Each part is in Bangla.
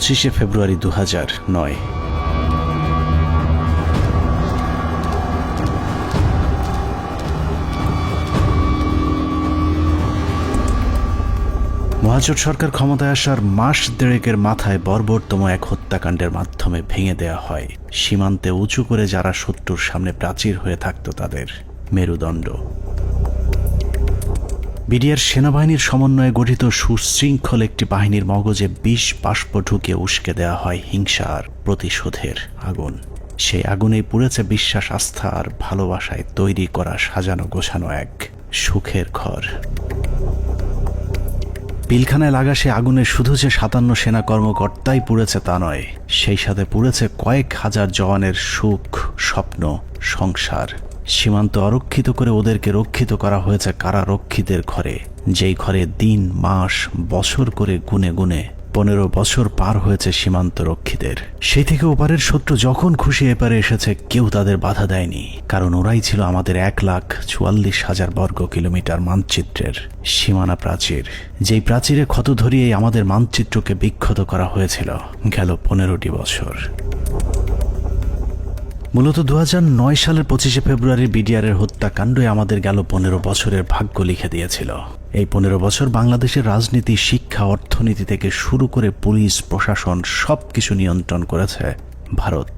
25শে ফেব্রুয়ারি 2009। মহাজোট সরকার ক্ষমতায় আসার মাস দেড়েকের মাথায় বর্বরতম এক হত্যাকাণ্ডের মাধ্যমে ভেঙে দেয়া হয় সীমান্তে উঁচু করে যারা শত্রুর সামনে প্রাচীর হয়ে থাকত তাদের মেরুদণ্ড। বিডিআর সেনাবাহিনীর সমন্বয়ে গঠিত সুশৃঙ্খল একটি বাহিনীর মগজে বিষ বাষ্প ঢুকে উস্কে দেয়া হয় হিংসা আর প্রতিশোধের আগুন। সেই আগুনেই পুড়েছে বিশ্বাস, আস্থা আর ভালোবাসায় তৈরি করা সাজানো গোছানো এক সুখের ঘর। পিলখানায় লাগা সে আগুনে শুধু যে 57 সেনা কর্মকর্তাই পুড়েছে তা নয়, সেই সাথে পুড়েছে কয়েক হাজার জওয়ানের সুখ, স্বপ্ন, সংসার। সীমান্ত অরক্ষিত করে ওদেরকে রক্ষিত করা হয়েছে কারারক্ষীদের ঘরে, যেই ঘরে দিন, মাস, বছর করে গুনে গুনে 15 বছর পার হয়েছে সীমান্ত রক্ষীদের। সেই থেকে ওপারের শত্রু যখন খুশি এপারে এসেছে কেউ তাদের বাধা দেয়নি, কারণ ওরাই ছিল আমাদের 1,44,000 বর্গ কিলোমিটার মানচিত্রের সীমানা প্রাচীর, যেই প্রাচীরে ক্ষত ধরিয়েই আমাদের মানচিত্রকে বিক্ষত করা হয়েছিল গেল 15টি বছর। মূলত 2009 সালের 25শে ফেব্রুয়ারি বিডিআরের হত্যাকাণ্ডই আমাদের গেল 15 বছরের ভাগ্য লিখে দিয়েছিল। এই 15 বছর বাংলাদেশের রাজনীতি, শিক্ষা, অর্থনীতি থেকে শুরু করে পুলিশ, প্রশাসন সবকিছু নিয়ন্ত্রণ করেছে ভারত,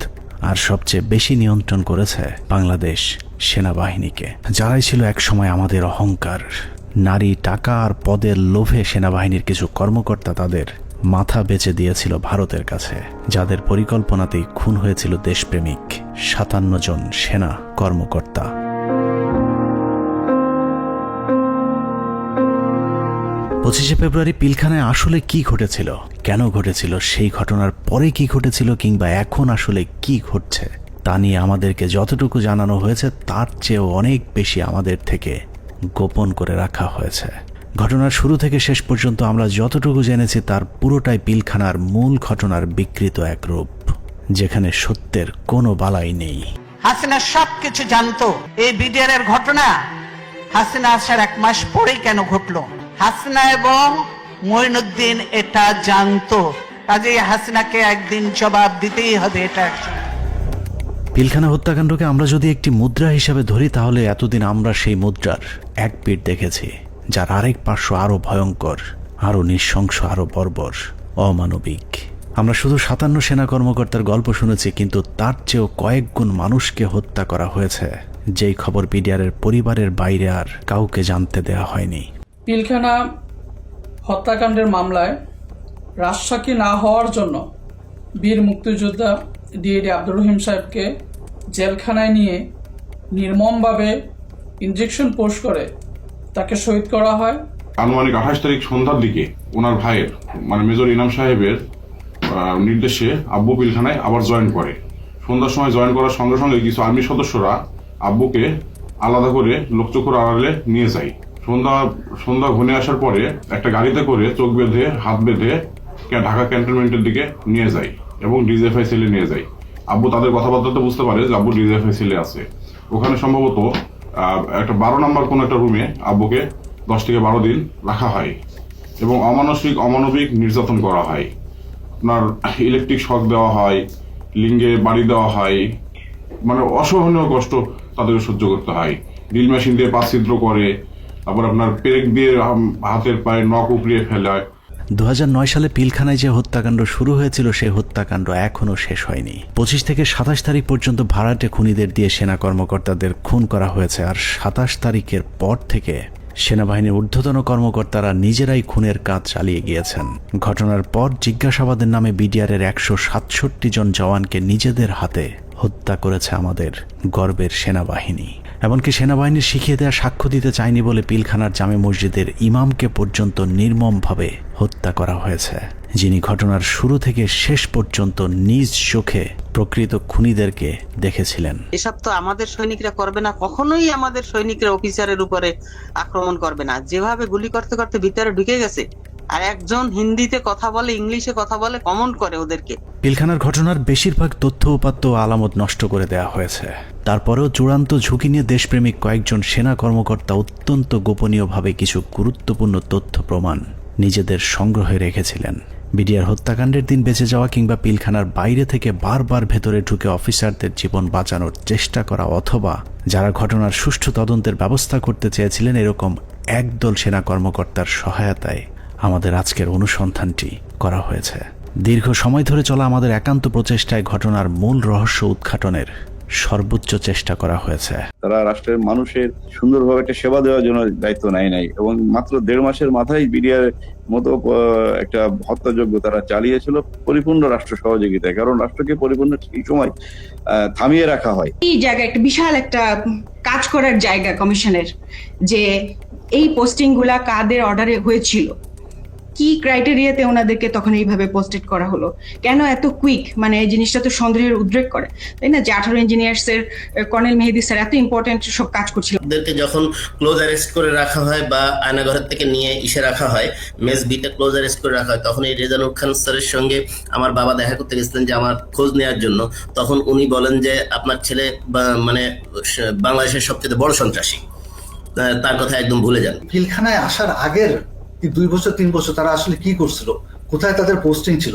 আর সবচেয়ে বেশি নিয়ন্ত্রণ করেছে বাংলাদেশ সেনাবাহিনীকে, যারাই ছিল একসময় আমাদের অহংকার। নারী, টাকা আর পদের লোভে সেনাবাহিনীর কিছু কর্মকর্তা তাদের মাথা বেচে দিয়েছিল ভারতের কাছে, যাদের পরিকল্পনাতেই খুন হয়েছিল দেশপ্রেমিক 57 জন সেনা কর্মকর্তা। পঁচিশে ফেব্রুয়ারি পিলখানায় আসলে কি ঘটেছিল, কেন ঘটেছিল, সেই ঘটনার পরে কি ঘটেছিল, কিংবা এখন আসলে কি ঘটছে তা নিয়ে আমাদেরকে যতটুকু জানানো হয়েছে তার চেয়েও অনেক বেশি আমাদের থেকে গোপন করে রাখা হয়েছে। ঘটনার শুরু থেকে শেষ পর্যন্ত আমরা যতটুকু জেনেছি তার পুরোটাই পিলখানার মূল ঘটনার বিকৃত এক রূপ, যেখানে সত্যের কোনো বালাই নেই। হাসিনা সবকিছু জানতো। এই বিডিআর এর ঘটনা হাসিনা আসার 1 মাস পরেই কেন ঘটলো? হাসিনা এবং মঈনুদ্দিন এটা জানতো, কাজেই হাসিনাকে একদিন জবাব দিতেই হবে। এটা পিলখানা হত্যাকাণ্ডকে আমরা যদি একটি মুদ্রা হিসাবে ধরি, তাহলে এতদিন আমরা সেই মুদ্রার এক পিঠ দেখেছি, যার আরেক পার্শ্ব আরো ভয়ঙ্কর, আরো নৃশংস, আরো বর্বর, অমানবিক। আমরা শুধু 57 সেনা কর্মকর্তার গল্প শুনেছি, কিন্তু তার চেয়েও কয়েক গুণ মানুষকে হত্যা করা হয়েছে, যেই খবর বিডিআরের পরিবারের বাইরে আর কাউকে জানতে দেওয়া হয়নি। পিলখানা হত্যাকাণ্ডের মামলায় রাজসাক্ষী না হওয়ার জন্য বীর মুক্তিযোদ্ধা ডিএডি আব্দুর রহিম সাহেবকে জেলখানায় নিয়ে নির্মমভাবে ইনজেকশন পোস্ট করে তাকে শহীদ করা হয়। আনুমানিক 28 তারিখ সন্ধ্যার দিকে ওনার ভাইয়ের মেজর ইনাম সাহেবের নির্দেশে আব্বু পিলখানায় আবার জয়েন করে। সন্ধ্যার সময় জয়েন করার সঙ্গে সঙ্গে কিছু আর্মি সদস্যরা আব্বুকে আলাদা করে লোকচক্ষুর আড়ালে নিয়ে যায়। সন্ধ্যা ঘনে আসার পরে একটা গাড়িতে করে চোখ বেঁধে, হাত বেঁধে ঢাকা ক্যান্টনমেন্টের দিকে নিয়ে যায় এবং ডিজিএফআই সেলে নিয়ে যায়। আব্বু তাদের কথাবার্তাতে বুঝতে পারে যে আব্বু ডিজিএফআই সেলে আছে। ওখানে সম্ভবত একটা 12 নম্বর কোন একটা রুমে আব্বুকে 10 থেকে 12 দিন রাখা হয় এবং অমানবিক নির্যাতন করা হয়। আপনার ইলেকট্রিক শক দেওয়া হয়, লিঙ্গে বাড়ি দেওয়া হয়, অসহনীয় কষ্ট তাদেরকে সহ্য করতে হয়। ড্রিল মেশিন দিয়ে পা ছিদ্র করে, তারপর আপনার পেরেক দিয়ে হাতের পায়ে নখ উপড়িয়ে ফেলায়। 2009 সালে পিলখানায় যে হত্যাকাণ্ড শুরু হয়েছিল সেই হত্যাকাণ্ড এখনো শেষ হয়নি। 25 থেকে 27 তারিখ পর্যন্ত ভাড়াটে খুনিদের দিয়ে সেনা কর্মকর্তাদের খুন করা হয়েছে, আর 27 তারিখের পর থেকে সেনাবাহিনীর ঊর্ধ্বতন কর্মকর্তারা নিজেরাই খুনের কাজ চালিয়ে গিয়েছেন। ঘটনার পর জিজ্ঞাসাবাদের নামে বিডিআরের 167 জন জওয়ানকে নিজেদের হাতে হত্যা করেছে আমাদের গর্বের সেনাবাহিনী। এমনকি সেনাবাহিনীর শিখিয়ে দেওয়া সাক্ষ্য দিতে চায়নি বলে পিলখানার জামে মসজিদের ইমামকে পর্যন্ত নির্মমভাবে হত্যা করা হয়েছে, যিনি ঘটনার শুরু থেকে শেষ পর্যন্ত নিজ চোখে প্রকৃত খুনিদেরকে দেখেছিলেন। এসব তো আমাদের সৈনিকরা করবে না, কখনোই আমাদের সৈনিকরা অফিসারের উপরে আক্রমণ করবে না। যেভাবে গুলি করতে করতে ভিতরে ঢুকে গেছে, আর একজন হিন্দিতে কথা বলে, ইংলিশে কথা বলে, কমেন্ট করে ওদেরকে। পিলখানার ঘটনার বেশিরভাগ তথ্য উপাত্ত ও আলামত নষ্ট করে দেওয়া হয়েছে। তারপরেও চূড়ান্ত ঝুঁকি নিয়ে দেশপ্রেমিক কয়েকজন সেনা কর্মকর্তা অত্যন্ত গোপনীয়ভাবে কিছু গুরুত্বপূর্ণ তথ্য প্রমাণ নিজেদের সংগ্রহে রেখেছিলেন। বিডিআর হত্যাকাণ্ডের দিন বেঁচে যাওয়া কিংবা পিলখানার বাইরে থেকে বারবার ভেতরে ঢুকে অফিসারদের জীবন বাঁচানোর চেষ্টা করা, অথবা যারা ঘটনার সুষ্ঠু তদন্তের ব্যবস্থা করতে চেয়েছিলেন, এরকম একদল সেনা কর্মকর্তার সহায়তায় আমাদের আজকের অনুসন্ধানটি করা হয়েছে। দীর্ঘ সময় ধরে চলা আমাদের একান্ত প্রচেষ্টায় ঘটনার মূল রহস্য উদ্ঘাটনের সর্বোচ্চ চেষ্টা করা হয়েছে। তারা রাষ্ট্রের মানুষের সুন্দরভাবে একটা সেবা দেওয়ার জন্য দায়িত্ব নেয় নাই এবং মাত্র 1.5 মাসের মাথায় বিডিআর মতো একটা হত্যাযজ্ঞ তারা চালিয়েছিল পরিপূর্ণ রাষ্ট্র সহযোগিতায়। কারণ রাষ্ট্রকে পরিপূর্ণ এই সময় থামিয়ে রাখা হয়। এই জায়গা একটা বিশাল একটা কাজ করার জায়গা কমিশনের, যে এই পোস্টিং গুলা কাদের অর্ডারে হয়েছিল, কি ক্রাইটেরিয়াতে ওনাদেরকে তখন এইভাবে পোস্টেড করা হলো, কেন এত কুইক, মানে এই জিনিসটা তো সন্দেহের উদ্রেক করে, তাই না? যে 18 ইঞ্জিনিয়ার্স এর কর্নেল মেহেদী স্যার এত ইম্পর্টেন্ট সব কাজ করছিল, ওদেরকে যখন ক্লোজ অ্যারেস্ট করে রাখা হয় বা আয়নাঘরের থেকে নিয়ে রাখা হয়, মেস বিটা ক্লোজ অ্যারেস্ট করে রাখা হয়, তখন এই রেজানুর খান স্যারের সঙ্গে আমার বাবা দেখা করতে গেছিলেন যে আমার খোঁজ নেওয়ার জন্য। তখন উনি বলেন যে আপনার ছেলে মানে বাংলাদেশের সবচেয়ে বড় সন্ত্রাসী, তার কথা একদম ভুলে যান। পিলখানায় আসার আগের 2 বছর 3 বছর তারা আসলে কি করছিল, কোথায় তাদের পোস্টিং ছিল,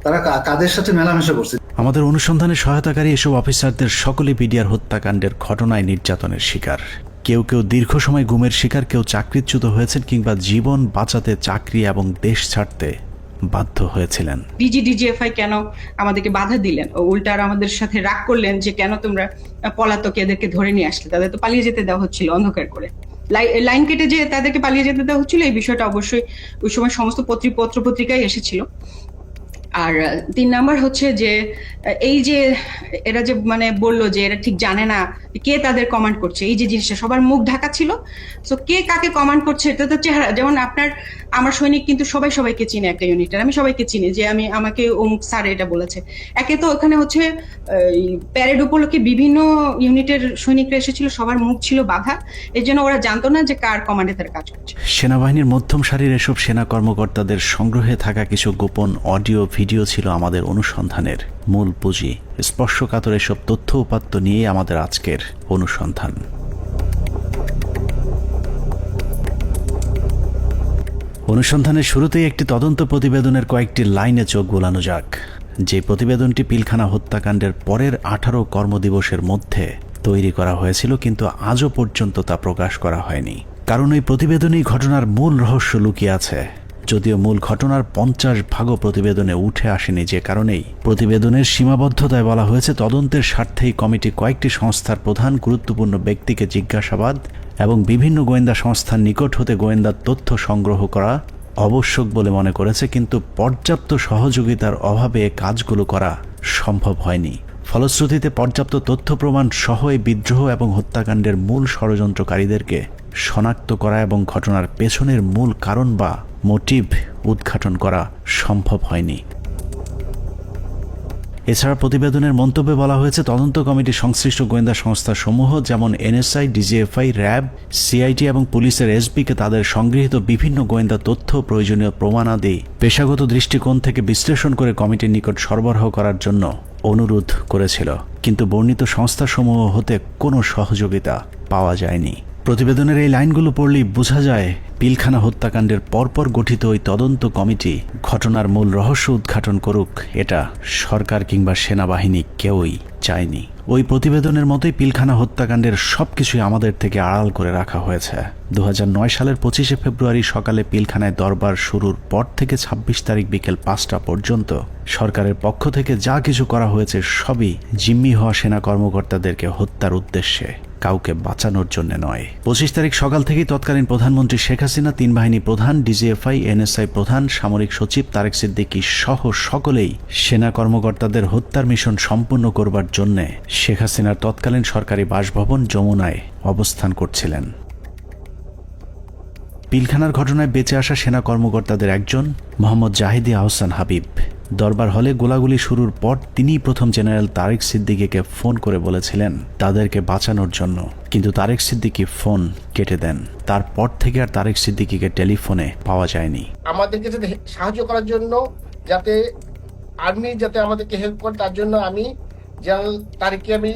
তারা কাদের সাথে মেলামেশা করছে। আমাদের অনুসন্ধানে সহায়তাকারী এসব অফিসারদের সকলে বিডিআর হত্যাকাণ্ডের ঘটনায় নির্যাতনের শিকার। কেউ কেউ দীর্ঘ সময় গুমের শিকার, কেউ চাকরিচ্যুত হয়েছেন কিংবা জীবন বাঁচাতে চাকরি এবং দেশ ছাড়তে বাধ্য হয়েছিলেন। ডিজিএফআই কেন আমাদেরকে বাধা দিলেন, ও উল্টা আর আমাদের সাথে রাগ করলেন যে কেন তোমরা পলাতক এদেরকে ধরে নিয়ে আসলে, তাদের তো পালিয়ে যেতে দেওয়া হচ্ছিল অন্ধকার করে, লাইন কেটে যে তাদেরকে পালিয়ে যেতে দেওয়া হচ্ছিল। এই বিষয়টা অবশ্যই ওই সময় সমস্ত পত্র পত্রিকায় এসেছিল। আর 3 নাম্বার হচ্ছে যে এই যে এরা যে মানে বললো যে এরা ঠিক জানে না কে তাদের কমান্ড করছে, এই যে জিনিসটা সবার মুখ ঢাকা ছিল। সো কে কাকে কমান্ড করছে এটা তো চেহারা, যেমন আমার সৈনিক কিন্তু সবাইকে চিনে একটা ইউনিটের, আমি সবাইকে চিনি যে আমাকে অমুক স্যার এটা বলেছে। একে তো ওখানে হচ্ছে প্যারেড উপলক্ষে বিভিন্ন ইউনিটের সৈনিকরা এসেছিল, সবার মুখ ছিল বাধা, এর জন্য ওরা জানতো না যে কার কমান্ডে তারা কাজ করছে। সেনাবাহিনীর মধ্যম সারির এসব সেনা কর্মকর্তাদের সংগ্রহে থাকা কিছু গোপন অডিও ভিডিও ছিল আমাদের অনুসন্ধানের মূল পুঁজি। স্পর্শকাতর এসব তথ্য উপাত্ত নিয়ে আমাদের আজকের অনুসন্ধান। অনুসন্ধানের শুরুতেই একটি তদন্ত প্রতিবেদনের কয়েকটি লাইনে চোখ বোলানো যাক। যে প্রতিবেদনটি পিলখানা হত্যাকাণ্ডের পরের 18 কর্মদিবসের মধ্যে তৈরি করা হয়েছিল, কিন্তু আজও পর্যন্ত তা প্রকাশ করা হয়নি। কারণ এই প্রতিবেদনেই ঘটনার মূল রহস্য লুকিয়ে আছে। যদিও মূল ঘটনার 50 ভাগও প্রতিবেদনে উঠে আসেনি, যে কারণেই প্রতিবেদনের সীমাবদ্ধতায় বলা হয়েছে তদন্তের স্বার্থেই কমিটি কয়েকটি সংস্থার প্রধান গুরুত্বপূর্ণ ব্যক্তিকে জিজ্ঞাসাবাদ এবং বিভিন্ন গোয়েন্দা সংস্থার নিকট হতে গোয়েন্দা তথ্য সংগ্রহ করা আবশ্যক বলে মনে করেছে, কিন্তু পর্যাপ্ত সহযোগিতার অভাবে কাজগুলো করা সম্ভব হয়নি। ফলশ্রুতিতে পর্যাপ্ত তথ্য প্রমাণ সহ এই বিদ্রোহ এবং হত্যাকাণ্ডের মূল ষড়যন্ত্রকারীদেরকে শনাক্ত করা এবং ঘটনার পেছনের মূল কারণ বা মোটিভ উদ্ঘাটন করা সম্ভব হয়নি। এছাড়া প্রতিবেদনের মন্তব্যে বলা হয়েছে তদন্ত কমিটি সংশ্লিষ্ট গোয়েন্দা সংস্থা সমূহ যেমন এনএসআই, ডিজিএফআই, র্যাব, সিআইটি এবং পুলিশের এসবিকে তাদের সংগৃহীত বিভিন্ন গোয়েন্দা তথ্য, প্রয়োজনীয় প্রমাণাদি পেশাগত দৃষ্টিকোণ থেকে বিশ্লেষণ করে কমিটির নিকট সরবরাহ করার জন্য অনুরোধ করেছিল, কিন্তু বর্ণিত সংস্থাসমূহ হতে কোনো সহযোগিতা পাওয়া যায়নি। প্রতিবেদনের এই লাইনগুলো পড়লেই বোঝা যায় পিলখানা হত্যাকাণ্ডের পরপর গঠিত ওই তদন্ত কমিটি ঘটনার মূল রহস্য উদ্ঘাটন করুক, এটা সরকার কিংবা সেনাবাহিনী কেউই চায়নি। ওই প্রতিবেদনের মতোই পিলখানা হত্যাকাণ্ডের সবকিছুই আমাদের থেকে আড়াল করে রাখা হয়েছে। 2009 সালের 25 ফেব্রুয়ারি সকালে পিলখানায় দরবার শুরুর পর থেকে 26 তারিখ বিকেল 5টা পর্যন্ত সরকারের পক্ষ থেকে যা কিছু করা হয়েছে সবই জিম্মি হওয়া সেনা কর্মকর্তাদেরকে হত্যার উদ্দেশ্যে, কাউকে বাঁচানোর জন্য নয়। 25 তারিখ সকাল থেকেই তৎকালীন প্রধানমন্ত্রী শেখ হাসিনা, 3 বাহিনী প্রধান, ডিজিএফআই, এনএসআই প্রধান, সামরিক সচিব তারেক সিদ্দিকী সহ সকলেই সেনা কর্মকর্তাদের হত্যার মিশন সম্পূর্ণ করবার জন্য শেখ হাসিনার তৎকালীন সরকারি বাসভবন যমুনায় অবস্থান করছিলেন। পিলখানার ঘটনায় বেঁচে আসা সেনা কর্মকর্তাদের একজন মোহাম্মদ জাহিদি আহসান হাবিব দরবার হলে গোলাগুলি শুরুর পর তিনিই প্রথম জেনারেল তারেক সিদ্দিকীকে ফোন করে বলেছিলেন তাদেরকে বাঁচানোর জন্য, কিন্তু তারেক সিদ্দিকী ফোন কেটে দেন। তারপর থেকে আর তারেক সিদ্দিকীকে টেলিফোনে পাওয়া যায়নি। আমাদেরকে যাতে সাহায্য করার জন্য, যাতে আর্মি যাতে আমাদেরকে হেল্প করে, তার জন্য আমি জেনারেল তারেককে আমি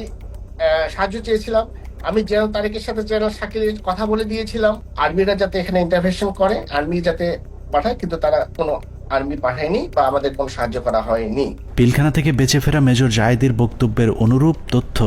সাহায্য চেয়েছিলাম। আমি জেনারেল তারেকের সাথে জেনারেল শাকিলের কথা বলে দিয়েছিলাম আর্মিরা যাতে এখানে ইন্টারভেনশন করে, আর্মি যাতে পাঠায়, কিন্তু তারা কোনো আর্মি পাঠায়নি বা আমাদের কোনো সাহায্য করা হয়নি। পিলখানা থেকে বেঁচে ফেরা মেজর জায়েদের বক্তব্যের অনুরূপ তথ্য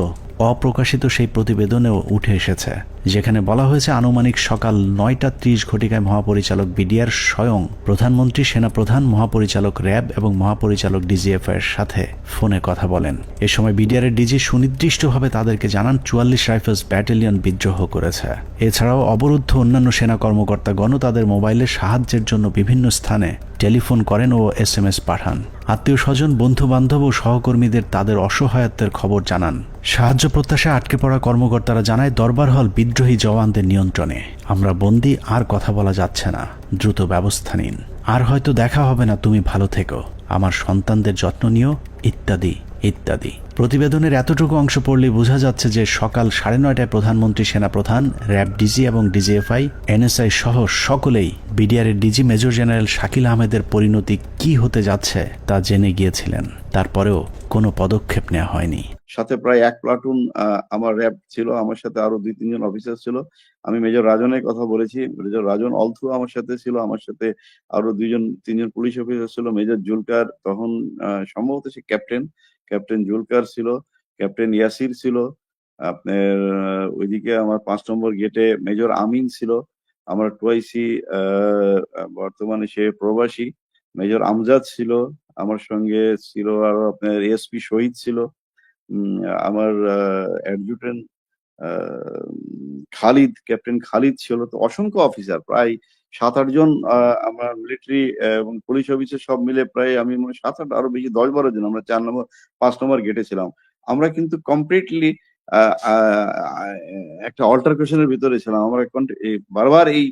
অপ্রকাশিত সেই প্রতিবেদনেও উঠে এসেছে, যেখানে বলা হয়েছে আনুমানিক সকাল 9:30 ঘটিকায় মহাপরিচালক বিডিআর স্বয়ং প্রধানমন্ত্রী, সেনাপ্রধান, মহাপরিচালক র্যাব এবং মহাপরিচালক ডিজিএফ এর সাথে ফোনে কথা বলেন। এ সময় বিডিআর এর ডিজি সুনির্দিষ্টভাবে তাদেরকে জানান 44 রাইফেলস ব্যাটালিয়ন বিদ্রোহ করেছে। এছাড়াও অবরুদ্ধ অন্যান্য সেনা কর্মকর্তাগণও তাদের মোবাইলে সাহায্যের জন্য বিভিন্ন স্থানে টেলিফোন করেন ও SMS পাঠান। আত্মীয় স্বজন, বন্ধু বান্ধব ও সহকর্মীদের তাদের অসহায়ত্বের খবর জানান। সাহায্য প্রত্যাশায় আটকে পড়া কর্মকর্তারা জানায় দরবার হল বিদ্রোহী জওয়ানদের নিয়ন্ত্রণে, আমরা বন্দী, আর কথা বলা যাচ্ছে না, দ্রুত ব্যবস্থা নিন, আর হয়তো দেখা হবে না, তুমি ভালো থেকো, আমার সন্তানদের যত্ন নিও, ইত্যাদি ইত্যাদি। প্রতিবেদনের এতটুকু অংশ পড়লেই বোঝা যাচ্ছে যে সকাল 9:30টায় প্রধানমন্ত্রী, সেনাপ্রধান, র্যাব ডিজি এবং ডিজিএফআই, NSI সহ সকলেই বিডিআর এর ডিজি মেজর জেনারেল শাকিল আহমেদের পরিণতি কি হতে যাচ্ছে তা জেনে গিয়েছিলেন। তারপরেও কোনো পদক্ষেপ নেওয়া হয়নি। সাথে প্রায় 1 প্লাটুন আমার র্যাব ছিল, আমার সাথে আরো 2-3 জন অফিসার ছিল। আমি মেজর রাজনের কথা বলেছি, মেজর রাজন অলথ্রু আমার সাথে ছিল, আমার সাথে আরো 2-3 জন পুলিশ অফিসার ছিল। মেজর জুলকার তখন সম্ভবত সে ক্যাপ্টেন জুলকার ছিল, ক্যাপ্টেন ইয়াসির ছিল, আপনার ওইদিকে আমার 5 নম্বর গেটে মেজর আমিন ছিল, আমার টুয়াইসি বর্তমানে সে প্রবাসী মেজর আমজাদ ছিল, আমার সঙ্গে ছিল আরো আপনার এসপি শহীদ ছিল, আমার অ্যাডজুটেন্ট খালিদ, ক্যাপ্টেন খালিদ ছিল। তো অসংখ্য অফিসার, প্রায় 7-8 জন আমার মিলিটারি এবং পুলিশ অফিসার সব মিলে প্রায় আমি মনে 7-8 আরো বেশি 10-12 জন আমরা 5 নম্বর গেটে ছিলাম। আমরা কিন্তু কমপ্লিটলি একটা অল্টারকেশনের ভিতরে ছিলাম। আমরা বারবার এই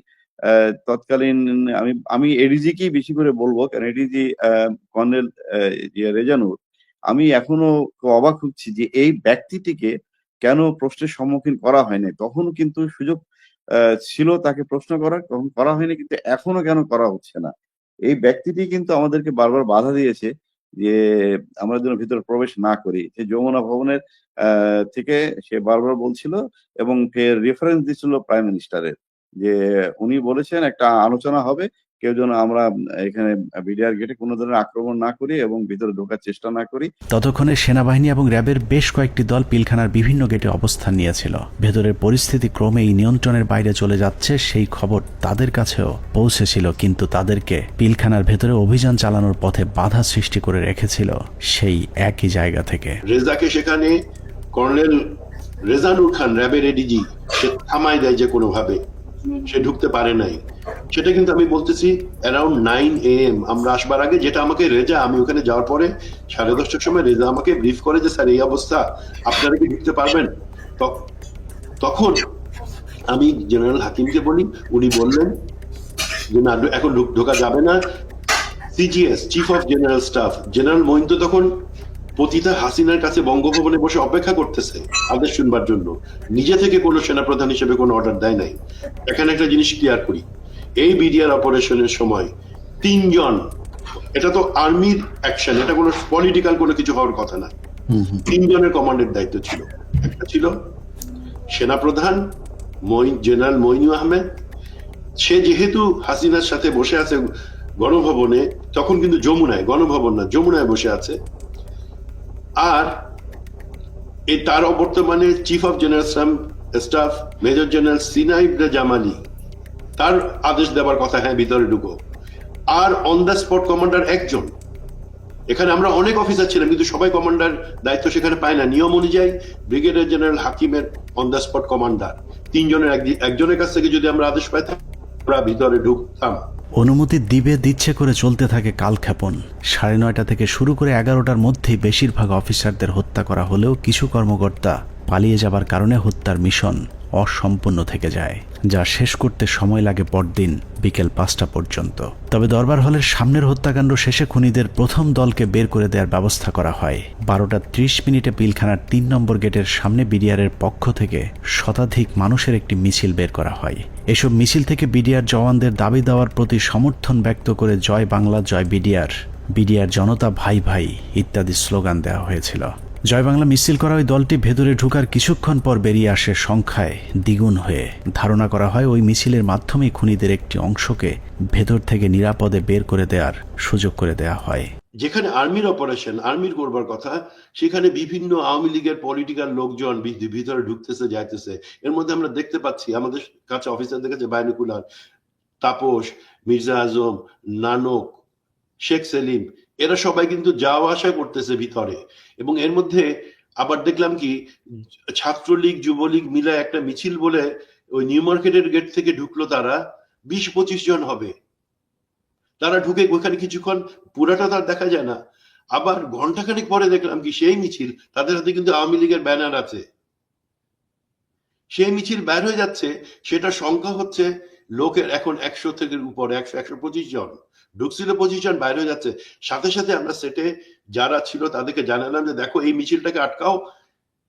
তৎকালীন আমি এডিজি কেই বেশি করে বলবো, কারণ এডিজি কর্নেল রেজানুর, আমি এখনো অবাক হচ্ছি যে এই ব্যক্তিটিকে কেন প্রশ্নের সম্মুখীন করা হয়নি। তখনও কিন্তু সুযোগ ছিল তাকে প্রশ্ন করার, তখন করা হয়নি, কিন্তু এখনো কেন করা হচ্ছে না। এই ব্যক্তিটি কিন্তু আমাদেরকে বারবার বাধা দিয়েছে যে আমরা যেন ভিতরে প্রবেশ না করি। যে যমুনা ভবনের থেকে সে বারবার বলছিল এবং ফের রেফারেন্স দিচ্ছিল প্রাইম মিনিস্টারের, যে উনি বলেছেন একটা আলোচনা হবে, কেউ যেন আমরা এখানে বিডিআর গেটে কোনো ধরনের আক্রমণ না করি এবং ভিতরে ঢোকার চেষ্টা না করি। ততক্ষণে সেনাবাহিনী এবং র্যাবের বেশ কয়েকটি দল পিলখানার বিভিন্ন গেটে অবস্থান নিয়েছিল। ভেতরের পরিস্থিতি ক্রমেই নিয়ন্ত্রণের বাইরে চলে যাচ্ছে সেই খবর তাদের কাছেও পৌঁছেছিল, কিন্তু তাদেরকে পিলখানার ভেতরে অভিযান চালানোর পথে বাধা সৃষ্টি করে রেখেছিল সেই একই জায়গা থেকে। রেজাকে সেখানে কর্নেল রেজানুর খান, র্যাবের এডিজি, সে থামাই দেয় যে কোনোভাবে, সে ঢুকতে পারে নাই। সেটা কিন্তু আমি বলতেছি অ্যারাউন্ড 9 AM আমরা আসবার আগে, যেটা আমাকে রেজা, আমি ওখানে যাওয়ার পরে 10:30টার সময় রেজা আমাকে ব্রিফ করে যে স্যার এই অবস্থা, আপনারা কি ঢুকতে পারবেন? তখন আমি জেনারেল হাকিমকে বলি, উনি বললেন যে না, এখন ঢোকা যাবে না। CGS, chief of general staff, general Moeen তো তখন পতিতা হাসিনার কাছে বঙ্গভবনে বসে অপেক্ষা করতেছে আদেশ শুনবার জন্য, নিজে থেকে কোনো সেনাপ্রধান হিসেবে কোনো অর্ডার দেয় নাই। এখানে একটা জিনিস ক্লিয়ার করি, এই বিডিআর অপারেশনের সময় 3 জন, এটা তো আর্মির অ্যাকশন, এটা কোনো পলিটিক্যাল কোনো কিছু হওয়ার কথা না, 3 জনের কমান্ডের দায়িত্ব ছিল। একটা ছিল সেনাপ্রধান জেনারেল মইনু আহমেদ, সে যেহেতু হাসিনার সাথে বসে আছে গণভবনে, তখন কিন্তু যমুনায়, গণভবন না যমুনায় বসে আছে। আর এই তার বর্তমানে chief of general staff major general সিনাইব জামালি, তার আদেশ দেওয়ার কথা, হ্যাঁ ভিতরে ঢুকো। আর অন দ্য স্পট কমান্ডার একজন। এখানে আমরা অনেক অফিসার ছিলাম, কিন্তু সবাই কমান্ডার দায়িত্ব সেখানে পায় না। নিয়ম অনুযায়ী ব্রিগেডিয়ার জেনারেল হাকিমের অন দ্য স্পট কমান্ডার, 3 জনের একজনের কাছ থেকে যদি আমরা আদেশ পাইতাম, আমরা ভিতরে ঢুকতাম। অনুমতি দিচ্ছে করে চলতে থাকে কালক্ষেপণ। 9:30 থেকে শুরু করে 11টার মধ্যেই বেশিরভাগ অফিসারদের হত্যা করা হলেও কিছু কর্মকর্তা পালিয়ে যাবার কারণে হত্যার মিশন অসম্পূর্ণ থেকে যায়, যা শেষ করতে সময় লাগে পরদিন বিকেল 5টা পর্যন্ত। তবে দরবার হলের সামনের হত্যাকাণ্ড শেষে খুনিদের প্রথম দলকে বের করে দেওয়ার ব্যবস্থা করা হয়। 12:30 পিলখানার 3 নম্বর গেটের সামনে বিডিআরের পক্ষ থেকে শতাধিক মানুষের একটি মিছিল বের করা হয়। এসব মিছিল থেকে বিডিআর জওয়ানদের দাবি দেওয়ার প্রতি সমর্থন ব্যক্ত করে জয় বাংলা, জয় বিডিআর, বিডিআর জনতা ভাই ভাই ইত্যাদি স্লোগান দেওয়া হয়েছিল। জয় বাংলা মিছিল করা ওই দলটি ভেতরে ঢোকার কিছুক্ষণ পর বেরিয়ে আসে সংখ্যায় দ্বিগুণ হয়ে। ধারণা করা হয় ওই মিছিলের মাধ্যমেই খুনিদের একটি অংশকে ভেতর থেকে নিরাপদে বের করে দেওয়ার সুযোগ করে দেওয়া হয়। যেখানে আর্মির অপারেশন, আর্মির করবার কথা, সেখানে বিভিন্ন আওয়ামী লীগের পলিটিক্যাল লোকজন ভিতরে ঢুকতেছে যাইতেছে। এর মধ্যে আমরা দেখতে পাচ্ছি আমাদের কাছে অফিসারদের কাছে বাইনকুলার, তাপস, মির্জা আজম, নানক, শেখ সেলিম, এরা সবাই কিন্তু যাওয়া আসা করতেছে ভিতরে। এবং এর মধ্যে আবার দেখলাম কি ছাত্রলীগ যুবলীগ মিলে একটা মিছিল বলে ওই নিউ মার্কেটের গেট থেকে ঢুকলো, তারা 20-25 জন হবে। তারা ঢুকে ওখানে কিছুক্ষণ, পুরাটা তার দেখা যায় না। আবার ঘন্টাখানেক পরে দেখলাম কি সেই মিছিল, তাদের হাতে কিন্তু আওয়ামী লীগের ব্যানার আছে, সেই মিছিল বের হয়ে যাচ্ছে। সেটা সংখ্যা হচ্ছে লোকের এখন 100 থেকে উপরে, 100-125 জন ঢুকছিল, 25 জন বাইরে হয়ে যাচ্ছে। সাথে সাথে আমরা সেটে যারা ছিল তাদেরকে জানালাম যে দেখো এই মিছিলটাকে আটকাও,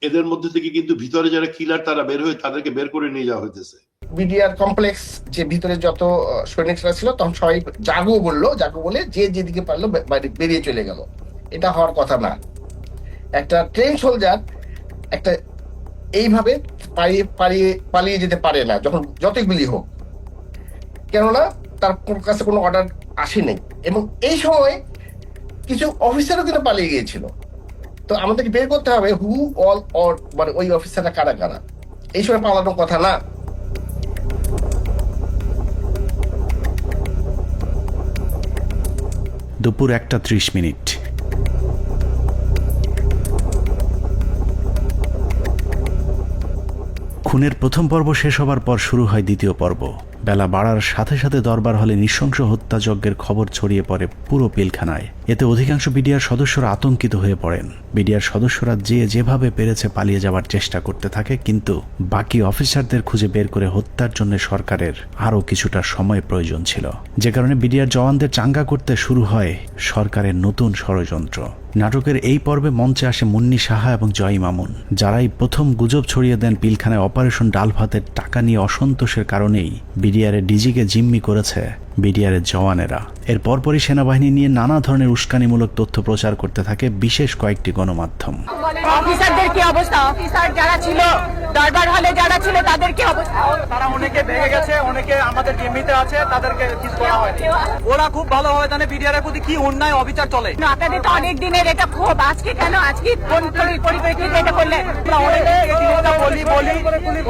এদের মধ্যে থেকে কিন্তু ভিতরে যারা কিলার তারা বের হয়ে তাদেরকে বের করে নিয়ে যাওয়া হইতেছে। বিডিআর কমপ্লেক্স যে ভিতরে যত সৈনিকরা ছিল তখন সবাই জাগো বলে যে যেদিকে পারলো বেরিয়ে চলে গেল। এটা হওয়ার কথা না। একটা ট্রেন সোলজার একটা এইভাবে পালিয়ে যেতে পারে না, যখন যতই গুলি হোক, কেননা তার কাছে কোনো অর্ডার আসেনি। এবং এই সময় কিছু অফিসারও কিন্তু পালিয়ে গিয়েছিল। তো আমাদেরকে বের করতে হবে হু অল অর, মানে ওই অফিসাররা কারা কারা। এই সময় পালানোর কথা না। দুপুর 1:30। খুনের প্রথম পর্ব শেষ হবার পর শুরু হয় দ্বিতীয় পর্ব। বেলা বাড়ার সাথে সাথে দরবার হলে নৃশংস হত্যাযজ্ঞের খবর ছড়িয়ে পড়ে পুরো পিলখানায়। এতে অধিকাংশ বিডিআর সদস্যরা আতঙ্কিত হয়ে পড়েন। বিডিআর সদস্যরা যেভাবে পেরেছে পালিয়ে যাওয়ার চেষ্টা করতে থাকে, কিন্তু বাকি অফিসারদের খুঁজে বের করে হত্যার জন্য সরকারের আরও কিছুটা সময় প্রয়োজন ছিল, যে কারণে বিডিআর জওয়ানদের চাঙ্গা করতে শুরু হয় সরকারের নতুন ষড়যন্ত্র। নাটকের এই পর্বে মঞ্চে আসে মুন্নি সাহা এবং জয় মামুন, যারাই প্রথম গুজব ছড়িয়ে দেন পিলখানায় অপারেশন ডাল ভাতের টাকা নিয়ে অসন্তোষের কারণেই বিডিআরের ডিজিকে জিম্মি করেছে বিডিআরের জওয়ানেরা। এর পরপরই সেনাবাহিনী নিয়ে নানা ধরনের উস্কানিমূলক তথ্য প্রচার করতে থাকে বিশেষ কয়েকটি গণমাধ্যম। অফিসারদের কি অবস্থা? অফিসার যারা ছিল দরবার হলে যারা ছিল তাদের কি অবস্থা? তারা অনেকে ভেঙে গেছে, অনেকে আমাদের জিম্মিতে আছে, তাদেরকে কিছু করা হয়নি। ওরা খুব ভালোভাবে জানে বিডিআর এর প্রতি কি অন্যায় অবিচার চলে। আপনাদের তো অনেক দিনের এটা ক্ষোভ, আজকে কেন, আজকে কোন পরিপ্রেক্ষিতে এটা করলেন?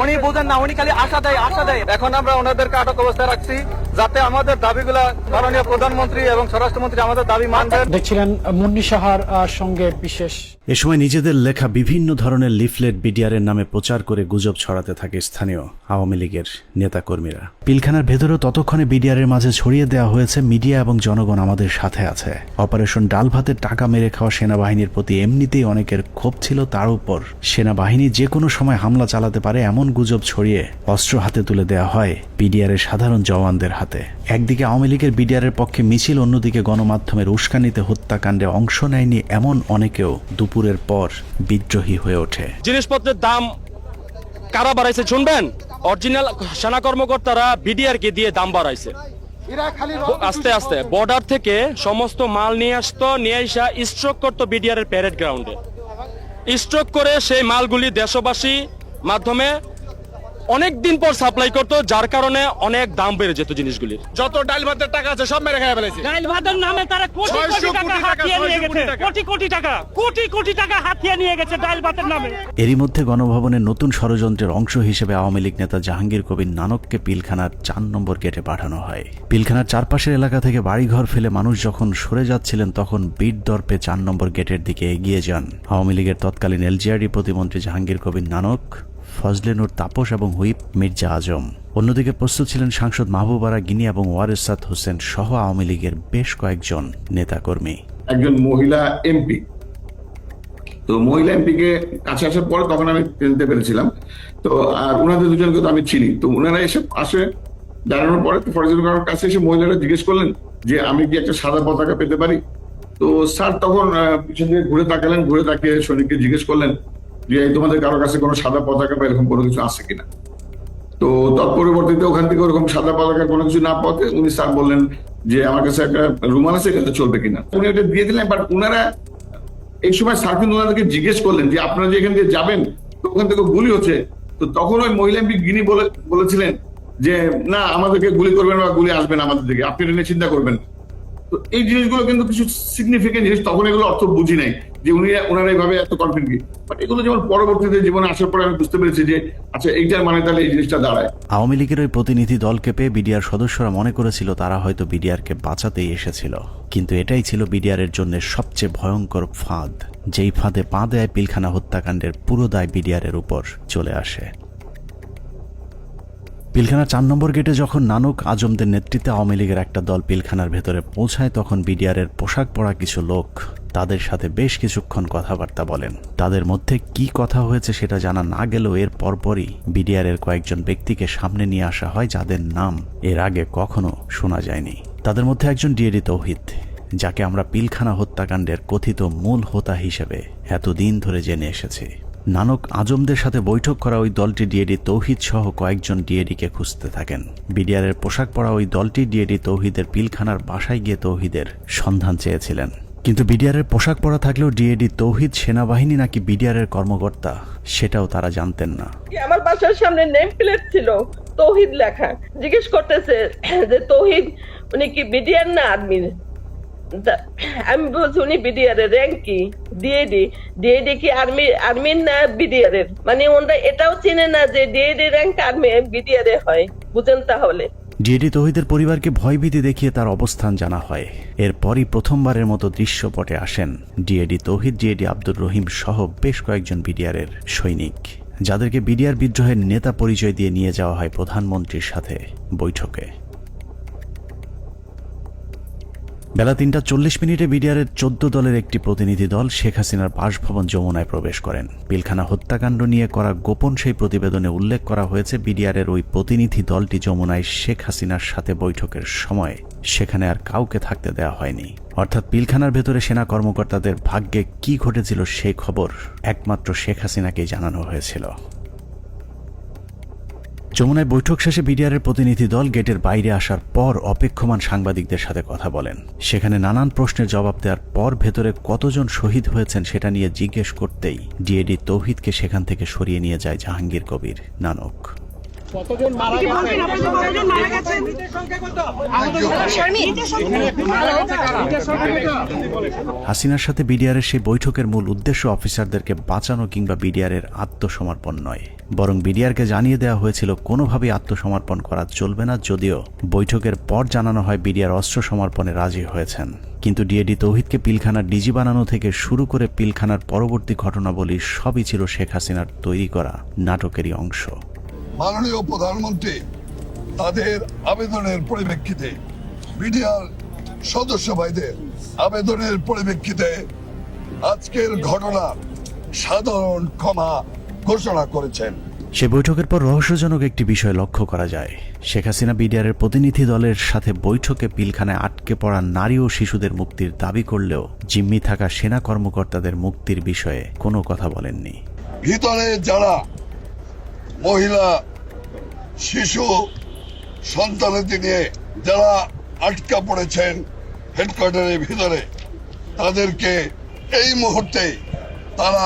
উনি বোঝেন না, উনি খালি আশা দেয়। এখন আমরা ওনাদেরকে আটক অবস্থায় রাখছি যাতে আমাদের দাবিগুলা মাননীয় প্রধানমন্ত্রী এবং স্বরাষ্ট্রমন্ত্রী আমাদের দাবি মানবেন। দেখছিলেন মুন্নি সাহার সঙ্গে বিশেষ। এ সময় নিজেদের লেখা বিভিন্ন ধরনের লিফলেট বিডিআরের নামে প্রচার করে গুজব ছড়াতে থাকে স্থানীয় আওয়ামী লীগের নেতাকর্মীরা। পিলখানার ভেতরেও ততক্ষণে বিডিআরের মাঝে ছড়িয়ে দেওয়া হয়েছে মিডিয়া এবং জনগণ আমাদের সাথে আছে। অপারেশন ডাল ভাতের টাকা মেরে খাওয়া সেনাবাহিনীর প্রতি এমনিতেই অনেকের ক্ষোভ ছিল, তার উপর সেনাবাহিনী যে কোনো সময় হামলা চালাতে পারে এমন গুজব ছড়িয়ে অস্ত্র হাতে তুলে দেওয়া হয় বিডিআরের সাধারণ জওয়ানদের হাতে। একদিকে আওয়ামী লীগের বিডিআরের পক্ষে মিছিল, অন্যদিকে গণমাধ্যমের উস্কানিতে হত্যাকাণ্ডে অংশ নেয়নি এমন অনেকেও দুপুরের পর বিদ্রোহী হয়ে ওঠে। জিনিসপত্রের দাম কারা বাড়াইছে শুনবেন? অরিজিনাল সেনা কর্মকর্তারা বিডিআর কে দিয়ে দাম বাড়াইছে। আস্তে আস্তে বর্ডার থেকে সমস্ত মাল নিয়ে আসতো, নিয়ে আসা স্ট্রোক করতো বিডিআর এর প্যারেড গ্রাউন্ডে। স্ট্রোক করে সেই মালগুলি দেশবাসী মাধ্যমে অনেক দিন পর সাপ্লাই করতো, যার কারণে অনেক দাম বেড়ে যেত জিনিসগুলির। যত ডাল ভাতের টাকা আছে সব মেরে খেয়ে ফেলেছে। ডাল ভাতের নামে তারা কোটি টাকা হাতিয়ে নিয়ে গেছে, কোটি টাকা হাতিয়ে নিয়ে গেছে ডাল ভাতের নামে। এরই মধ্যে গণভবনের নতুন ষড়যন্ত্রের অংশ হিসেবে আওয়ামী লীগ নেতা জাহাঙ্গীর কবির নানককে পিলখানার 4 নম্বর গেটে পাঠানো হয়। পিলখানার চারপাশের এলাকা থেকে বাড়িঘর ফেলে মানুষ যখন সরে যাচ্ছিলেন, তখন বীর দর্পে 4 নম্বর গেটের দিকে এগিয়ে যান আওয়ামী লীগের তৎকালীন এলজিআরডি প্রতিমন্ত্রী জাহাঙ্গীর কবির নানক, ফজলে নূর তাপস এবং হুইপ মির্জা আজম। অন্যদিকে প্রস্তুত ছিলেন সাংসদ মাহবুবারা গিনি এবং ওয়ারেসাত হোসেন সহ আওয়ামী লীগের বেশ কয়েকজন নেতাকর্মী। একজন মহিলা এমপি, তো মহিলা এমপিকে কাছে আসার পরে তখন আমি চিনতে পেরেছিলাম। তো আর ওনাদের দুজনকে তো আমি চিনি। তো ওনারা এসে আসে জানানোর পরে ফরেস্ট গার্ডের কাছে এসে মহিলারা জিজ্ঞেস করলেন যে আমি কি একটা সাদা পতাকা পেতে পারি। তো স্যার তখন পিছন দিকে ঘুরে তাকালেন, ঘুরে তাকিয়ে সৈনিককে জিজ্ঞেস করলেন যে তোমাদের কারো কাছে কোনো সাদা পতাকা বা এরকম কোনো কিছু আছে কিনা। তো তৎপরিবর্তিতে ওখান থেকে ওরকম সাদা পতাকা কোনো কিছু না পাওয়াতে উনি স্যার বললেন যে আমার কাছে একটা রুমাল আছে, এটা চলবে কিনা। উনি ওটা দিয়ে দিলেন, বাট ওনারা এই সময় স্যার কিন্তু ওনাদেরকে জিজ্ঞেস করলেন যে আপনারা যে এখান দিয়ে যাবেন তো ওখান থেকে গুলি হচ্ছে, তো তখন ওই মহিলা এমপি গিনি বলেছিলেন যে না আমাদেরকে গুলি করবেন বা গুলি আসবেন আমাদের দিকে, আপনি এটা নিয়ে চিন্তা করবেন। তো এই জিনিসগুলো কিন্তু কিছু সিগনিফিকেন্ট জিনিস, তখন এগুলো অর্থ বুঝি নাই যে ওনারা এইভাবে এত কনফিডেন্ট, বাট এগুলো যেমন পরবর্তীতে জীবনে আসার পরে আমি বুঝতে পেরেছি যে আচ্ছা এইটার মানে তাহলে এই জিনিসটা দাঁড়ায়। আওয়ামী লীগের ওই প্রতিনিধি দলকে পেয়ে বিডিআর সদস্যরা মনে করেছিল তারা হয়তো বিডিআরকে বাঁচাতেই এসেছিল, কিন্তু এটাই ছিল বিডিআরের জন্য সবচেয়ে ভয়ঙ্কর ফাঁদ, যেই ফাঁদে পা দেয় পিলখানা হত্যাকাণ্ডের পুরো দায় বিডিআরের উপর চলে আসে। পিলখানা 4 নম্বর গেটে যখন নানক আজমদের নেতৃত্বে আওয়ামী লীগের একটা দল পিলখানার ভেতরে পৌঁছায়, তখন বিডিআরের পোশাক পরা কিছু লোক তাদের সাথে বেশ কিছুক্ষণ কথাবার্তা বলেন। তাদের মধ্যে কি কথা হয়েছে সেটা জানা না গেলেও এর পরপরই বিডিআরের কয়েকজন ব্যক্তিকে সামনে নিয়ে আসা হয় যাদের নাম এর আগে কখনো শোনা যায়নি। তাদের মধ্যে একজন ডিএডি তৌহিদ, যাকে আমরা পিলখানা হত্যাকাণ্ডের কথিত মূল হোতা হিসেবে এতদিন ধরে জেনে এসেছি। নানক আজমদের সাথে বৈঠক করা ওই দলটি ডিএডি তৌহিদ সহ কয়েকজন ডিএডিকে খুঁজতে থাকেন। বিডিআরের পোশাক পরা ওই দলটি ডিএডি তৌহিদের পিলখানার বাসায় গিয়ে তৌহিদের সন্ধান চেয়েছিলেন, কিন্তু বিডিআরের পোশাক পরা থাকলেও ডিএডি তৌহিদ সেনাবাহিনী নাকি বিডিআরের কর্মকর্তা সেটাও তারা জানতেন না। আমার বাসার সামনে নেম প্লেট ছিল তৌহিদ লেখা, জিজ্ঞেস করতেছে যে তৌহিদ উনি কি বিডিআর না আর্মি? আমি বলছি উনি বিডিআর এর র্যাঙ্ক কি? ডিএডি কি আর্মির না বিডিআর এর? মানে ওনারা এটাও চিনে না যে ডিএডি র্যাঙ্ক আর্মি বিডিআর এ হয়, বুঝেন? তাহলে ডিএডি তৌহিদের পরিবারকে ভয়ভীতি দেখিয়ে তার অবস্থান জানা হয়। এরপরই প্রথমবারের মতো দৃশ্যপটে আসেন ডিএডি তৌহিদ, ডিএডি আব্দুর রহিম সহ বেশ কয়েকজন বিডিআরের সৈনিক, যাদেরকে বিডিআর বিদ্রোহের নেতা পরিচয় দিয়ে নিয়ে যাওয়া হয় প্রধানমন্ত্রীর সাথে বৈঠকে। বেলা 3:40 বিডিআরের 14 দলের একটি প্রতিনিধি দল শেখ হাসিনার বাসভবন যমুনায় প্রবেশ করেন। পিলখানা হত্যাকাণ্ড নিয়ে করা গোপন সেই প্রতিবেদনে উল্লেখ করা হয়েছে, বিডিআরের ওই প্রতিনিধি দলটি যমুনায় শেখ হাসিনার সাথে বৈঠকের সময় সেখানে আর কাউকে থাকতে দেওয়া হয়নি। অর্থাৎ পিলখানার ভেতরে সেনা কর্মকর্তাদের ভাগ্যে কি ঘটেছিল সেই খবর একমাত্র শেখ হাসিনাকেই জানানো হয়েছিল। যমুনায় বৈঠক শেষে বিডিআরের প্রতিনিধি দল গেটের বাইরে আসার পর অপেক্ষমান সাংবাদিকদের সাথে কথা বলেন। সেখানে নানান প্রশ্নের জবাব দেওয়ার পর ভেতরে কতজন শহীদ হয়েছেন সেটা নিয়ে জিজ্ঞেস করতেই ডিএডি তৌহিদকে সেখান থেকে সরিয়ে নিয়ে যায় জাহাঙ্গীর কবির নানক। হাসিনার সাথে বিডিআরের সেই বৈঠকের মূল উদ্দেশ্য অফিসারদেরকে বাঁচানো কিংবা বিডিআরের আত্মসমর্পণ নয়, বরং বিডিআরকে জানিয়ে দেওয়া হয়েছিল কোনোভাবেই আত্মসমর্পণ করা চলবে না। যদিও বৈঠকের পর জানানো হয় বিডিআর অস্ত্র সমর্পণে রাজি হয়েছেন, কিন্তু ডিএডি তৌহিদকে পিলখানার ডিজি বানানো থেকে শুরু করে পিলখানার পরবর্তী ঘটনাবলী সবই ছিল শেখ হাসিনার তৈরি করা নাটকেরই অংশ। মাননীয় প্রধানমন্ত্রী তাদের আবেদনের পরিপ্রেক্ষিতে, বিডিআর সদস্য ভাইদের আবেদনের পরিপ্রেক্ষিতে আজকের ঘটনার সাধারণ ক্ষমা ঘোষণা করেছেন। সে বৈঠকের পর রহস্যজনক একটি বিষয় লক্ষ্য করা যায়। শেখ হাসিনা বিডিআরের প্রতিনিধি দলের সাথে বৈঠকে পিলখানায় আটকে পড়া নারী ও শিশুদের মুক্তির দাবি করলেও জিম্মি থাকা সেনা কর্মকর্তাদের মুক্তির বিষয়ে কোনো কথা বলেননি। ভিতরে যারা মহিলা, শিশু, সন্তানদের নিয়ে যারা আটকা পড়েছেন হেডকোয়ার্টারের ভিতরে, তাদেরকে এই মুহূর্তে তারা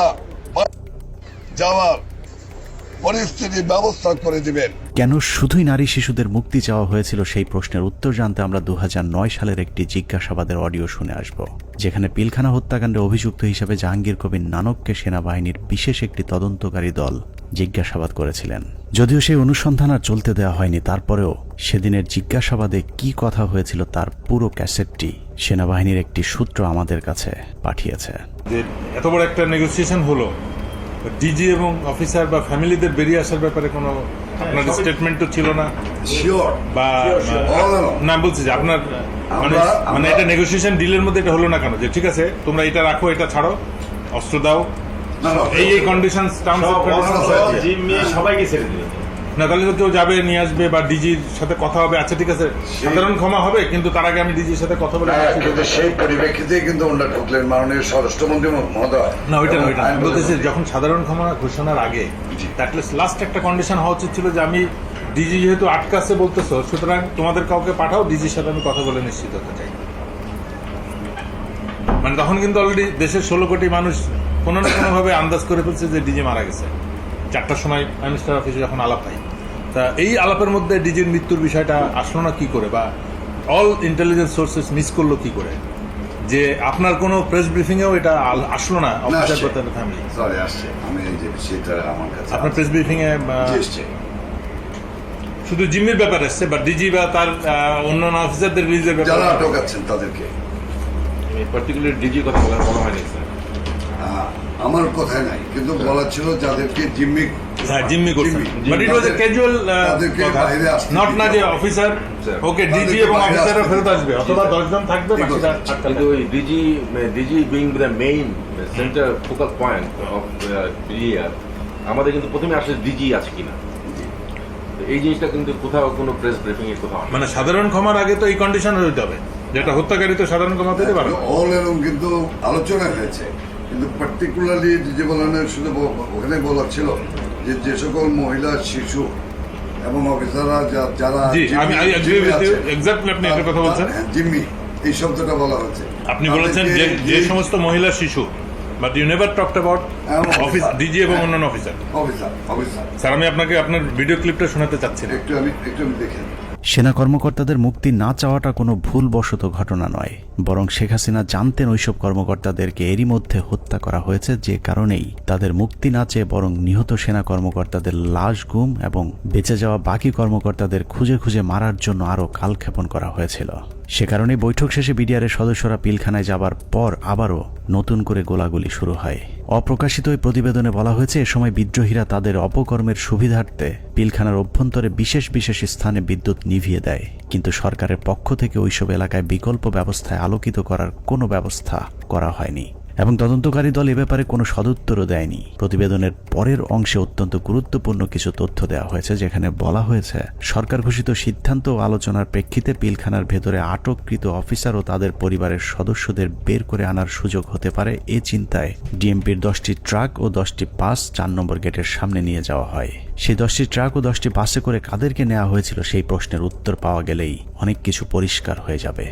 যাওয়ার পরিস্থিতি ব্যবস্থা করে দিবেন। কেন শুধুই নারী শিশুদের মুক্তি চাওয়া হয়েছিল সেই প্রশ্নের উত্তর জানতে আমরা 2009 সালের একটি জিজ্ঞাসাবাদের অডিও শুনে আসব, যেখানে পিলখানা হত্যাকাণ্ডে অভিযুক্ত হিসেবে জাহাঙ্গীর কবির নানককে সেনাবাহিনীর বিশেষ একটি তদন্তকারী দল জিজ্ঞাসাবাদ করেছিলেন। যদিও সেই অনুসন্ধান আর চলতে দেওয়া হয়নি, তারপরেও সেদিনের জিজ্ঞাসাবাদে কি কথা হয়েছিল তার পুরো ক্যাসেটটি সেনাবাহিনীর একটি সূত্র আমাদের কাছে পাঠিয়েছে। এত বড় একটা নেগোসিয়েশন হলো, ডিজি এবং অফিসার বা ফ্যামিলিদের বেরিয়ে আসার ব্যাপারে কোনো আপনার স্টেটমেন্ট তো ছিল না, বা না বলছি যে আপনার মানে এটা নেগোসিয়েশন ডিলের মধ্যে এটা হলো না কেন যে ঠিক আছে তোমরা এটা রাখো, এটা ছাড়ো, অস্ত্র দাও, এই কন্ডিশন সবাইকে ছেড়ে দিল না, তাহলে তো কেউ যাবে নিয়ে আসবে বা ডিজির সাথে কথা হবে, আচ্ছা ঠিক আছে সাধারণ ক্ষমা হবে, কিন্তু তার আগে আমি ডিজির সাথে কথা বলে সেই পরিপ্রেক্ষিতে কিন্তু ওনারা ঢুকলেন মাননীয় স্বরাষ্ট্রমন্ত্রী মহোদয়। না ওইটা বলতেছি যখন সাধারণ ক্ষমা ঘোষণার আগে লাস্ট একটা কন্ডিশন হওয়া উচিত ছিল যে আমি ডিজি যেহেতু আটকাছে বলতেছো, সুতরাং তোমাদের কাউকে পাঠাও, ডিজির সাথে আমি কথা বলে নিশ্চিত হতে চাই। মানে তখন কিন্তু অলরেডি দেশের 16 কোটি মানুষ কোনো না কোনো ভাবে আন্দাজ করে ফেলছে যে ডিজি মারা গেছে। 4টার সময় প্রাইম মিনিস্টার অফিসে যখন আলাপ হয়, তা এই আলাপের মধ্যে ডিজির মৃত্যুর বিষয়টা আসলো না কি করে, বা অল ইন্টেলিজেন্স সোর্সেস মিস করলো কি করে, যে আপনার কোনো প্রেস ব্রিফিং এও এটা আসলো না অফিসার প্রত্যেক ফ্যামিলি? সরি, আসছে। আমি এই যে সেটা আমার কাছে আপনার প্রেস ব্রিফিং এ শুধু জিম্মির ব্যাপার আসছে, বা ডিজি বা তার অন্যান্য অফিসারদের রিলিজের ব্যাপারে যারা আটক আছেন তাদেরকে পার্টিকুলার ডিজি কথা বলা হয়নি স্যার। আমার কথাই নাই, কিন্তু বলা ছিল যাদেরকে জিম্মি করছেন, but it was A casual not না যে অফিসার ওকে ডিজি এবং অফিসাররা ফেরত আসবে অথবা 10 জন থাকবে বাকিটা কিন্তু ওই DG being the main centre focal point of BDR, আমাদের কিন্তু প্রথমে আসলে ডিজি আছে কিনা এই জিনিসটা কিন্তু কোথাও কোনো প্রেস ব্রিফিং এ কোথাও মানে সাধারণ ক্ষমার আগে তো এই কন্ডিশন হয়ে যাবে, যেটা হত্যাকারী তো সাধারণ ক্ষমা পেতে পারে। অল এরকম কিন্তু আলোচনা হয়েছে, কিন্তু পার্টিকুলারলি যে বলানো শুধু ওখানে বলা ছিল যে সকল মহিলা, শিশু এবং অফিসাররা যারা জিম্মি, এই শব্দটা বলা হচ্ছে। আপনি বলেছেন যে সমস্ত মহিলা, শিশু, but you never talked about office DG এবং অন্যান্য অফিসার। স্যার, আমি আপনাকে আপনার ভিডিও ক্লিপটা শোনাতে চাচ্ছি না, একটু আমি দেখে। সেনা কর্মকর্তাদের মুক্তি না চাওয়াটা কোনো ভুলবশত ঘটনা নয়, বরং শেখ হাসিনা জানতেন ওইসব কর্মকর্তাদেরকে এরই মধ্যে হত্যা করা হয়েছে, যে কারণেই তাদের মুক্তি না চেয়ে বরং নিহত সেনা কর্মকর্তাদের লাশ গুম এবং বেঁচে যাওয়া বাকি কর্মকর্তাদের খুঁজে খুঁজে মারার জন্য আরও কালক্ষেপণ করা হয়েছিল। সে কারণে বৈঠক শেষে বিডিআরের সদস্যরা পিলখানায় যাবার পর আবারও নতুন করে গোলাগুলি শুরু হয়। অপ্রকাশিত ওই প্রতিবেদনে বলা হয়েছে, এ সময় বিদ্রোহীরা তাদের অপকর্মের সুবিধার্থে পিলখানার অভ্যন্তরে বিশেষ বিশেষ স্থানে বিদ্যুৎ নিভিয়ে দেয়, কিন্তু সরকারের পক্ষ থেকে ওইসব এলাকায় বিকল্প ব্যবস্থায় আলোকিত করার কোনো ব্যবস্থা করা হয়নি এবং তদন্তকারী দল এ ব্যাপারে কোনো সদুত্তরও দেয়নি। প্রতিবেদনের পরের অংশে অত্যন্ত গুরুত্বপূর্ণ কিছু তথ্য দেওয়া হয়েছে, যেখানে বলা হয়েছে সরকার ঘোষিত সিদ্ধান্ত ও আলোচনার প্রেক্ষিতে পিলখানার ভেতরে আটককৃত অফিসার ও তাদের পরিবারের সদস্যদের বের করে আনার সুযোগ হতে পারে, এ চিন্তায় ডিএমপির 10টি ট্রাক ও 10টি বাস 4 নম্বর গেটের সামনে নিয়ে যাওয়া হয়। সেই 10টি ট্রাক ও 10টি বাসে করে কাদেরকে নেওয়া হয়েছিল সেই প্রশ্নের উত্তর পাওয়া গেলেই অনেক কিছু পরিষ্কার হয়ে যাবে।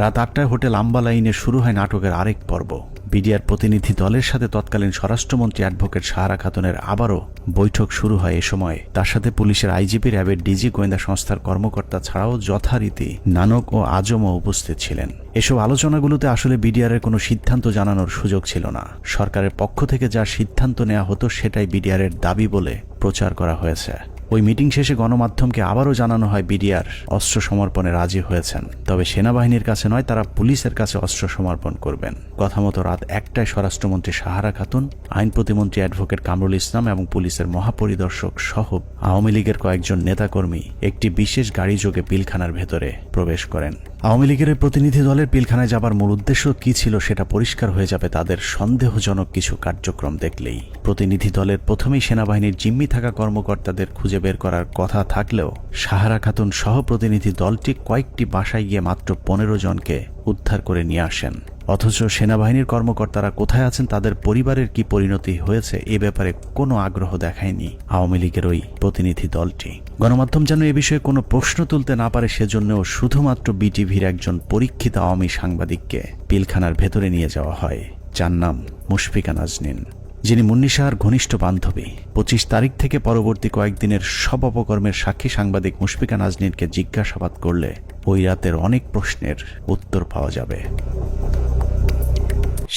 রাত 8টায় হোটেল আম্বালাইনে শুরু হয় নাটকের আরেক পর্ব। বিডিআর প্রতিনিধি দলের সাথে তৎকালীন স্বরাষ্ট্রমন্ত্রী অ্যাডভোকেট সাহারা খাতুনের আবারও বৈঠক শুরু হয়। এ সময় তার সাথে পুলিশের আইজিপি, র্যাবের ডিজি, গোয়েন্দা সংস্থার কর্মকর্তা ছাড়াও যথারীতি নানক ও আজমও উপস্থিত ছিলেন। এসব আলোচনাগুলোতে আসলে বিডিআরের কোনো সিদ্ধান্ত জানানোর সুযোগ ছিল না। সরকারের পক্ষ থেকে যা সিদ্ধান্ত নেওয়া হতো সেটাই বিডিআরের দাবি বলে প্রচার করা হয়েছে। ওই মিটিং শেষে গণমাধ্যমকে আবারও জানানো হয় বিডিআর অস্ত্র সমর্পণে রাজি হয়েছেন, তবে সেনাবাহিনীর কাছে নয়, তারা পুলিশের কাছে অস্ত্র সমর্পণ করবেন। কথা মতো রাত 1টায় স্বরাষ্ট্রমন্ত্রী সাহারা খাতুন, আইন প্রতিমন্ত্রী অ্যাডভোকেট কামরুল ইসলাম এবং পুলিশের মহাপরিদর্শক সহ আওয়ামী লীগের কয়েকজন নেতাকর্মী একটি বিশেষ গাড়ি যোগে পিলখানার ভেতরে প্রবেশ করেন। আওয়ামী লীগের প্রতিনিধি দলের পিলখানায় যাবার মূল উদ্দেশ্য কি ছিল সেটা পরিষ্কার হয়ে যাবে তাদের সন্দেহজনক কিছু কার্যক্রম দেখলেই। প্রতিনিধি দলের প্রথমেই সেনাবাহিনীর জিম্মি থাকা কর্মকর্তাদের খুঁজে বের করার কথা থাকলেও সাহারা খাতুন সহ প্রতিনিধি দলটি কয়েকটি বাসায় গিয়ে মাত্র 15 জনকে উদ্ধার করে নিয়ে আসেন। অথচ সেনাবাহিনীর কর্মকর্তারা কোথায় আছেন, তাদের পরিবারের কি পরিণতি হয়েছে, এ ব্যাপারে কোনো আগ্রহ দেখায়নি আওয়ামী লীগের ওই প্রতিনিধি দলটি। গণমাধ্যম যেন এ বিষয়ে কোনো প্রশ্ন তুলতে না পারে সেজন্যও শুধুমাত্র বিটিভির একজন পরীক্ষিত আওয়ামী সাংবাদিককে পিলখানার ভেতরে নিয়ে যাওয়া হয়, যার নাম মুশফিকা নাজনীন, যিনি মুন্নী শাহর ঘনিষ্ঠ বান্ধবী। 25 তারিখ থেকে পরবর্তী কয়েকদিনের সব অপকর্মের সাক্ষী সাংবাদিক মুশফিকা নাজনীনকে জিজ্ঞাসাবাদ করলে ওই রাতের অনেক প্রশ্নের উত্তর পাওয়া যাবে।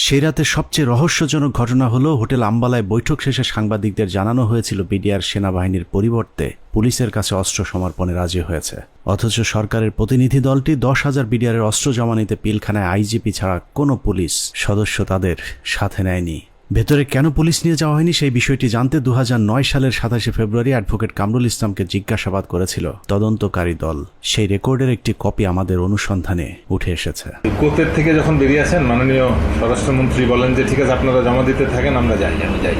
সেই রাতে সবচেয়ে রহস্যজনক ঘটনা হলো, হোটেল আম্বালায় বৈঠক শেষে সাংবাদিকদের জানানো হয়েছিল বিডিআর সেনাবাহিনীর পরিবর্তে পুলিশের কাছে অস্ত্র সমর্পণে রাজি হয়েছে। অথচ সরকারের প্রতিনিধি দলটি 10,000 বিডিআরের অস্ত্র জমা নিতে পিলখানায় আইজিপি ছাড়া কোনো পুলিশ সদস্য তাদের সাথে নেয়নি। ভেতরে কেন পুলিশ নিয়ে যাওয়া হয়নি সেই বিষয়টি জানতে 2009 সালের 27 ফেব্রুয়ারি অ্যাডভোকেট কামরুল ইসলামকে জিজ্ঞাসাবাদ করেছিল তদন্তকারী দল। সেই রেকর্ডের একটি কপি আমাদের অনুসন্ধানে উঠে এসেছে। কোর্টের থেকে যখন বেরিয়ে আসেন মাননীয় স্বরাষ্ট্রমন্ত্রী বলেন যে ঠিক আছে আপনারা জমা দিতে থাকেন, আমরা যাই। আমি যাই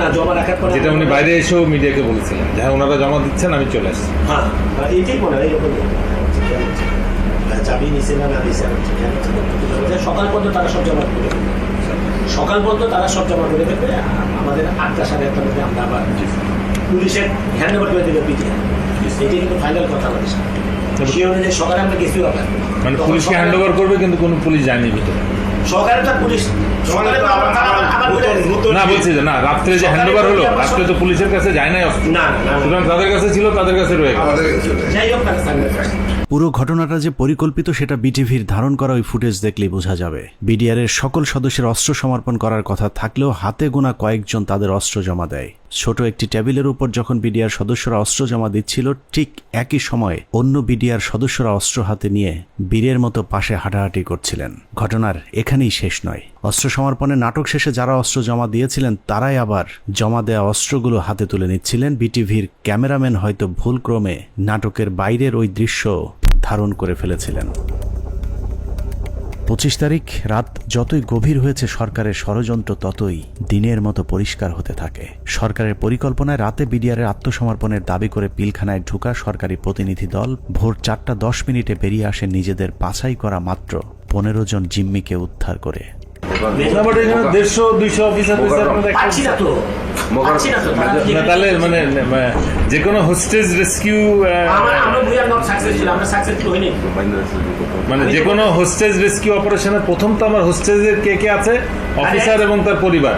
না জমা রাখার পর, যেটা উনি বাইরে এসেও মিডিয়াকে বলেছিলেন যে হ্যাঁ ওনারা জমা দিচ্ছেন, আমি চলে আসছি। হ্যাঁ এইটাই মনে হয় এরকম চাবি নিছে না দিছে, সকাল পর্যন্ত তারা সব জমা করে দেবে, সকাল পর্যন্ত তারা সব জমা করে দেবে। আমাদের 8টা সাড়ে 8টার মধ্যে আমরা আবার পুলিশের হ্যান্ড ওভার করে দেবে পিটিআই। এটাই কিন্তু ফাইনাল কথা আমাদের সাথে। সেই অনুযায়ী সকালে আমরা গেছি ওখানে। মানে পুলিশকে হ্যান্ড ওভার করবে, কিন্তু কোনো পুলিশ যায়নি ভিতরে। সকালে তো পুলিশ না বলছি যে না, রাত্রে যে হ্যান্ড ওভার হলো, রাত্রে তো পুলিশের কাছে যায় নাই অস্ত্র, সুতরাং তাদের কাছে ছিল, তাদের কাছে রয়ে গেল। যাই হোক পুরো ঘটনাটা যে পরিকল্পিত সেটা বিটিভির ধারণ করা ওই ফুটেজ দেখলেই বোঝা যাবে। বিডিআর এর সকল সদস্যের অস্ত্র সমর্পণ করার কথা থাকলেও হাতে গোনা কয়েকজন তাদের অস্ত্র জমা দেয়। ছোট একটি টেবিলের উপর যখন বিডিআর সদস্যরা অস্ত্র জমা দিচ্ছিল, ঠিক একই সময়ে অন্য বিডিআর সদস্যরা অস্ত্র হাতে নিয়ে বীরের মতো পাশে হাঁটাহাঁটি করছিলেন। ঘটনার এখানেই শেষ নয়। অস্ত্র সমর্পণের নাটক শেষে যারা অস্ত্র জমা দিয়েছিলেন তারাই আবার জমা দেওয়া অস্ত্রগুলো হাতে তুলে নিচ্ছিলেন। বিটিভির ক্যামেরাম্যান হয়তো ভুলক্রমে নাটকের বাইরের ওই দৃশ্য ধারণ করে ফেলেছিলেন। 25 তারিখ রাত যতই গভীর হয়েছে, সরকারের ষড়যন্ত্র ততই দিনের মতো পরিষ্কার হতে থাকে। সরকারের পরিকল্পনায় রাতে বিডিআরের আত্মসমর্পণের দাবি করে পিলখানায় ঢুকা সরকারি প্রতিনিধি দল ভোর 4:10 বেরিয়ে আসে নিজেদের বাছাই করা মাত্র 15 জন জিম্মিকে উদ্ধার করে। তাহলে মানে যে কোনো হোস্টেজ রেস্কিউ, মানে যে কোনো হোস্টেজ রেস্কিউ অপারেশনের প্রথম তো আমার হোস্টেজের কে কে আছে, অফিসার এবং তার পরিবার।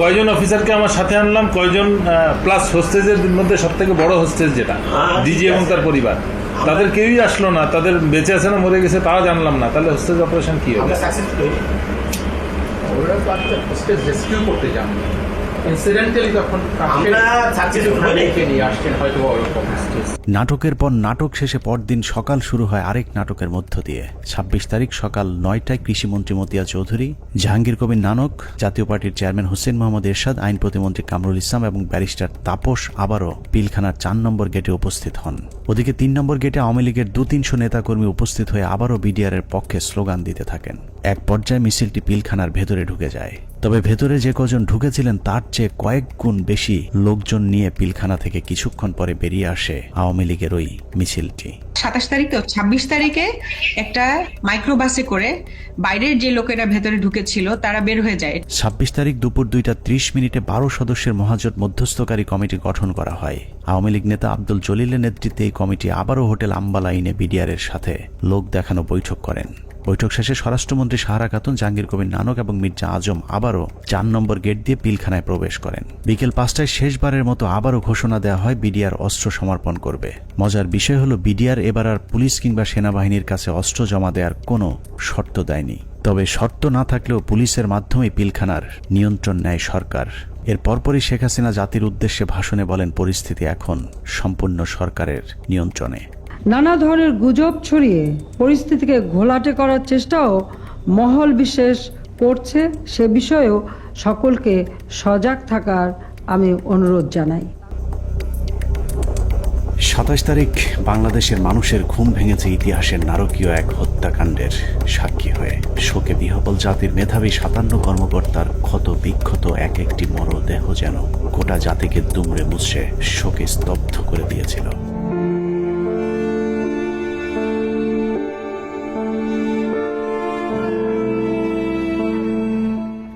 কয়জন অফিসারকে আমার সাথে আনলাম, কয়জন প্লাস হোস্টেজের মধ্যে সব থেকে বড় হোস্টেজ যেটা ডিজি এবং তার পরিবার, তাদের কেউই আসলো না। তাদের বেঁচে আছে না মরে গেছে তাও জানলাম না। তাহলে হোস্টেজ অপারেশন কি হবে? রেস্কিউ করতে যান, ইনসিডেন্টালি তখন নাটকের পর নাটক শেষে পরদিন সকাল শুরু হয় আরেক নাটকের মধ্য দিয়ে। 26 তারিখ সকাল 9টায় কৃষিমন্ত্রী মতিয়া চৌধুরী, জাহাঙ্গীর কবির নানক, জাতীয় পার্টির চেয়ারম্যান হোসেন মোহাম্মদ এরশাদ, আইন প্রতিমন্ত্রী কামরুল ইসলাম এবং ব্যারিস্টার তাপস আবারও পিলখানার 4 নম্বর গেটে উপস্থিত হন। ওদিকে 3 নম্বর গেটে আওয়ামী লীগের 200-300 নেতাকর্মী উপস্থিত হয়ে আবারও বিডিআর এর পক্ষে স্লোগান দিতে থাকেন। এক পর্যায়ে মিছিলটি পিলখানার ভেতরে ঢুকে যায়। তবে ভেতরে যে কজন ঢুকেছিলেন তার চেয়ে কয়েক গুণ বেশি লোকজন নিয়ে পিলখানা থেকে কিছুক্ষণ পরে বেরিয়ে আসে আওয়ামী লীগের ওই মিছিলটি। 27 তারিখ তো 26 তারিখে একটা মাইক্রোবাসে করে বাইরের যে লোকেরা ভেতরে ঢুকেছিল তারা বের হয়ে যায়। 26 তারিখ দুপুর 2:30 12 সদস্যের মহাজোট মধ্যস্থকারী কমিটি গঠন করা হয়। আওয়ামী লীগ নেতা আব্দুল জলিলের নেতৃত্বে এই কমিটি আবারও হোটেল আম্বালাইনে বিডিআর এর সাথে লোক দেখানো বৈঠক করেন। বৈঠক শেষে স্বরাষ্ট্রমন্ত্রী সাহারা খাতুন, জাহাঙ্গীর কবির নানক এবং মির্জা আজম আবারও 4 নম্বর গেট দিয়ে পিলখানায় প্রবেশ করেন। বিকেল 5টায় শেষবারের মতো আবারও ঘোষণা দেওয়া হয় বিডিআর অস্ত্র সমর্পণ করবে। মজার বিষয় হলো বিডিআর এবার আর পুলিশ কিংবা সেনাবাহিনীর কাছে অস্ত্র জমা দেওয়ার কোনো শর্ত দেয়নি। তবে শর্ত না থাকলেও পুলিশের মাধ্যমে পিলখানার নিয়ন্ত্রণ নেয় সরকার। এর পরপরই শেখ হাসিনা জাতির উদ্দেশ্যে ভাষণে বলেন, পরিস্থিতি এখন সম্পূর্ণ সরকারের নিয়ন্ত্রণে। নানা ধরনের গুজব ছড়িয়ে পরিস্থিতিকে ঘোলাটে করার চেষ্টাও মহল বিশেষ করছে, সে বিষয়েও সকলকে সজাগ থাকার আমি অনুরোধ জানাই। 27 তারিখ বাংলাদেশের মানুষের ঘুম ভেঙেছে ইতিহাসের নারকীয় এক হত্যাকাণ্ডের সাক্ষী হয়ে। শোকে বিহ্বল জাতির মেধাবী 57 কর্মকর্তার ক্ষত বিক্ষত এক একটি মরদেহ যেন গোটা জাতিকে দুমড়ে মুছড়ে শোকে স্তব্ধ করে দিয়েছিল।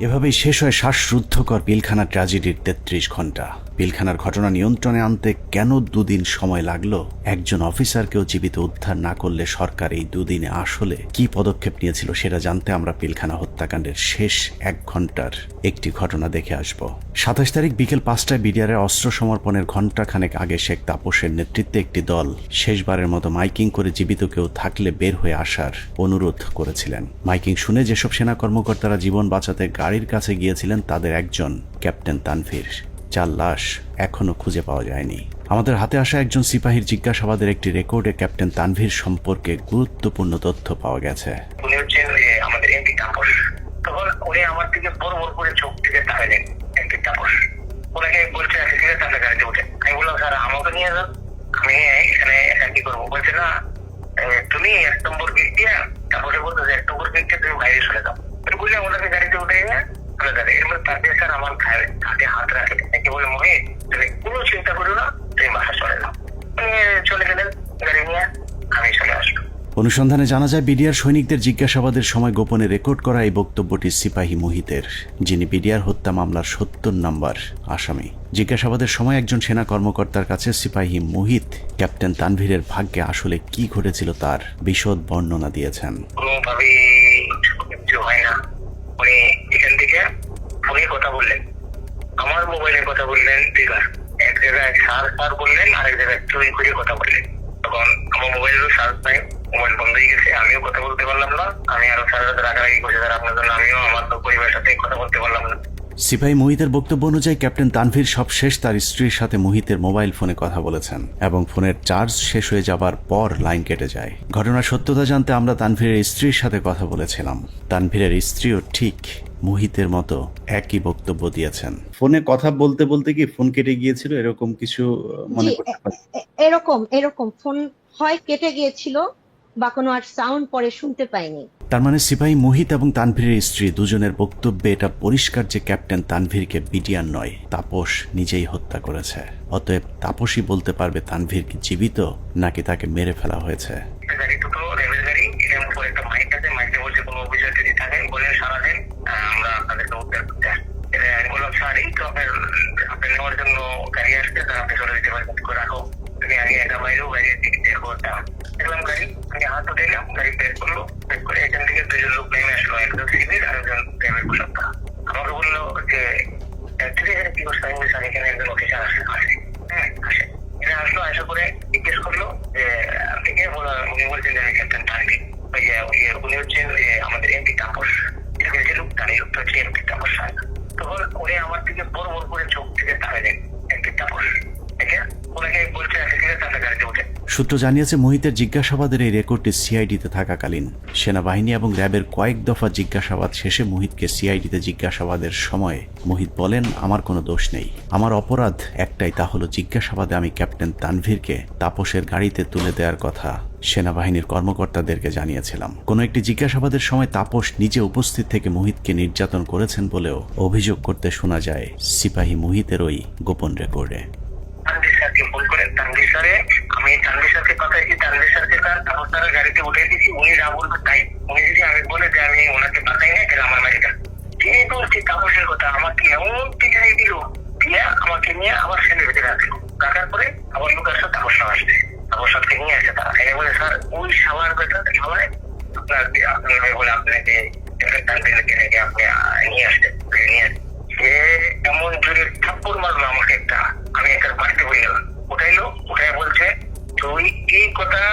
এভাবেই শেষ হয় শ্বাসরুদ্ধকর পিলখানা ট্র্যাজেডির 33 ঘন্টা। পিলখানার ঘটনা নিয়ন্ত্রণে আনতে কেন 2 দিন সময় লাগলো? একজন অফিসারকেও জীবিত উদ্ধার না করলে সরকার এই 2 দিনে আসলে কি পদক্ষেপ নিয়েছিল সেটা জানতে আমরা পিলখানা হত্যাকাণ্ডের শেষ 1 ঘন্টার একটি ঘটনা দেখে আসব। 27 তারিখ বিকেল 5টায় বিডিআরের অস্ত্র সমর্পণের ঘণ্টাখানেক আগে শেখ তাপসের নেতৃত্বে একটি দল শেষবারের মতো মাইকিং করে জীবিত কেউ থাকলে বের হয়ে আসার অনুরোধ করেছিলেন। মাইকিং শুনে যেসব সেনা কর্মকর্তারা জীবন বাঁচাতে গাড়ির কাছে গিয়েছিলেন তাদের একজন ক্যাপ্টেন তানভীর, যার লাশ এখনো খুঁজে পাওয়া যায়নি। আমাদের হাতে আসা একজন সিপাহীর জিজ্ঞাসাবাদের একটি রেকর্ডে ক্যাপ্টেন তানভীর সম্পর্কে গুরুত্বপূর্ণ তথ্য পাওয়া গেছে। উনি হচ্ছেন আমাদের এমপি তাপস। তখন উনি আমার দিকে বড় বড় করে চোখ থেকে তাকালেন, এমপি তাপস। ওনাকে বলছে ঠিক আছে তাহলে গাড়িতে উঠে। আমি বললাম স্যার আমাকে নিয়ে যান, আমি এখানে একা কি করবো? বলছে না তুমি 1 নম্বর গেট দিয়ে, তারপরে বলতো 1 নম্বর গেট দিয়ে তুমি বাইরে চলে যাও। বললাম ওনাকে গাড়িতে উঠে চলে যাবে। এর মধ্যে তাদের স্যার আমার হাতে হাত রাখে নাকি বলে মহে তুমি কোনো চিন্তা করো না, তুমি বাসা চলে যাও। চলে গেলেন গাড়ি নিয়ে, আমি চলে আসলো। অনুসন্ধানে জানা যায় বিডিআর সৈনিকদের জিজ্ঞাসাবাদের সময় গোপনে রেকর্ড করা এই বক্তব্যটি সিপাহী মুহিতের, যিনি বিডিআর হত্যা মামলার ৭০ নম্বর আসামি। জিজ্ঞাসাবাদের সময় একজন সেনা কর্মকর্তার কাছে সিপাহী মুহিত ক্যাপ্টেন তানভীরের ভাগ্যে আসলে কি ঘটেছিল তার বিশদ বর্ণনা দিয়েছেন। কোনোভাবেই কিছু হয় না। উনি এখান থেকে ফোনে কথা বললেন, আমার মোবাইলে কথা বললেন, এক জায়গায় সার বললেন, আরেক জায়গায় চুরি করে কথা বললেন। তখন আমার মোবাইলেরও চার্জ নাই, মোবাইল বন্ধ হয়ে গেছে, আমিও কথা বলতে পারলাম না। আমি আরো সারা রাগারাগি করছি স্যার আপনার জন্য, আমিও আমার পরিবারের সাথে কথা বলতে পারলাম না। সিপাহী মুহিতের বক্তব্য অনুযায়ী ক্যাপ্টেন তানভীর সবশেষ তার স্ত্রীর সাথে মুহিতের মোবাইল ফোনে কথা বলেছেন এবং ফোনের চার্জ শেষ হয়ে যাবার পর লাইন কেটে যায়। ঘটনার সত্যতা জানতে আমরা তানভীরের স্ত্রীর সাথে কথা বলেছিলাম। তানভীরের স্ত্রীও ঠিক মুহিতের মতো একই বক্তব্য দিয়েছেন। ফোনে কথা বলতে বলতে কি ফোন কেটে গিয়েছিল, এরকম কিছু মনে করতে পারেন? এরকম ফোন হয় কেটে গিয়েছিল বা কোনো আর সাউন্ড পরে শুনতে পাইনি। তার মানে সিপাহী মুহিত এবং তানভীরের স্ত্রী দুজনের বক্তব্যে এটা পরিষ্কার যে ক্যাপ্টেন তানভীরকে বিডিআর নয়, তাপস নিজেই হত্যা করেছে। অতএব তাপসই বলতে পারবে তানভীর কি জীবিত নাকি তাকে মেরে ফেলা হয়েছে। আমরা আপনাদেরকে উদ্ধার করতে আসছি। আমি বললাম স্যার এই তো আপনার নেওয়ার জন্য গাড়ি আসছে, তার আপনি চলে যেতে পারবেন, রাখো তুমি আগে একা বাইরেও গাড়ির টিকিট দেখো। দেখলাম গাড়ি, আমি হাতও দিলাম, গাড়ি প্যাক করলো, প্যাক করে এখান থেকে দুজন লোক নেমে আসলো, একজন সিভিল আর একজন প্রাইভেট পোশাকটা। আমাকে বললো যে অ্যাকচুয়ালি এখানে কি করছে, আমি স্যার এখানে একজন অফিসার আসে। হ্যাঁ আসে, এখানে আসলো, আসা করে জিজ্ঞেস করলো যে আপনি কে? উনি বলছেন যে আমি ক্যাপ্টেন তানভীর। উনি হচ্ছেন আমাদের এমপি তাপস। তখন উনি আমার দিকে বড় বড় করে চোখ থেকে তাকালেন, এমপি তাপস। ওনাকে বলছে তাদের গাড়িতে উঠে। সূত্র জানিয়েছে মুহিতের জিজ্ঞাসাবাদের এই রেকর্ডটি সিআইডিতে থাকাকালীন সেনাবাহিনী এবং র্যাবের কয়েক দফা জিজ্ঞাসাবাদ শেষে মুহিতকে সিআইডিতে জিজ্ঞাসাবাদের সময় মুহিত বলেন, আমার কোনো দোষ নেই, আমার অপরাধ একটাই, তা হলো জিজ্ঞাসাবাদে আমি ক্যাপ্টেন তানভীরকে তাপসের গাড়িতে তুলে দেওয়ার কথা সেনাবাহিনীর কর্মকর্তাদেরকে জানিয়েছিলাম। কোনো একটি জিজ্ঞাসাবাদের সময় তাপস নিজে উপস্থিত থেকে মুহিতকে নির্যাতন করেছেন বলেও অভিযোগ করতে শোনা যায় সিপাহী মুহিতের ওই গোপন রেকর্ডে। তানভীর স্যারকে ফোন করেন, তানভীর স্যারে আমি তানভীর স্যারকে পাঠাইছি, তানভীর স্যারকে তাপস স্যারের গাড়িতে উঠে দিচ্ছি, উনি যা বলবে তাই। উনি যদি আমি বলে যে আমি ওনাকে পাঠাই না, তাহলে আমার বাড়িটা তিনি বলছি তাপসের কথা, আমাকে এমন পিছনে দিল, দিয়ে আমাকে নিয়ে আবার সেনের ভিতরে রাখলো। রাখার পরে আবার লোক আসছে, তাপস সাহ আসছে, তাপস সাহকে নিয়ে আসে। তারা এনে বলে স্যার ওই সাওয়ার বেটা সবাই আপনার বলে আপনাকে তানভীরকে নাকি আপনি নিয়ে আসতে নিয়ে আসে। সে এমন জোরে থাপ্পড় মারলো আমাকে একটা, আমি একটা বাড়িতে বলে গেলাম। উঠাইলো, উঠাই বলছে তুই এই কথা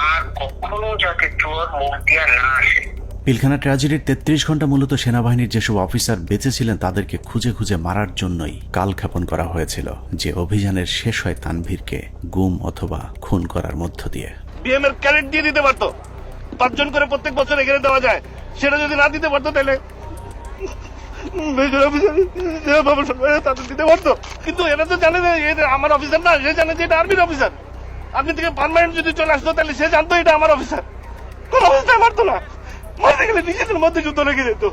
আর কখনো যাতে তোর মুখ দিয়া না আসে। পিলখানা ট্র্যাজেডির ৩৩ ঘন্টা মূলত সেনাবাহিনীর যেসব অফিসার বেঁচে ছিলেন তাদেরকে খুঁজে খুঁজে মারার জন্যই কালক্ষেপণ করা হয়েছিল, যে অভিযানের শেষ হয় তানভীরকে গুম অথবা খুন করার মধ্য দিয়ে। বিএম এর ক্যারেট দিয়ে দিতে পারতো, 5 জন করে প্রত্যেক বছর এখানে দেওয়া যায়, সেটা যদি না দিতে পারতো তাহলে তাদের দিতে পারতো। কিন্তু এরা তো জানে যে আমার অফিসার না, সে জানে যে এটা আর্মির অফিসার। আর্মি থেকে পার্মানেন্ট যদি চলে আসতো তাহলে সে জানতো এটা আমার অফিসার, কোন অবস্থায় মারতো না, মারতে গেলে নিজেদের মধ্যে যুদ্ধ লেগে যেত।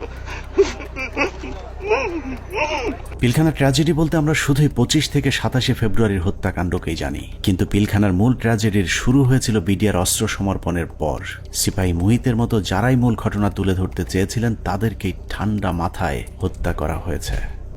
পিলখানা ট্র্যাজেডি বলতে আমরা শুধুই 25 থেকে 27 ফেব্রুয়ারির হত্যাকাণ্ডকেই জানি, কিন্তু পিলখানার মূল ট্র্যাজেডির শুরু হয়েছিল বিডিআর অস্ত্র সমর্পণের পর। সিপাহী মুহিতের মতো যারাই মূল ঘটনা তুলে ধরতে চেয়েছিলেন তাদেরকেই ঠান্ডা মাথায় হত্যা করা হয়েছে।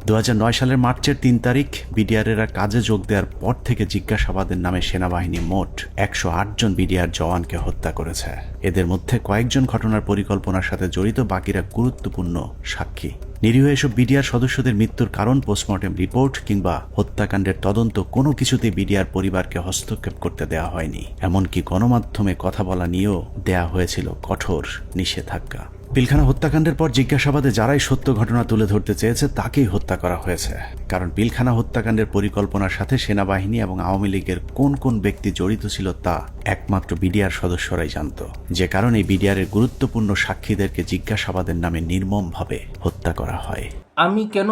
2009 সালের মার্চের 3 তারিখ বিডিআরেরা কাজে যোগ দেওয়ার পর থেকে জিজ্ঞাসাবাদের নামে সেনাবাহিনী মোট 108 জন বিডিআর জওয়ানকে হত্যা করেছে। এদের মধ্যে কয়েকজন ঘটনার পরিকল্পনার সাথে জড়িত, বাকিরা গুরুত্বপূর্ণ সাক্ষী। নিরীহ এসব বিডিআর সদস্যদের মৃত্যুর কারণ, পোস্টমর্টেম রিপোর্ট কিংবা হত্যাকাণ্ডের তদন্ত কোনো কিছুতেই বিডিআর পরিবারকে হস্তক্ষেপ করতে দেওয়া হয়নি। এমনকি গণমাধ্যমে কথা বলা নিয়েও দেয়া হয়েছিল কঠোর নিষেধাজ্ঞা। পিলখানা হত্যাকাণ্ডের পর জিজ্ঞাসাবাদে যারাই সত্য ঘটনা তুলে ধরতে চেয়েছে তাকেই হত্যা করা হয়েছে, কারণ পিলখানা হত্যাকাণ্ডের পরিকল্পনার সাথে সেনাবাহিনী এবং আওয়ামী লীগের কোন কোন ব্যক্তি জড়িত ছিল তা একমাত্র বিডিআর সদস্যরাই জানত, যে কারণে বিডিআরের গুরুত্বপূর্ণ সাক্ষীদেরকে জিজ্ঞাসাবাদের নামে নির্মমভাবে হত্যা করা হয়। আমি কেন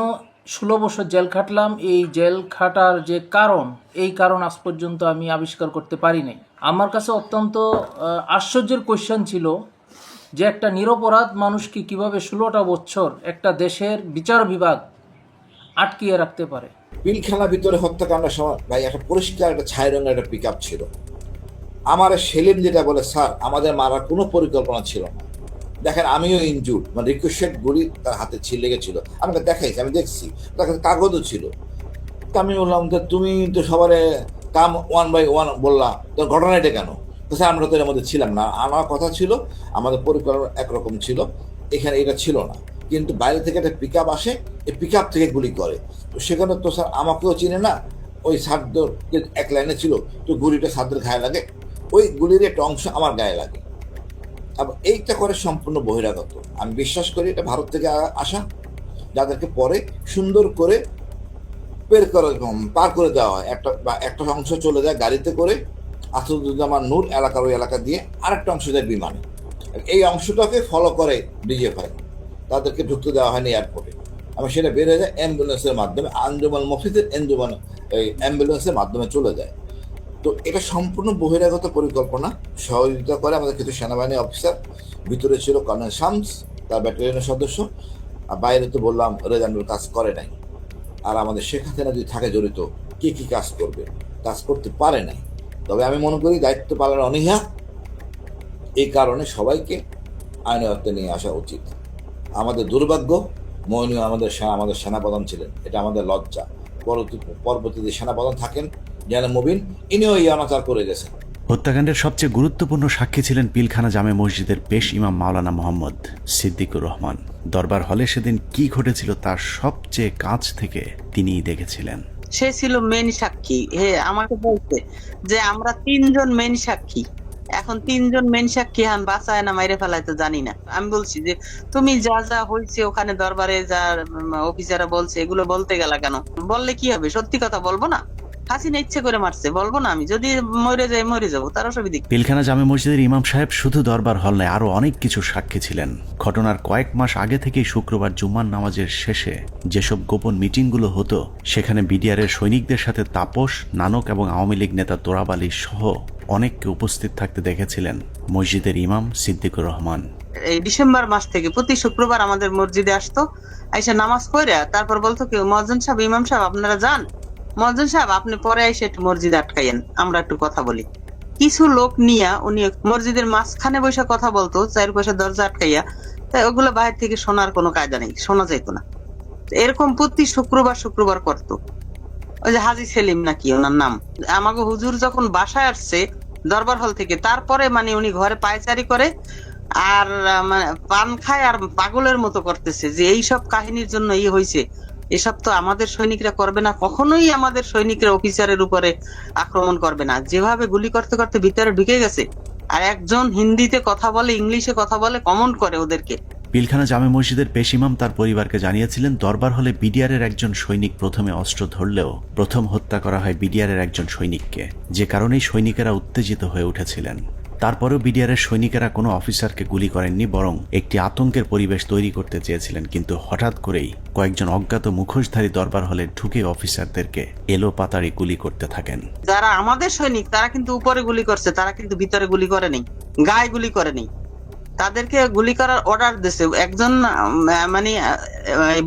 16 বছর জেল খাটলাম, এই জেল খাটার যে কারণ, এই কারণ আজ পর্যন্ত আমি আবিষ্কার করতে পারি নাই। আমার কাছে অত্যন্ত আশ্চর্যের কোয়েশ্চেন ছিল যে একটা নিরপরাধ মানুষকে কিভাবে 16টা বছর একটা দেশের বিচার বিভাগ আটকিয়ে রাখতে পারে। পিলখানার ভিতরে হত্যাকাণ্ডের সময় ভাই একটা পরিষ্কার একটা ছাই রঙের একটা পিকআপ ছিল, আমার সেলিম যেটা বলে, স্যার আমাদের মারার কোনো পরিকল্পনা ছিল না, দেখেন আমিও ইনজুর্ড, মানে রিকোয়েস্টেড গুলি তার হাতে লেগেছিল, আমাকে দেখাইছি, আমি দেখছি, তার কাছে কাগজও ছিল। তা আমি বললাম যে তুমি তো সবারে কাম 1 by 1 বললা, তো ঘটনা এটা কেন? তো স্যার আমরা তো এর মধ্যে ছিলাম না, আমার কথা ছিল, আমাদের পরিকল্পনা একরকম ছিল, এখানে এটা ছিল না, কিন্তু বাইরে থেকে একটা পিক আপ আসে, এই পিক আপ থেকে গুলি করে, তো সেখানে তো স্যার আমাকেও চিনে না, ওই সারদের এক লাইনে ছিল, তো গুলিটা সারদের গায়ে লাগে, ওই গুলির একটা অংশ আমার গায়ে লাগে। এইটা করে সম্পূর্ণ বহিরাগত। আমি বিশ্বাস করি এটা ভারত থেকে আসা, যাদেরকে পরে সুন্দর করে পার করে দেওয়া হয়, একটা অংশ চলে যায় গাড়িতে করে আসাদুজ্জামান নূর এলাকার ওই এলাকা দিয়ে, আরেকটা অংশ যায় বিমানে, এই অংশটাকে ফলো করে ডিজিএফআই, তাদেরকে ঢুকতে দেওয়া হয়নি এয়ারপোর্টে। আমি সেটা বের হয়ে যায় অ্যাম্বুলেন্সের মাধ্যমে, আঞ্জুমান মফিজের এই অ্যাম্বুলেন্সের মাধ্যমে চলে যায়। তো এটা সম্পূর্ণ বহিরাগত পরিকল্পনা, সহযোগিতা করে আমাদের কিছু সেনাবাহিনী অফিসার, ভিতরে ছিল কর্নেল শামস তার ব্যাটালিয়নের সদস্য, আর বাইরে তো বললাম রেজানুর কাজ করে নাই। আর আমাদের শেখ হাসিনা যদি থাকে জড়িত, কে কি কাজ করবে, কাজ করতে পারে নাই। তবে আমি মনে করি দায়িত্ব পালনের অনীহা, এই কারণে সবাইকে আইনের আওতায় নিয়ে আসা উচিত। আমাদের দুর্ভাগ্য, মইনুল আমাদের সেনাপ্রধান ছিলেন, এটা আমাদের লজ্জা। পরবর্তীতে সেনাপ্রধান থাকেন জেনারেল মুবিন, ইনিও এই অনাচার করে গেছেন। হত্যাকাণ্ডের সবচেয়ে গুরুত্বপূর্ণ সাক্ষী ছিলেন পিলখানা জামে মসজিদের পেশ ইমাম মাওলানা মোহাম্মদ সিদ্দিকুর রহমান। দরবার হলে সেদিন কি ঘটেছিল তার সবচেয়ে কাছ থেকে তিনিই দেখেছিলেন। সে ছিল মেন সাক্ষী। আমাকে বলছে যে আমরা 3 জন মেন সাক্ষী, এখন 3 জন মেন সাক্ষী বাঁচায় না মাইরে ফেলায় তো জানি না। আমি বলছি যে তুমি যা যা হয়েছে ওখানে দরবারে যা অফিসাররা বলছে এগুলো বলতে গেলা কেন? বললে কি হবে? সত্যি কথা বলবো না? হাসিনা ইচ্ছে করে মারছে, বলবো না? আমি যদি মরে যাই মরে যাবো, তার অসুবিধা। পিলখানা জামে মসজিদের ইমাম সাহেব শুধু দরবার হল নয়, আরো অনেক কিছু সাক্ষী ছিলেন। ঘটনার কয়েক মাস আগে থেকেই শুক্রবার জুম্মার নামাজের শেষে যেসব গোপন মিটিংগুলো হতো, সেখানে বিডিআরের সৈনিকদের সাথে তাপস, নানক এবং আওয়ামী লীগ নেতা তোরাব আলী সহ অনেককে উপস্থিত থাকতে দেখেছিলেন মসজিদের ইমাম সিদ্দিকুর রহমান। এই ডিসেম্বর মাস থেকে প্রতি শুক্রবার আমাদের মসজিদে আসতো, আইসা নামাজ পড়ে তারপর বলতো কি, মুয়াজ্জিন সাহেব, ইমাম সাহেব আপনারা যান, মুয়াজ্জিন সাহেব আপনি পরে এসে একটু মসজিদ আটকাইয়েন, আমরা একটু কথা বলি। কিছু লোক নিয়ে উনি মসজিদের মাঝখানে বসে কথা বলতো, 4 পাশে দরজা আটকাইয়া, তাই ওগুলো বাইরে থেকে শোনার কোনো কায়দা নেই, শোনা যাইতো না। এরকম প্রতি শুক্রবার করতো। ওই যে হাজি সেলিম নাকি ওনার নাম, আমাকে হুজুর যখন বাসায় আসছে দরবার হল থেকে, তারপরে মানে উনি ঘরে পায়চারি করে আর মানে পান খায় আর পাগলের মতো করতেছে যে এইসব কাহিনীর জন্য হয়েছে, এসব তো আমাদের সৈনিকরা করবে না, কখনোই আমাদের সৈনিকরা অফিসারের উপরে আক্রমণ করবে না। যেভাবে গুলি করতে করতে ভিতরে ঢুকে গেছে, আর একজন হিন্দিতে কথা বলে, ইংলিশে কথা বলে, কমেন্ট করে ওদেরকে। পিলখানা জামে মসজিদের পেশ ইমাম তার পরিবারকে জানিয়েছিলেন, দরবার হলে বিডিআরের একজন সৈনিক প্রথমে অস্ত্র ধরলেও প্রথম হত্যা করা হয় বিডিআরের একজন সৈনিককে, যে কারণেই সৈনিকেরা উত্তেজিত হয়ে উঠেছিলেন। তারপরেও বিডিআরের সৈনিকেরা কোনো অফিসারকে গুলি করেননি, বরং একটি আতঙ্কের পরিবেশ তৈরি করতে চেয়েছিলেন। কিন্তু হঠাৎ করেই কয়েকজন অজ্ঞাত মুখোশধারী দরবার হলে ঢুকে অফিসারদেরকে এলো পাতাড়ি গুলি করতে থাকেন। যারা আমাদের সৈনিক তারা কিন্তু উপরে গুলি করছে, তারা কিন্তু ভিতরে গুলি করেনি, গায়ে গুলি করেনি, তাদেরকে গুলি করার অর্ডার দিয়েছে। একজন মানে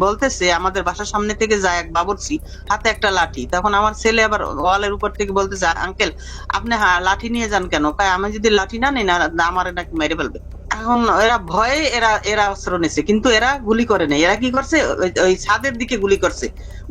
বলতেছে আমাদের বাসার সামনে থেকে যায় এক বাবুর্চি, হাতে একটা লাঠি। তখন আমার ছেলে আবার ওয়ালের উপর থেকে বলতেছে, আঙ্কেল আপনি লাঠি নিয়ে যান কেন? আমি যদি লাঠি না নিই না আমার নাকি মেরে ফেলবে। এখন এরা ভয়ে এরা অস্ত্র নিছে, কিন্তু এরা গুলি করে নাই। এরা কি করছে, ওই ছাদের দিকে গুলি করছে,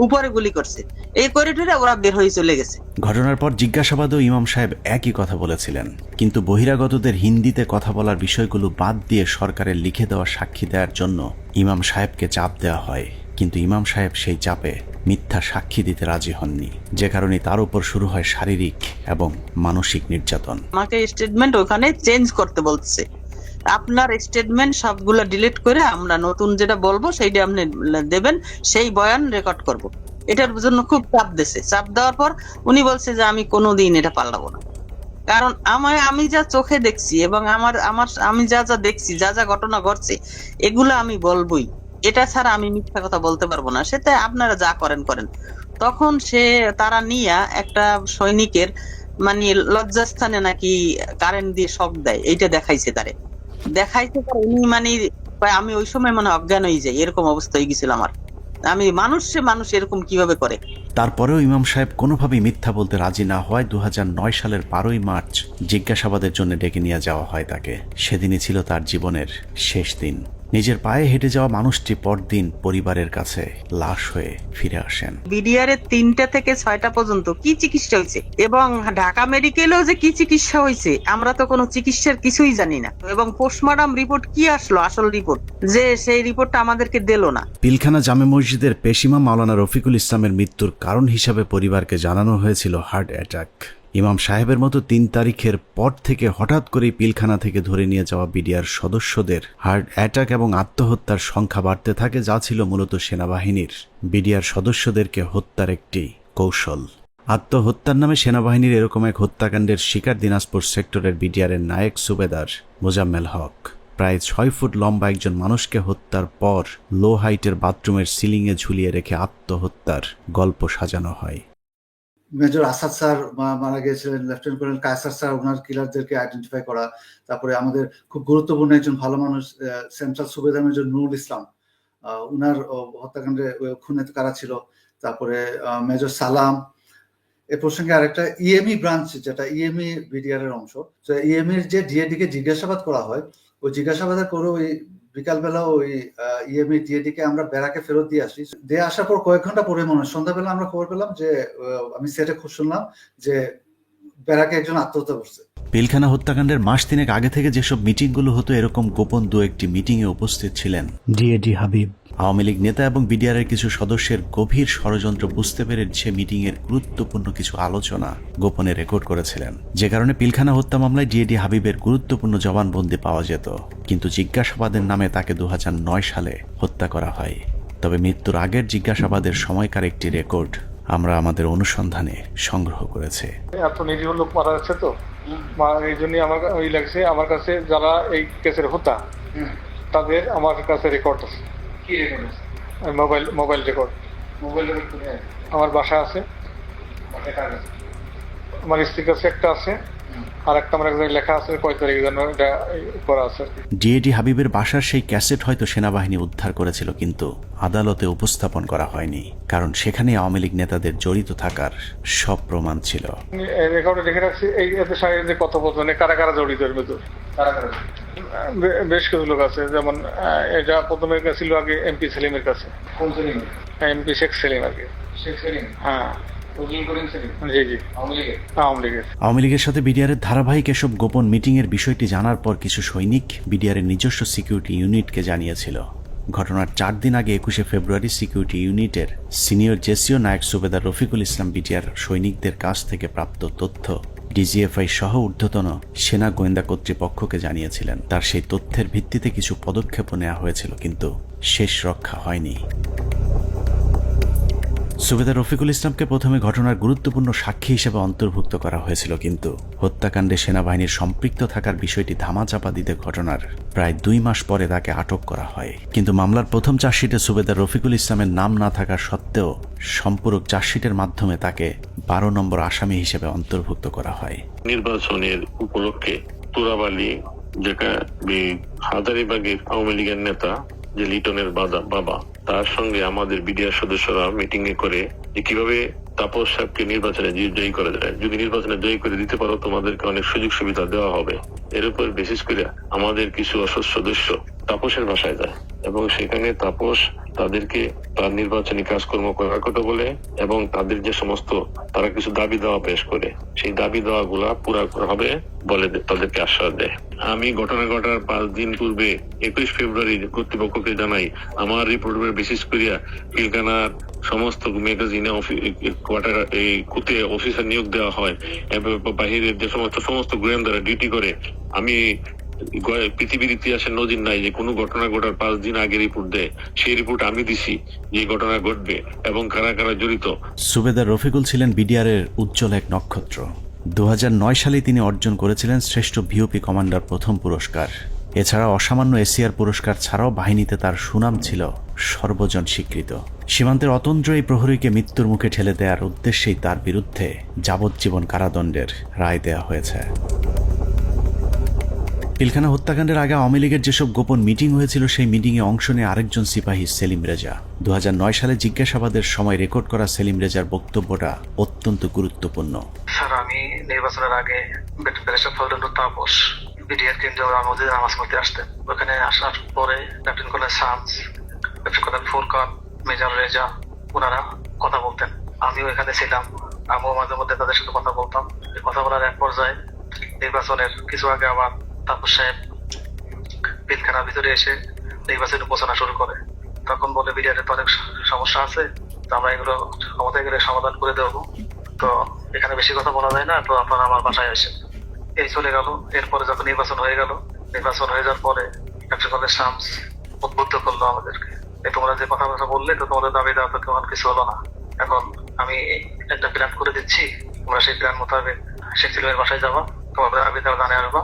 উপরে গুলি করছে, এই করিডোরে ওরা বের হয়ে চলে গেছে। ঘটনার পর জিজ্ঞাসাবাদেও ইমাম সাহেব একই কথা বলেছিলেন, কিন্তু বহিরাগতদের হিন্দিতে কথা বলার বিষয়গুলো বাদ দিয়ে সরকারের লিখে দেওয়া সাক্ষী দেওয়ার জন্য ইমাম সাহেবকে চাপ দেওয়া হয়। কিন্তু ইমাম সাহেব সেই চাপে মিথ্যা সাক্ষী দিতে রাজি হননি, যে কারণে তার উপর শুরু হয় শারীরিক এবং মানসিক নির্যাতন। আমাকে স্টেটমেন্ট ওখানে চেঞ্জ করতে বলছে, আপনার স্টেটমেন্ট সবগুলো ডিলিট করে আমরা নতুন যেটা বলবো সেইটা আপনি দেবেন, সেই বয়ান রেকর্ড করব। এটার জন্য খুব চাপ দিয়েছে। চাপ দেওয়ার পর উনি বলছে যে আমি কোনোদিন এটা পাল্টাবো না, কারণ আমি যা চোখে দেখছি এবং আমি যা যা দেখছি, যা যা ঘটনা ঘটছে, এগুলো আমি বলবোই, এটা ছাড়া আমি মিথ্যা কথা বলতে পারবো না। সেটা আপনারা যা করেন করেন। তখন তারা নিয়ে একটা সৈনিকের মানে লজ্জাস্থানে নাকি কারেন্ট দিয়ে শক দেয়, এইটা দেখাইছে তারে। উনি মানে আমি ওই সময় মানে অজ্ঞান হয়ে যাই, এরকম অবস্থা হয়ে গেছিল আমার। আমি মানুষ এরকম কিভাবে করে? তারপরেও ইমাম সাহেব কোনোভাবেই মিথ্যা বলতে রাজি না হওয়ায় 2009 সালের 12ই মার্চ জিজ্ঞাসাবাদের জন্য ডেকে নিয়ে যাওয়া হয় তাকে। সেদিনই ছিল তার জীবনের শেষ দিন। নিজের পায়ে হেঁটে যাওয়া মানুষটি পরদিন পরিবারের কাছে লাশ হয়ে ফিরে আসেন। বিডিআর এর 3টা থেকে 6টা পর্যন্ত কি চিকিৎসা হয়েছে এবং ঢাকা মেডিকেলেও যে কি চিকিৎসা হয়েছে আমরা তো কোনো চিকিৎসার কিছুই জানি না। এবং পোস্টমর্টম রিপোর্ট কি আসলো, আসল রিপোর্ট, যে সেই রিপোর্টটা আমাদেরকে দিল না। পিলখানা জামে মসজিদের পেশিমা মাওলানা রফিকুল ইসলামের মৃত্যুর কারণ হিসাবে পরিবারকে জানানো হয়েছিল হার্ট অ্যাটাক। ইমাম সাহেবের মতো 3 তারিখের পর থেকে হঠাৎ করেই পিলখানা থেকে ধরে নিয়ে যাওয়া বিডিআর সদস্যদের হার্ট অ্যাটাক এবং আত্মহত্যার সংখ্যা বাড়তে থাকে, যা ছিল মূলত সেনাবাহিনীর বিডিআর সদস্যদেরকে হত্যার একটি কৌশল। আত্মহত্যার নামে সেনাবাহিনীর এরকম এক হত্যাকাণ্ডের শিকার দিনাজপুর সেক্টরের বিডিআরের নায়েক সুবেদার মোজাম্মেল হক। প্রায় 6 ফুট লম্বা একজন মানুষকে হত্যার পর লো হাইটের বাথরুমের সিলিংয়ে ঝুলিয়ে রেখে আত্মহত্যার গল্প সাজানো হয়। মেজর আসাদ স্যার মারা গিয়েছিলেন, লেফটেন্যান্ট কর্নেল কায়সার স্যার ওনার কিলারদেরকে আইডেন্টিফাই করা। তারপরে আমাদের খুব গুরুত্বপূর্ণ একজন ভালো মানুষ সেন্ট্রাল সুবেদার মেজর নুরুল ইসলাম, উনার হত্যাকাণ্ডে খুনে কারা ছিল। তারপরে মেজর সালাম। এ প্রসঙ্গে আরেকটা ইএমই ব্রাঞ্চ, যেটা ইএমই বিডিআর এর অংশ, ইএমইর যে ডিএডি কে জিজ্ঞাসাবাদ করা হয়, ওই জিজ্ঞাসাবাদ করে ওই বিকালবেলা ওই ইএমই ডিএডি কে আমরা ব্যারাকে ফেরত দিয়ে আসি। দিয়ে আসার পর কয়েক ঘন্টা পরে মনে হয় সন্ধ্যাবেলা আমরা খবর পেলাম যে আমি সেটে খুব শুনলাম যে ব্যারাকে একজন আত্মহত্যা করছে। পিলখানা হত্যাকাণ্ডের মাস 3 আগে থেকে যেসব মিটিংগুলো হতো, এরকম গোপন 2-1টি মিটিংয়ে উপস্থিত ছিলেন ডিএডি হাবিব। আওয়ামী লীগ নেতা এবং বিডিআরের কিছু সদস্যের গভীর ষড়যন্ত্র বুঝতে পেরে সে মিটিংয়ের গুরুত্বপূর্ণ কিছু আলোচনা গোপনে রেকর্ড করেছিলেন, যে কারণে পিলখানা হত্যা মামলায় ডিএডি হাবিবের গুরুত্বপূর্ণ জবানবন্দি পাওয়া যেত। কিন্তু জিজ্ঞাসাবাদের নামে তাকে 2009 সালে হত্যা করা হয়। তবে মৃত্যুর আগের জিজ্ঞাসাবাদের সময়কার একটি রেকর্ড আমরা আমাদের অনুসন্ধানে সংগ্রহ করেছি। এত নিরীহ লোক মারা যাচ্ছে তো, এই জন্যই আমার ওই লাগছে। আমার কাছে যারা এই কেসের হত্যা তাদের আমার কাছে রেকর্ড আছে। কি রেকর্ড আছে? Mobile record. মোবাইল রেকর্ড কোথায়? আমার বাসায় আছে। আমার স্ত্রীর কাছে একটা আছে, আর একটা আমার একজন লেখা আছে কয় তারিখে যেন এটা করা আছে। ডিএডি হাবিবের বাসার সেই ক্যাসেট হয়তো সেনাবাহিনী উদ্ধার করেছিল, কিন্তু আদালতে উপস্থাপন করা হয়নি, কারণ সেখানে আওয়ামী লীগ নেতাদের জড়িত থাকার সব প্রমাণ ছিল। রেকর্ডে লিখে রাখছি এই এদের সাথে কথোপকথনে কারা কারা জড়িত এর ভিতর। বেশ কিছু লোক আছে, যেমন এটা প্রথমে ছিল আগে এমপি সেলিমের কাছে। কোন সেলিম? এমপি শেখ সেলিম আর কি। শেখ সেলিম? হ্যাঁ। আওয়ামী লীগের সাথে বিডিআরের ধারাবাহিক এসব গোপন মিটিং এর বিষয়টি জানার পর কিছু সৈনিক বিডিআরের নিজস্ব সিকিউরিটি ইউনিটকে জানিয়েছিল। ঘটনার 4 দিন আগে 21শে ফেব্রুয়ারি সিকিউরিটি ইউনিটের সিনিয়র জেসিও নায়ক সুবেদার রফিকুল ইসলাম বিডিআর সৈনিকদের কাছ থেকে প্রাপ্ত তথ্য ডিজিএফআই সহ ঊর্ধ্বতন সেনা গোয়েন্দা কর্তৃপক্ষকে জানিয়েছিলেন। তার সেই তথ্যের ভিত্তিতে কিছু পদক্ষেপও নেওয়া হয়েছিল, কিন্তু শেষ রক্ষা হয়নি। সুবেদার রফিকুল ইসলামকে প্রথমে ঘটনার গুরুত্বপূর্ণ সাক্ষী হিসেবে অন্তর্ভুক্ত করা হয়েছিল, কিন্তু হত্যাকাণ্ডে সেনাবাহিনীর সম্পৃক্ত থাকার বিষয়টি ধামাচাপা দিতে ঘটনার প্রায় 2 মাস পরে তাকে আটক করা হয়। কিন্তু মামলার প্রথম চার্জশিটে সুবেদার রফিকুল ইসলামের নাম না থাকা সত্ত্বেও সম্পূরক চার্জশিটের মাধ্যমে তাকে 12 নম্বর আসামি হিসেবে অন্তর্ভুক্ত করা হয়। নির্বাচনের উপলক্ষে তুরাবালি, যেটা হাজারীবাগের আওয়ামী লীগের নেতা যে লিটনের বাবা, তার সঙ্গে আমাদের বিডিআর সদস্যরা মিটিং এ করে যে কিভাবে তাপস সাহেবকে নির্বাচনে জয়ী করা যায়। যদি নির্বাচনে জয়ী করে দিতে পারো তোমাদেরকে অনেক সুযোগ সুবিধা দেওয়া হবে। এর উপর বিশেষ করে আমাদের কিছু সদস্য তাপসের বাসায় যায় এবং সেখানে তাপস তাদেরকে তার নির্বাচনী কাজকর্ম করার কথা বলে এবং তাদের যে সমস্ত তারা কিছু দাবি দেওয়া পেশ করে, সেই দাবি দেওয়া গুলা পুরা হবে বলে তাদেরকে আশ্বাস দেয়। আমি ঘটনা ঘটার 5 দিন পূর্বে 21 ফেব্রুয়ারি কর্তৃপক্ষকে জানাই আমার রিপোর্টের বিশেষ করিয়া পিলখানার সমস্ত ম্যাগাজিনে কোয়ার্টার এই কুতে অফিসার নিয়োগ দেওয়া হয় এবং বাহিরের যে সমস্ত গোয়েন্দারা ডিউটি করে। আমি পৃথিবীর ইতিহাসে নজির নাই যে কোনো ঘটনা ঘটার 5 দিন আগে রিপোর্ট দেয়। সেই রিপোর্ট আমি দিছি যে ঘটনা ঘটবে এবং কারা কারা জড়িত। সুবেদার রফিকুল ছিলেন বিডিআরের উজ্জ্বল এক নক্ষত্র। 2009 সালে তিনি অর্জন করেছিলেন শ্রেষ্ঠ ভিওপি কমান্ডার প্রথম পুরস্কার। এছাড়া অসামান্য এসিআর পুরস্কার ছাড়াও বাহিনীতে তার সুনাম ছিল সর্বজন স্বীকৃত। সীমান্তের অতন্দ্র এই প্রহরীকে মৃত্যুর মুখে ঠেলে দেওয়ার উদ্দেশ্যেই তার বিরুদ্ধে যাবজ্জীবন কারাদণ্ডের রায় দেওয়া হয়েছে। পিলখানা হত্যাকাণ্ডের আগে আওয়ামী লীগের যেসব গোপন মিটিং হয়েছিল সেই মিটিংয়ে অংশ নিয়ে আরেকজন সিপাহী সেলিম রেজা। 2009 সালে জিজ্ঞাসাবাদের সময় রেকর্ড করা সেলিম রেজার বক্তব্যটা অত্যন্ত গুরুত্বপূর্ণ। স্যার, আমি নির্বাচনের আগে ব্যারিস্টার ফজলুর তাপস বিডিআর কেন্দ্রে মসজিদে নামাজ পড়তে আসতেন। ওখানে আসার পরে captain colonel Shams, captain colonel Furqan, major Reza ওনারা কথা বলতেন। আমিও এখানে ছিলাম, আমিও মাঝে মধ্যে তাদের সাথে কথা বলতাম। কথা বলার এক পর্যায়ে নির্বাচনের কিছু আগে আমার তাপস সাহেব পিলখানার ভিতরে এসে নির্বাচনী ঘোষণা শুরু করে। তখন বলে বিডিআর তো অনেক সমস্যা আছে, তো আমরা এগুলো ক্ষমতায় গেলে সমাধান করে দেবো, তো এখানে বেশি কথা বলা যায় না, তো আপনারা আমার বাসায় আসেন। এই চলে গেল। এরপরে যখন নির্বাচন হয়ে গেল, নির্বাচন হয়ে যাওয়ার পরে ক্যাপ্টেন কর্নেল শামস উদ্বুদ্ধ করলো আমাদেরকে, তোমরা যে কথাবার্তা বললে তো তোমাদের দাবি দেওয়া তো কেমন কিছু হলো না। এখন আমি একটা প্ল্যান করে দিচ্ছি, তোমরা সেই প্ল্যান মোতাবেক শেখ সেলিমের বাসায় যাবো, তোমাদের দাবি দেওয়া জানিয়ে আসবো,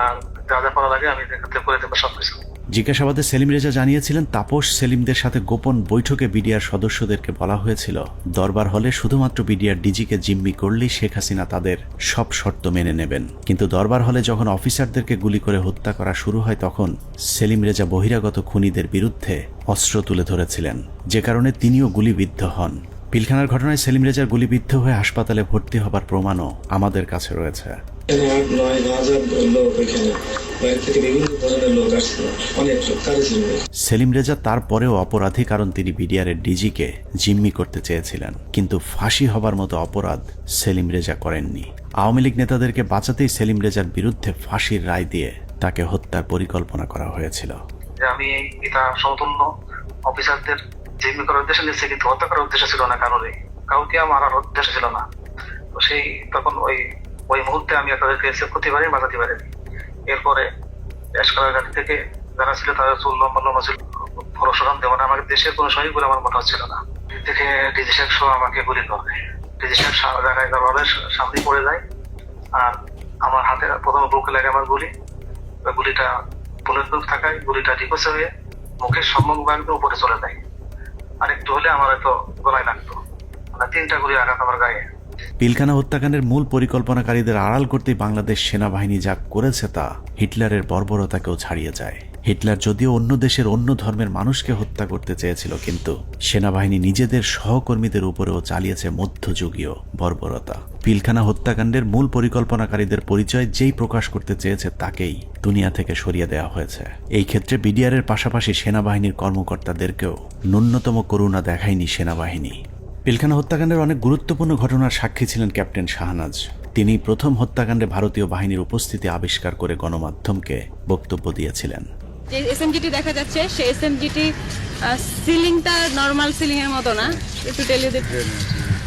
আর যা যা করা লাগে আমি করে দেবো সবকিছু। জিজ্ঞাসাবাদে সেলিম রেজা জানিয়েছিলেন তাপস সেলিমদের সাথে গোপন বৈঠকে বিডিআর সদস্যদেরকে বলা হয়েছিল দরবার হলে শুধুমাত্র বিডিআর ডিজিকে জিম্মি করলেই শেখ হাসিনা তাদের সব শর্ত মেনে নেবেন। কিন্তু দরবার হলে যখন অফিসারদেরকে গুলি করে হত্যা করা শুরু হয় তখন সেলিম রেজা বহিরাগত খুনিদের বিরুদ্ধে অস্ত্র তুলে ধরেছিলেন, যে কারণে তিনিও গুলিবিদ্ধ হন। পিলখানার ঘটনায় সেলিম রেজার গুলিবিদ্ধ হয়ে হাসপাতালে ভর্তি হবার প্রমাণও আমাদের কাছে রয়েছে। সেলিম রেজা তারপরেও অপরাধী, কারণ তিনি বিডিআরের ডিজিকে জিম্মি করতে চেয়েছিলেন, কিন্তু ফাঁসি হবার মতো অপরাধ সেলিম রেজা করেননি। আওয়ামী লীগ নেতাদেরকে বাঁচাতেই সেলিম রেজার বিরুদ্ধে ফাঁসির রায় দিয়ে তাকে হত্যার পরিকল্পনা করা হয়েছিল। আমি এটা সমতুল্য অফিসারদের জিম্মি করার উদ্দেশ্য নিচ্ছে, কিন্তু হত্যা করার উদ্দেশ্য ছিল না, কাউকে মারার উদ্দেশ্য ছিল না। তো সেই তখন ওই মুহূর্তে আমি তাদেরকে সেভ করতে পারি, বাঁচাতে পারি। এরপরে এসকালার থেকে যারা ছিল তাদের চুল লম্বা লম্বা ছিল, পরশুরাম দেওয়ান আমাকে দেশের কোনো সহিত বলে আমার মনে হচ্ছিল না। থেকে ডিজি সাহেব সহ আমাকে গুলি করে, ডিজি সাহেব জায়গায় দরবারের সামনে পড়ে যায়, আর আমার হাতে প্রথমে বুকে লাগে আমার গুলিটা বুলেট প্রুফ থাকায় গুলিটা ডিপোসে হয়ে মুখের সম্মুখ ভাগ উপরে চলে যায়, আর একটু হলে আমার হয়তো গলায় লাগতো। মানে 3টা গুলি আঘাত আমার গায়ে। পিলখানা হত্যাকাণ্ডের মূল পরিকল্পনাকারীদের আড়াল করতেই বাংলাদেশ সেনাবাহিনী যা করেছে তা হিটলারের বর্বরতাকেও ছাড়িয়ে যায়। হিটলার যদিও অন্য দেশের অন্য ধর্মের মানুষকে হত্যা করতে চেয়েছিল, কিন্তু সেনাবাহিনী নিজেদের সহকর্মীদের উপরেও চালিয়েছে মধ্যযুগীয় বর্বরতা। পিলখানা হত্যাকাণ্ডের মূল পরিকল্পনাকারীদের পরিচয় যেই প্রকাশ করতে চেয়েছে তাকেই দুনিয়া থেকে সরিয়ে দেওয়া হয়েছে। এই ক্ষেত্রে বিডিআরের পাশাপাশি সেনাবাহিনীর কর্মকর্তাদেরকেও ন্যূনতম করুণা দেখায়নি সেনাবাহিনী। পিলখানা হত্যাকাণ্ডের অনেক গুরুত্বপূর্ণ ঘটনার সাক্ষী ছিলেন ক্যাপ্টেন শাহনাজ। তিনি প্রথম হত্যাকাণ্ডে ভারতীয় বাহিনীর উপস্থিতি আবিষ্কার করে গণমাধ্যমকে বক্তব্য দিয়েছিলেন। যে এসএমজিটি দেখা যাচ্ছে সেই এসএমজিটি সিলিংটা নরমাল সিলিং এর মতো না, একটু টেলিও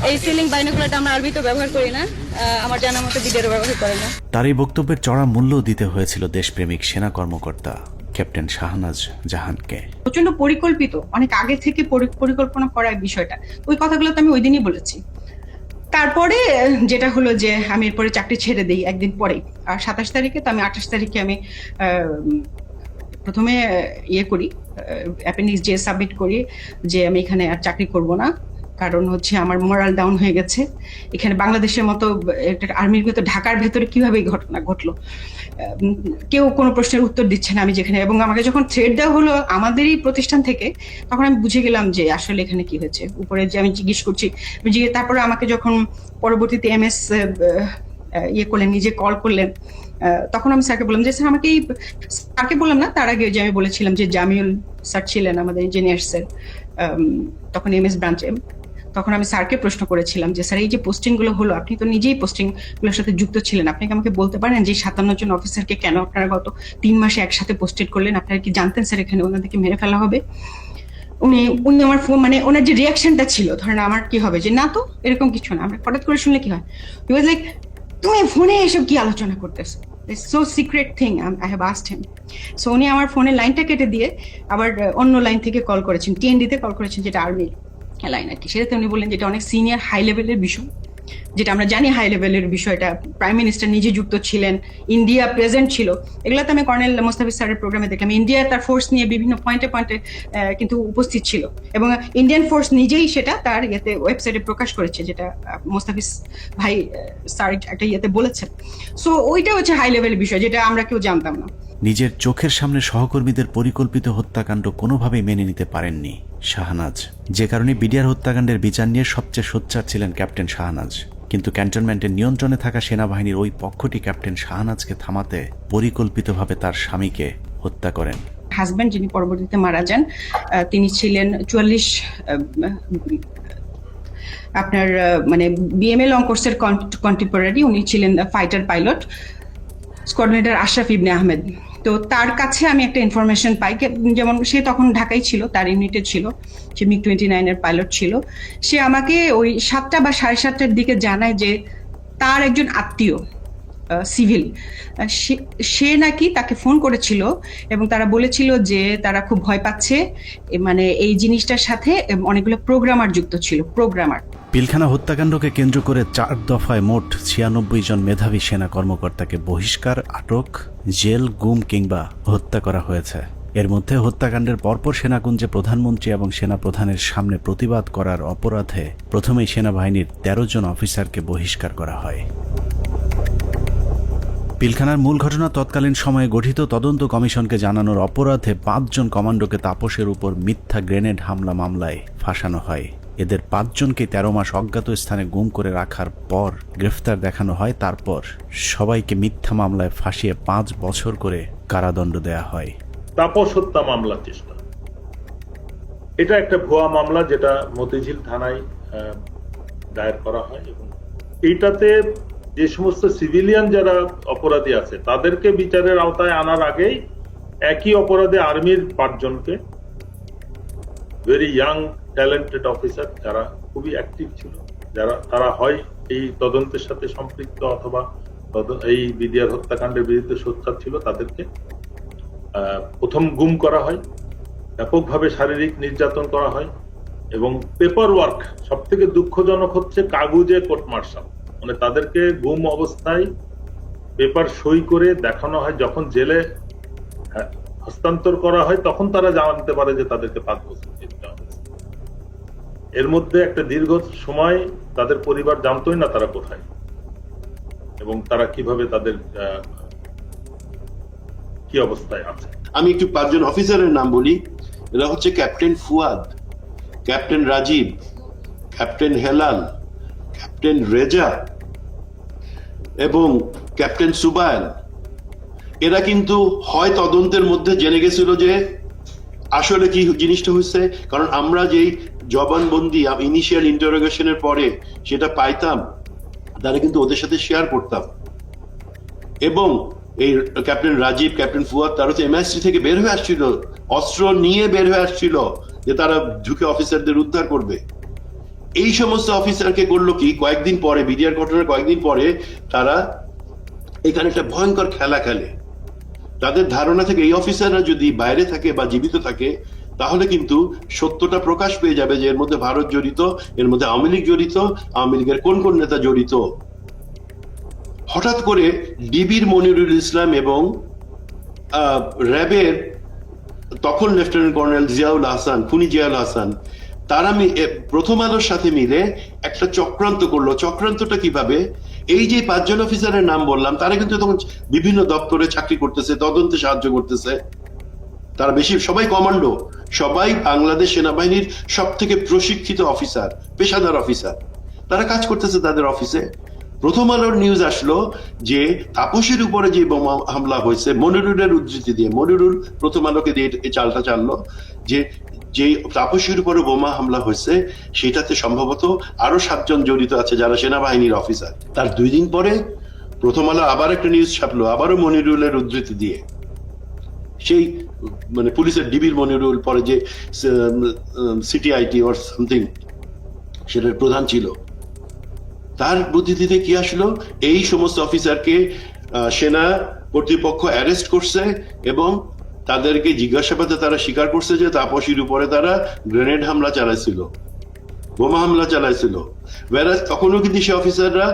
এই সিলিং বাইনোকুলারটা আমরা আরবিতে ব্যবহার করি না, আমার জানা মতো বিডিআর ব্যবহার করে না। তার এই বক্তব্যের চড়া মূল্য দিতে হয়েছিল দেশপ্রেমিক সেনা কর্মকর্তা ক্যাপ্টেন শাহনাজ জাহানকে। প্রচন্ড পরিকল্পিত, অনেক আগে থেকে পরিকল্পনা করার বিষয়টা, ওই কথাগুলো তো আমি ওই দিনই বলেছি। তারপরে যেটা হলো যে আমি এরপরে চাকরি ছেড়ে দিই একদিন পরে, আর 27 তারিখে, তো আমি 28 তারিখে আমি প্রথমে করি অ্যাপেন্ডিক্স যে সাবমিট করি যে আমি এখানে আর চাকরি করব না, কারণ হচ্ছে আমার মোরাল ডাউন হয়ে গেছে। এখানে বাংলাদেশের মতো একটা আর্মির ভেতর, ঢাকার ভেতরে কিভাবে এই ঘটনা ঘটলো, কেউ কোনো প্রশ্নের উত্তর দিচ্ছে না আমি যেখানে। এবং আমাকে যখন থ্রেড দেওয়া হলো আমাদেরই প্রতিষ্ঠান থেকে, তখন আমি বুঝে গেলাম যে আসলে এখানে কি হয়েছে। উপরে যে আমি জিজ্ঞেস করছি, তারপরে আমাকে যখন পরবর্তীতে এমএস করলেন, নিজে কল করলেন, তখন আমি স্যারকে বললাম যে স্যার আমাকে স্যারকে বললাম না, তার আগে যে আমি বলেছিলাম যে জামিউল স্যার ছিলেন আমাদের ইঞ্জিনিয়ার স্যার, তখন এমএস ব্রাঞ্চে, তখন আমি স্যারকে প্রশ্ন করেছিলাম যে স্যার এই যে পোস্টিং গুলো হলো, আপনি তো নিজেই পোস্টিং গুলোর সাথে যুক্ত ছিলেন, আপনি কি আমাকে বলতে পারেন যে 57 জন অফিসারকে কেন আপনারা গত 3 মাসে একসাথে পোস্টেড করলেন? আপনারা কি জানতেন স্যার এখানে ওনাদেরকে মেরে ফেলা হবে? উনি আমার ফোন, মানে ওনার যে রিয়াকশনটা ছিল, ধরেন আমার কি হবে যে না তো এরকম কিছু না, আমরা হঠাৎ করে শুনলে কি হয়, হি ওয়াজ লাইক তুমি ফোনে এসব কি আলোচনা করতেছো, it's so secret thing, I have asked him. So উনি আমার ফোনের লাইনটা কেটে দিয়ে আবার অন্য লাইন থেকে কল করেছেন, টিএনডিতে কল করেছেন, যেটা আর্মির লাইন আর কি। সেটাতে উনি বললেন যেটা অনেক সিনিয়র হাই লেভেলের বিষয়, যেটা আমরা জানি হাই লেভেলের বিষয়টা, প্রাইম মিনিস্টার নিজে যুক্ত ছিলেন, ইন্ডিয়া প্রেজেন্ট ছিল। এগুলোতে আমি কর্নেল মোস্তাফিজ স্যারের প্রোগ্রামে দেখলাম ইন্ডিয়া তার ফোর্স নিয়ে বিভিন্ন পয়েন্টে কিন্তু উপস্থিত ছিল, এবং ইন্ডিয়ান ফোর্স নিজেই সেটা তার ওয়েবসাইটে প্রকাশ করেছে, যেটা মোস্তাফিজ ভাই স্যার একটা বলেছেন। সো ওইটা হচ্ছে হাই লেভেলের বিষয়, যেটা আমরা কেউ জানতাম না। নিজের চোখের সামনে সহকর্মীদের পরিকল্পিত হত্যাকাণ্ড কোনোভাবেই মেনে নিতে পারেননি শাহনাজ, যে কারণে বিডিআর হত্যাকাণ্ডের বিচার নিয়ে সবচেয়ে সোচ্চার ছিলেন ক্যাপ্টেন শাহনাজ। কিন্তু ক্যান্টনমেন্টের নিয়ন্ত্রণে থাকা সেনাবাহিনীর ওই পক্ষটি ক্যাপ্টেন শাহনাজকে থামাতে পরিকল্পিতভাবে তার স্বামীকে হত্যা করেন। হাজব্যান্ড যিনি পরবর্তীতে মারা যান, তিনি ছিলেন 44 আপনার মানে বিএমএ লং কোর্সের কন্টেম্পোরারি। উনি ছিলেন ফাইটার পাইলট, কোঅর্ডিনেটর আশরাফ ইবনে আহমেদ। তো তার কাছে আমি একটা ইনফরমেশন পাই, যেমন সে তখন ঢাকায় ছিল, তার ইউনিটে ছিল, সে MiG-29 এর পাইলট ছিল। সে আমাকে ওই 7টা বা 7:30টার দিকে জানায় যে তার একজন আত্মীয় সিভিল, সে নাকি তাকে ফোন করেছিল এবং তারা বলেছিল যে তারা খুব ভয় পাচ্ছে, মানে এই জিনিসটার সাথে অনেকগুলো প্রোগ্রামার যুক্ত ছিল, প্রোগ্রামার। পিলখানা হত্যাকাণ্ডকে কেন্দ্র করে 4 দফায় মোট 96 জন মেধাবী সেনা কর্মকর্তাকে বহিষ্কার, আটক, জেল, গুম কিংবা হত্যা করা হয়েছে। এর মধ্যে হত্যাকাণ্ডের পরপর সেনাকুঞ্জে প্রধানমন্ত্রী এবং সেনাপ্রধানের সামনে প্রতিবাদ করার অপরাধে প্রথমেই সেনাবাহিনীর 13 জন অফিসারকে বহিষ্কার করা হয়। পিলখানার মূল ঘটনা তৎকালীন সময়ে গঠিত তদন্ত কমিশনকে জানানোর অপরাধে 5 জন কমান্ডোকে তাপসের উপর মিথ্যা গ্রেনেড হামলা মামলায় ফাঁসানো হয়। এদের 5 জনকে 13 মাস অজ্ঞাত স্থানে গুম করে রাখার পর গ্রেফতার দেখানো হয়। তারপর সবাইকে মিথ্যা মামলায় ফাঁসিয়ে 5 বছর করে কারাদণ্ড দেয়া হয়। তাপস হত্যা মামলার চেষ্টা, এটা একটা ভুয়া মামলা যেটা মতিঝিল থানায় দায়ের করা হয় এবং এইটাতে যে সমস্ত সিভিলিয়ান যারা অপরাধী আছে তাদেরকে বিচারের আওতায় আনার আগেই একই অপরাধে আর্মির 5 জনকে, ভেরি ইয়াং ট্যালেন্টেড অফিসার যারা খুবই অ্যাক্টিভ ছিল, তারা হয় এই তদন্তের সাথে সম্পৃক্ত অথবা এই বিডিআর হত্যাকাণ্ডের বিরুদ্ধে সোচ্চার ছিল, তাদেরকে প্রথম গুম করা হয়, ব্যাপকভাবে শারীরিক নির্যাতন করা হয় এবং পেপার ওয়ার্ক, সব থেকে দুঃখজনক হচ্ছে কাগজে কোর্ট মার্শাল, মানে তাদেরকে গুম অবস্থায় পেপার সই করে দেখানো হয়। যখন জেলে হস্তান্তর করা হয় তখন তারা জানতে পারে যে তাদেরকে 5 বছর জেল দেওয়া হয়েছে। এর মধ্যে একটা দীর্ঘ সময় তাদের পরিবার জানতোই না তারা কোথায় এবং তারা কিভাবে তাদের কি অবস্থায় আছে। আমি একটু 5 জন অফিসারের নাম বলি। এরা হচ্ছে captain Fuad, captain Rajib, captain Helal, captain Reza এবং ক্যাপ্টেন সুবায়ন। এরা কিন্তু হয় তদন্তের মধ্যে জেনে গেছিল যে আসলে কি জিনিসটা হচ্ছে, কারণ আমরা যেই জবানবন্দি ইনিশিয়াল ইন্টারোগেশনের পরে সেটা পাইতাম, তারা কিন্তু ওদের সাথে শেয়ার করতাম। এবং এই ক্যাপ্টেন রাজীব, ক্যাপ্টেন ফুয়াদ, তারা হচ্ছে MI3 থেকে বের হয়ে আসছিল, অস্ত্র নিয়ে বের হয়ে আসছিল যে তারা ঢুকে অফিসারদের উদ্ধার করবে। এই সমস্ত অফিসারকে করলো কি, কয়েকদিন পরে, বিডিআর ঘটনার কয়েকদিন পরে তারা এখানে একটা ভয়ঙ্কর খেলা খেলে। তাদের ধারণা থেকে এই অফিসাররা যদি বাইরে থাকে বা জীবিত থাকে তাহলে কিন্তু সত্যটা প্রকাশ পেয়ে যাবে যে এর মধ্যে ভারত জড়িত, এর মধ্যে আওয়ামী লীগ জড়িত, আওয়ামী লীগের কোন কোন নেতা জড়িত। হঠাৎ করে ডিবির মনিরুল ইসলাম এবং র্যাবের তখন লেফটেন্যান্ট কর্নেল জিয়াউল হাসান, খুনি জিয়াউল হাসান, তারা প্রথম আলোর সাথে মিলে একটা চক্রান্ত করলো। চক্রান্তটা কিভাবে, এই যে 5 জন অফিসারের নাম বললাম তারা কিন্তু তখন বিভিন্ন দপ্তরে চাকরি করতেছে, তদন্তে সাহায্য করতেছে। তারা সবাই কমান্ডো, সবাই বাংলাদেশ সেনাবাহিনীর সব থেকে প্রশিক্ষিত অফিসার, পেশাদার অফিসার, তারা কাজ করতেছে তাদের অফিসে। প্রথম আলোর নিউজ আসলো যে তাপসের উপরে যে বোমা হামলা হয়েছে, মনিরুলের উদ্ধৃতি দিয়ে, মনিরুল প্রথম আলোকে দিয়ে এই চালটা চাললো যে তাপসের উপরে বোমা হামলা হয়েছে সেটাতে সম্ভবত আরো 7 জন জড়িত আছে যারা সেনাবাহিনীর অফিসার। তার 2 দিন পরে প্রথম আলো আবার একটা নিউজ ছাপলো, আবারও মনিরুলের উদ্ধৃতি দিয়ে, সেই মানে পুলিশের ডিবির মনিরুল, পরে যে সিটিআইটি অর সামথিং সেটার প্রধান ছিল, তার বুদ্ধিতে কি আসলো, এই সমস্ত অফিসারকে সেনা কর্তৃপক্ষ অ্যারেস্ট করছে এবং তাদেরকে জিজ্ঞাসাবাদে তারা স্বীকার করছে যে তাপসীর উপরে তারা গ্রেনেড হামলা চালাইছিল, বোমা হামলা চালাইছিল। তখনও কিন্তু সে অফিসাররা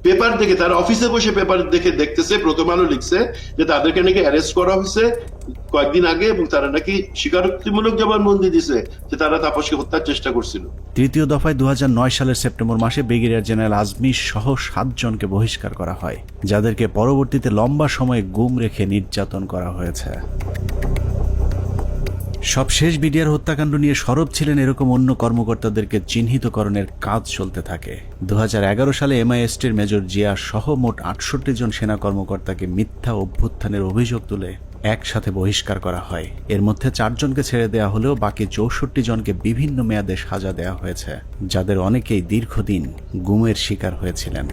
পেপার দেখে, তারা অফিসে বসে পেপার দেখে দেখতেছে, প্রথম আলো লিখছে যে তাদেরকে নাকি অ্যারেস্ট করা হয়েছে কয়েকদিন আগে এবং তারা নাকি স্বীকারোক্তিমূলক জবানবন্দি দিছে যে তারা তাপসকে হত্যার চেষ্টা করছিল। তৃতীয় দফায় 2009 সালের সেপ্টেম্বর মাসে ব্রিগেডিয়ার জেনারেল আজমি সহ 7 জনকে বহিষ্কার করা হয়, যাদেরকে পরবর্তীতে লম্বা সময় গুম রেখে নির্যাতন করা হয়েছে। সবশেষ বিডিআর হত্যাকাণ্ড নিয়ে সরব ছিলেন এরকম অন্য কর্মকর্তাদেরকে চিহ্নিতকরণের কাজ চলতে থাকে। 2011 সালে MI-STর মেজর জিয়া সহ মোট 68 জন সেনা কর্মকর্তাকে মিথ্যা অভ্যুত্থানের অভিযোগ তুলে একসাথে বহিষ্কার করা হয়। এর মধ্যে 4 জনকে ছেড়ে দেওয়া হলেও বাকি 64 জনকে বিভিন্ন মেয়াদে সাজা দেওয়া হয়েছে, যাদের অনেকেই দীর্ঘদিন গুমের শিকার হয়েছিলেন।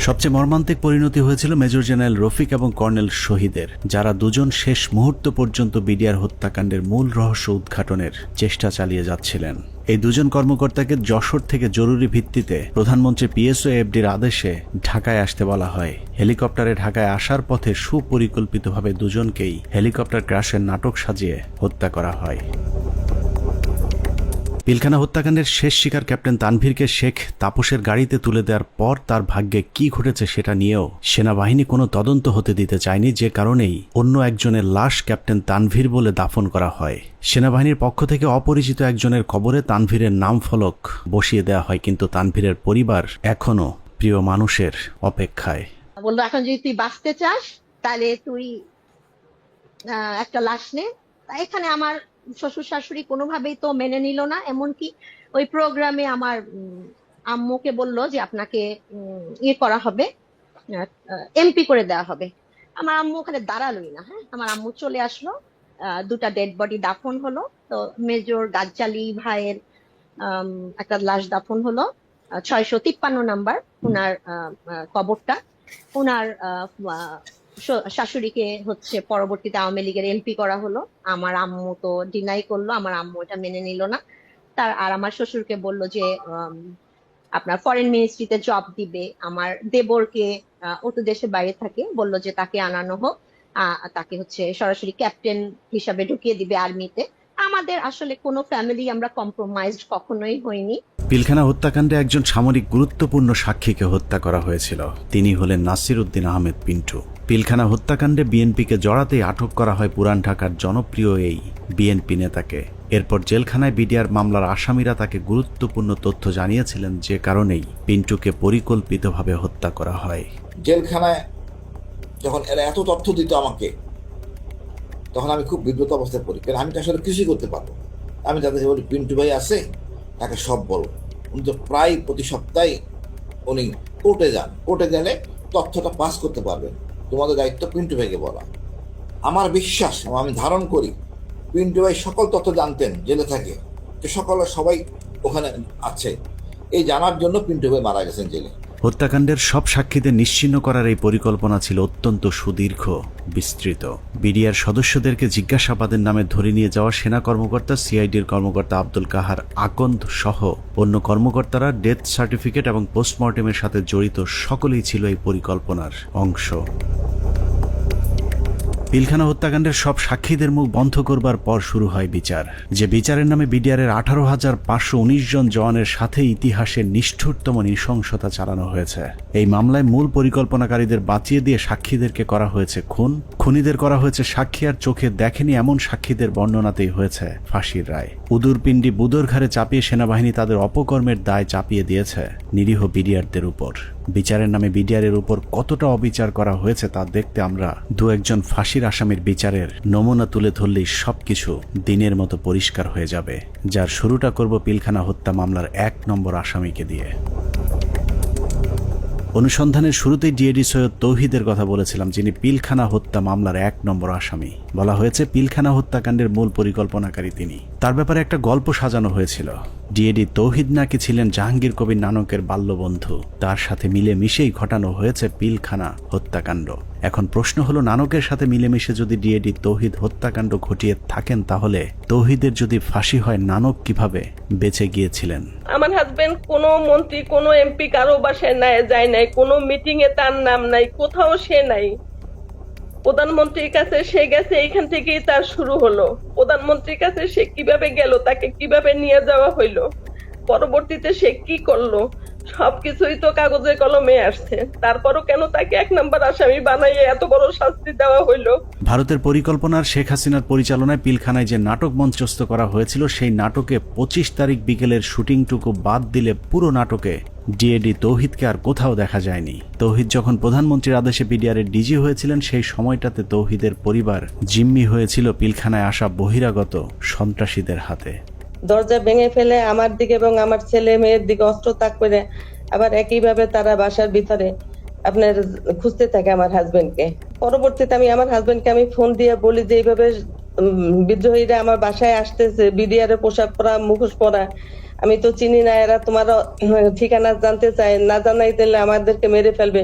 সবচেয়ে মর্মান্তিক পরিণতি হয়েছিল মেজর জেনারেল রফিক এবং কর্নেল শহীদের, যারা দুজন শেষ মুহূর্ত পর্যন্ত বিডিআর হত্যাকাণ্ডের মূল রহস্য উদ্ঘাটনের চেষ্টা চালিয়ে যাচ্ছিলেন। এই দুজন কর্মকর্তাকে যশোর থেকে জরুরি ভিত্তিতে প্রধানমন্ত্রী PSO-FDর আদেশে ঢাকায় আসতে বলা হয়। হেলিকপ্টারে ঢাকায় আসার পথে সুপরিকল্পিতভাবে দুজনকেই হেলিকপ্টার ক্র্যাশের নাটক সাজিয়ে হত্যা করা হয়। পিলখানা হত্যাকাণ্ডের শেষ শিকার ক্যাপ্টেন তানভীরকে শেখ তাপসের গাড়িতে তুলে দেওয়ার পর তার ভাগ্যে কি ঘটেছে সেটা নিয়েও সেনাবাহিনী কোনো তদন্ত হতে দিতে চায়নি, যে কারণেই অন্য একজনের লাশ ক্যাপ্টেন তানভীর বলে দাফন করা হয়। সেনাবাহিনীর পক্ষ থেকে অপরিচিত একজনের কবরে তানভীরের নাম ফলক বসিয়ে দেওয়া হয়, কিন্তু তানভীরের পরিবার এখনো প্রিয় মানুষের অপেক্ষায়। বললো এখন যদি তুই বাঁচতে চাস তাহলে তুই একটা লাশ নে। এখানে আমার শ্বশুর শাশুড়ি কোনোভাবেই তো মেনে নিল না, এমনকি ওই প্রোগ্রামে আমার আম্মুকে বললো যে আপনাকে ইয়ে করা হবে, MP করে দেওয়া হবে। আমার আম্মু ওখানে দাঁড়ালোই না। হ্যাঁ, আমার আম্মু চলে আসলো, 2টা ডেড বডি দাফন হলো। তো মেজর গাজ্জালি ভাইয়ের একটা লাশ দাফন হলো 653 নাম্বার ওনার কবরটা। ওনার শাশুড়িকে হচ্ছে পরবর্তীতে আওয়ামী লীগের MP করা হলো। আমার আম্মু তো ডিনাই করলো, আমার আম্মু এটা মেনে নিল না। আর আমার শ্বশুরকে বললো যে আপনার ফরেন মিনিস্ট্রিতে জব দিবে। আমার দেবরকে ও তো দেশের বাইরে থাকে, বললো যে তাকে আনানো হোক, তাকে হচ্ছে সরাসরি ক্যাপ্টেন হিসাবে ঢুকিয়ে দিবে আর্মিতে। আমাদের আসলে কোনো ফ্যামিলি আমরা কম্প্রোমাইজড কখনোই হইনি। পিলখানা হত্যাকাণ্ডে একজন সামরিক গুরুত্বপূর্ণ সাক্ষীকে হত্যা করা হয়েছিল। তিনি হলেন নাসির উদ্দিন আহমেদ পিন্টু। পিলখানা হত্যাকাণ্ডে বিএনপিকে জড়াতেই আটক করা হয় পুরান ঢাকার জনপ্রিয় এই বিএনপি নেতাকে। এরপর জেলখানায় বিডিআর মামলার আসামিরা তাকে গুরুত্বপূর্ণ তথ্য জানিয়েছিলেন, যে কারণেই পিন্টুকে পরিকল্পিতভাবে হত্যা করা হয়। জেলখানায় যখন এরা এত তথ্য দিত আমাকে, তখন আমি খুব বিব্রত অবস্থায় পড়ি, কারণ আমি তো আসলে কিছুই করতে পারবো। আমি তাদের বলি পিন্টু ভাই আছে, তাকে সব বলো। উনি তো প্রায় প্রতি সপ্তাহে উনি কোর্টে যান, কোর্টে গেলে তথ্যটা পাস করতে পারবেন, তোমাদের দায়িত্ব পিন্টু ভাইকে বলা। আমার বিশ্বাস, আমি ধারণ করি পিন্টু ভাই সকল তথ্য জানতেন জেলে থাকে, যে সবাই ওখানে আছে, এই জানার জন্য পিন্টু ভাই মারা গেছেন জেলে। হত্যাকাণ্ডের সব সাক্ষীদের নিশ্চিহ্ন করার এই পরিকল্পনা ছিল অত্যন্ত সুদীর্ঘ, বিস্তৃত। বিডিআর সদস্যদেরকে জিজ্ঞাসাবাদের নামে ধরে নিয়ে যাওয়া সেনা কর্মকর্তা, CIDর কর্মকর্তা আব্দুল কাহার আকন্দ সহ অন্য কর্মকর্তারা ডেথ সার্টিফিকেট এবং পোস্টমর্টেমের সাথে জড়িত সকলেই ছিল এই পরিকল্পনার অংশ। পিলখানা হত্যাকাণ্ডের সব সাক্ষীদের মুখ বন্ধ করবার পর শুরু হয় বিচার, যে বিচারের নামে বিডিআরের 18,519 জন জওয়ানের সাথে ইতিহাসের নিষ্ঠুরতম নৃশংসতা চালানো হয়েছে। এই মামলায় মূল পরিকল্পনাকারীদের বাঁচিয়ে দিয়ে সাক্ষীদেরকে করা হয়েছে খুন, খুনিদের করা হয়েছে সাক্ষী আর চোখে দেখেনি এমন সাক্ষীদের বর্ণনাতেই হয়েছে ফাঁসির রায়। উদুরপিণ্ডি বুদর ঘাড়ে চাপিয়ে সেনাবাহিনী তাদের অপকর্মের দায় চাপিয়ে দিয়েছে নিরীহ বিডিআরদের উপর। বিচারের নামে বিডিআরের উপর কতটা অবিচার করা হয়েছে তা দেখতে আমরা 2-1 ফাঁসির আসামির বিচারের নমুনা তুলে ধরলেই সবকিছু দিনের মতো পরিষ্কার হয়ে যাবে, যার শুরুটা করব পিলখানা হত্যা মামলার 1 নম্বর আসামিকে দিয়ে। অনুসন্ধানের শুরুতেই ডিএডি সৈয়দ তৌহিদের কথা বলেছিলাম, যিনি পিলখানা হত্যা মামলার 1 নম্বর আসামি। বলা হয়েছে পিলখানা হত্যাকাণ্ডের মূল পরিকল্পনাকারী তিনি। তার ব্যাপারে একটা গল্প সাজানো হয়েছিল। ডিএডি তৌহিদ নাকি ছিলেন জাহাঙ্গীর কবির নানকের বাল্যবন্ধু, তার সাথে মিলেমিশেই ঘটানো হয়েছে পিলখানা হত্যাকাণ্ড। এখন প্রশ্ন হলো, নানকের সাথে মিলেমিশে যদি ডিএডি তৌহিদ হত্যাকাণ্ড ঘটিয়ে থাকেন, তাহলে তৌহিদের যদি ফাঁসি হয়, নানক কিভাবে বেঁচে গিয়েছিলেন? আমার হাজবেন্ড কোনো মন্ত্রী, কোনো MP কারো বাসায় যায় নাই, কোনো মিটিং এ তার নাম নাই, কোথাও সে নাই। প্রধানমন্ত্রীর কাছে সে গেছে, এইখান থেকেই তার শুরু হলো। প্রধানমন্ত্রীর কাছে সে কিভাবে গেল, তাকে কিভাবে নিয়ে যাওয়া হইলো, পরবর্তীতে সে কি করলো, সবকিছুই তো কাগজে কলমে আসছে, তারপরও কেন তাকে 1 নম্বর আসামি বানাইয়ে এত বড় শাস্তি দেওয়া হইলো? ভারতের পরিকল্পনার শেখ হাসিনার পরিচালনায় পিলখানায় যে নাটক মঞ্চস্থ করা হয়েছিল সেই নাটকে 25 তারিখ বিকেলের শুটিংটুকু বাদ দিলে পুরো নাটকে ডিএডি তৌহিদকে আর কোথাও দেখা যায়নি। তৌহিদ যখন প্রধানমন্ত্রীর আদেশে বিডিআরের ডিজি হয়েছিলেন সেই সময়টাতে তৌহিদের পরিবার জিম্মি হয়েছিল পিলখানায় আসা বহিরাগত সন্ত্রাসীদের হাতে। দরজা ভেঙে ফেলে আমার দিকে এবং আমার ছেলে মেয়ের দিকে অস্ত্র তাক করে আবার একইভাবে তারা বাসার ভিতরে আপনার খুঁজতে থাকে আমার হাজবেন্ডকে। পরবর্তীতে আমি আমার হাজবেন্ডকে আমি ফোন দিয়ে বলি যে এইভাবে বিদ্রোহীরা আমার বাসায় আসতেছে, বিডিআর এর পোশাক পরা, মুখোশ পরা, আমি তো চিনি না, এরা তোমার ঠিকানা জানতে চায়, না জানাই দিলে আমাদেরকে মেরে ফেলবে,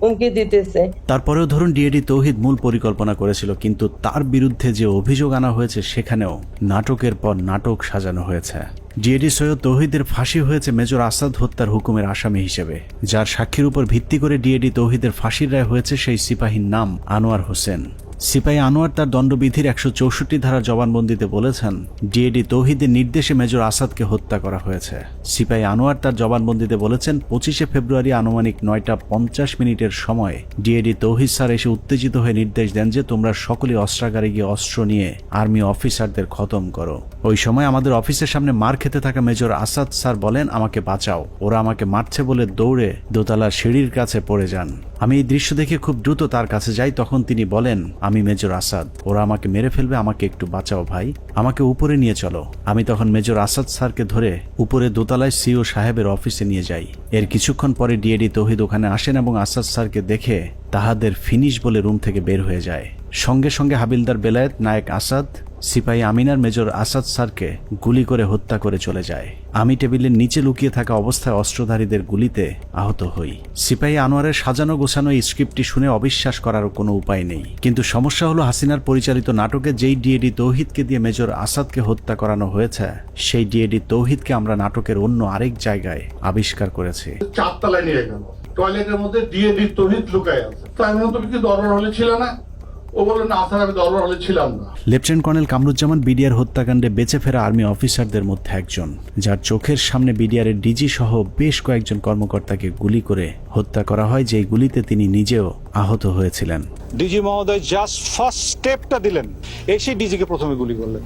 হুমকি দিতেছে। তারপরেও ধরুন ডিএডি তৌহিদ মূল পরিকল্পনা করেছিল, কিন্তু তার বিরুদ্ধে যে অভিযোগ আনা হয়েছে সেখানেও নাটকের পর নাটক সাজানো হয়েছে। ডিএডি সৈয়দ তৌহিদের ফাঁসি হয়েছে মেজর আসাদ হত্যার হুকুমের আসামি হিসেবে, যার সাক্ষীর উপর ভিত্তি করে ডিএডি তৌহিদের ফাঁসির রায় হয়েছে সেই সিপাহীর নাম আনোয়ার হোসেন। সিপাহী আনোয়ার তার দণ্ডবিধির 164 ধারা জবানবন্দিতে বলেছেন ডিএডি তৌহিদের নির্দেশে মেজর আসাদকে হত্যা করা হয়েছে। সিপাহী আনোয়ার তার জবানবন্দিতে বলেছেন 25 ফেব্রুয়ারি আনুমানিক 9:50 সময় ডিএডি তৌহিদ স্যার এসে উত্তেজিত হয়ে নির্দেশ দেন যে তোমরা সকলে অস্ত্রাগারে গিয়ে অস্ত্র নিয়ে আর্মি অফিসারদের খতম করো। ওই সময় আমাদের অফিসের সামনে মার খেতে থাকা মেজর আসাদ স্যার বলেন আমাকে বাঁচাও, ওরা আমাকে মারছে বলে দৌড়ে দোতলার সিঁড়ির কাছে পড়ে যান। আমি এই দৃশ্য দেখে খুব দ্রুত তার কাছে যাই, তখন তিনি বলেন আমি মেজর আসাদ, ওরা আমাকে মেরে ফেলবে, আমাকে একটু বাঁচাও ভাই, আমাকে উপরে নিয়ে চলো। আমি তখন মেজর আসাদ স্যারকে ধরে উপরে দোতলায় সিও সাহেবের অফিসে নিয়ে যাই। এর কিছুক্ষণ পরে ডিএডি তৌহিদ ওখানে আসেন এবং আসাদ স্যারকে দেখে তাহাদের ফিনিশ বলে রুম থেকে বের হয়ে যায়। সঙ্গে সঙ্গে হাবিলদার বেলায়েত, নায়েক আসাদ, সিপাহী আমিনার মেজর আসাদ স্যারকে গুলি করে হত্যা করে চলে যায়। আমি টেবিলের নিচে লুকিয়ে থাকা অবস্থায় অস্ত্রধারীদের গুলিতে আহত হই। সিপাহী আনোয়ারের সাজানো গোছানো এই স্ক্রিপ্টটি শুনে অবিশ্বাস করার কোনো উপায় নেই, কিন্তু সমস্যা হলো হাসিনার পরিচালিত নাটকে যেই ডিএডি তৌহিদকে দিয়ে মেজর আসাদকে হত্যা করানো হয়েছে সেই ডিএডি তৌহিদকে আমরা নাটকের অন্য আরেক জায়গায় আবিষ্কার করেছি। 4 তলায় নিয়ে গেল, টয়লেটের মধ্যে ডিএডি তৌহিদ লুকায় আছে। তাই আমি তুমি কি দরবার হলে ছিল না? ও বলল না স্যার আমি দরবার হলে ছিলাম না। লেফটেন্যান্ট কর্নেল কামরুজ্জামান বিডিআর হত্যাকাণ্ডে বেঁচে ফেরা আর্মি অফিসারদের মধ্যে একজন, যার চোখের সামনে বিডিআর এর ডিজি সহ বেশ কয়েকজন কর্মকর্তাকে গুলি করে হত্যা করা হয়, যেই গুলিতে তিনি নিজেও আহত হয়েছিলেন। ডিজি মহোদয় জাস্ট ফার্স্ট স্টেপটা দিলেন, এসে ডিজিকে প্রথমে গুলি করলেন।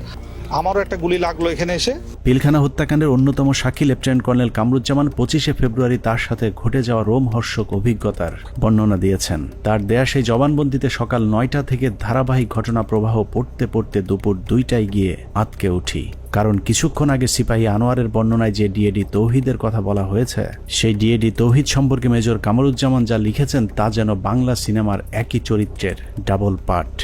আমারও একটা গুলি লাগলো এখানে এসে। পিলখানা হত্যাকাণ্ডের অন্যতম সাক্ষী লেফটেন্যান্ট কর্নেল কামরুজ্জামান 25 ফেব্রুয়ারি তার সাথে ঘটে যাওয়া রোমহর্ষক অভিজ্ঞতার বর্ণনা দিয়েছেন। তার দেয়া সেই জবানবন্দিতে সকাল 9টা থেকে ধারাবাহিক ঘটনা প্রবাহ পড়তে পড়তে দুপুর 2টায় গিয়ে আটকে উঠি, কারণ কিছুক্ষণ আগে সিপাহী আনোয়ারের বর্ণনায় যে ডিএডি তৌহিদের কথা বলা হয়েছে সেই ডিএডি তৌহিদ সম্পর্কে মেজর কামরুজ্জামান যা লিখেছেন তা যেন বাংলা সিনেমার একই চরিত্রের double part.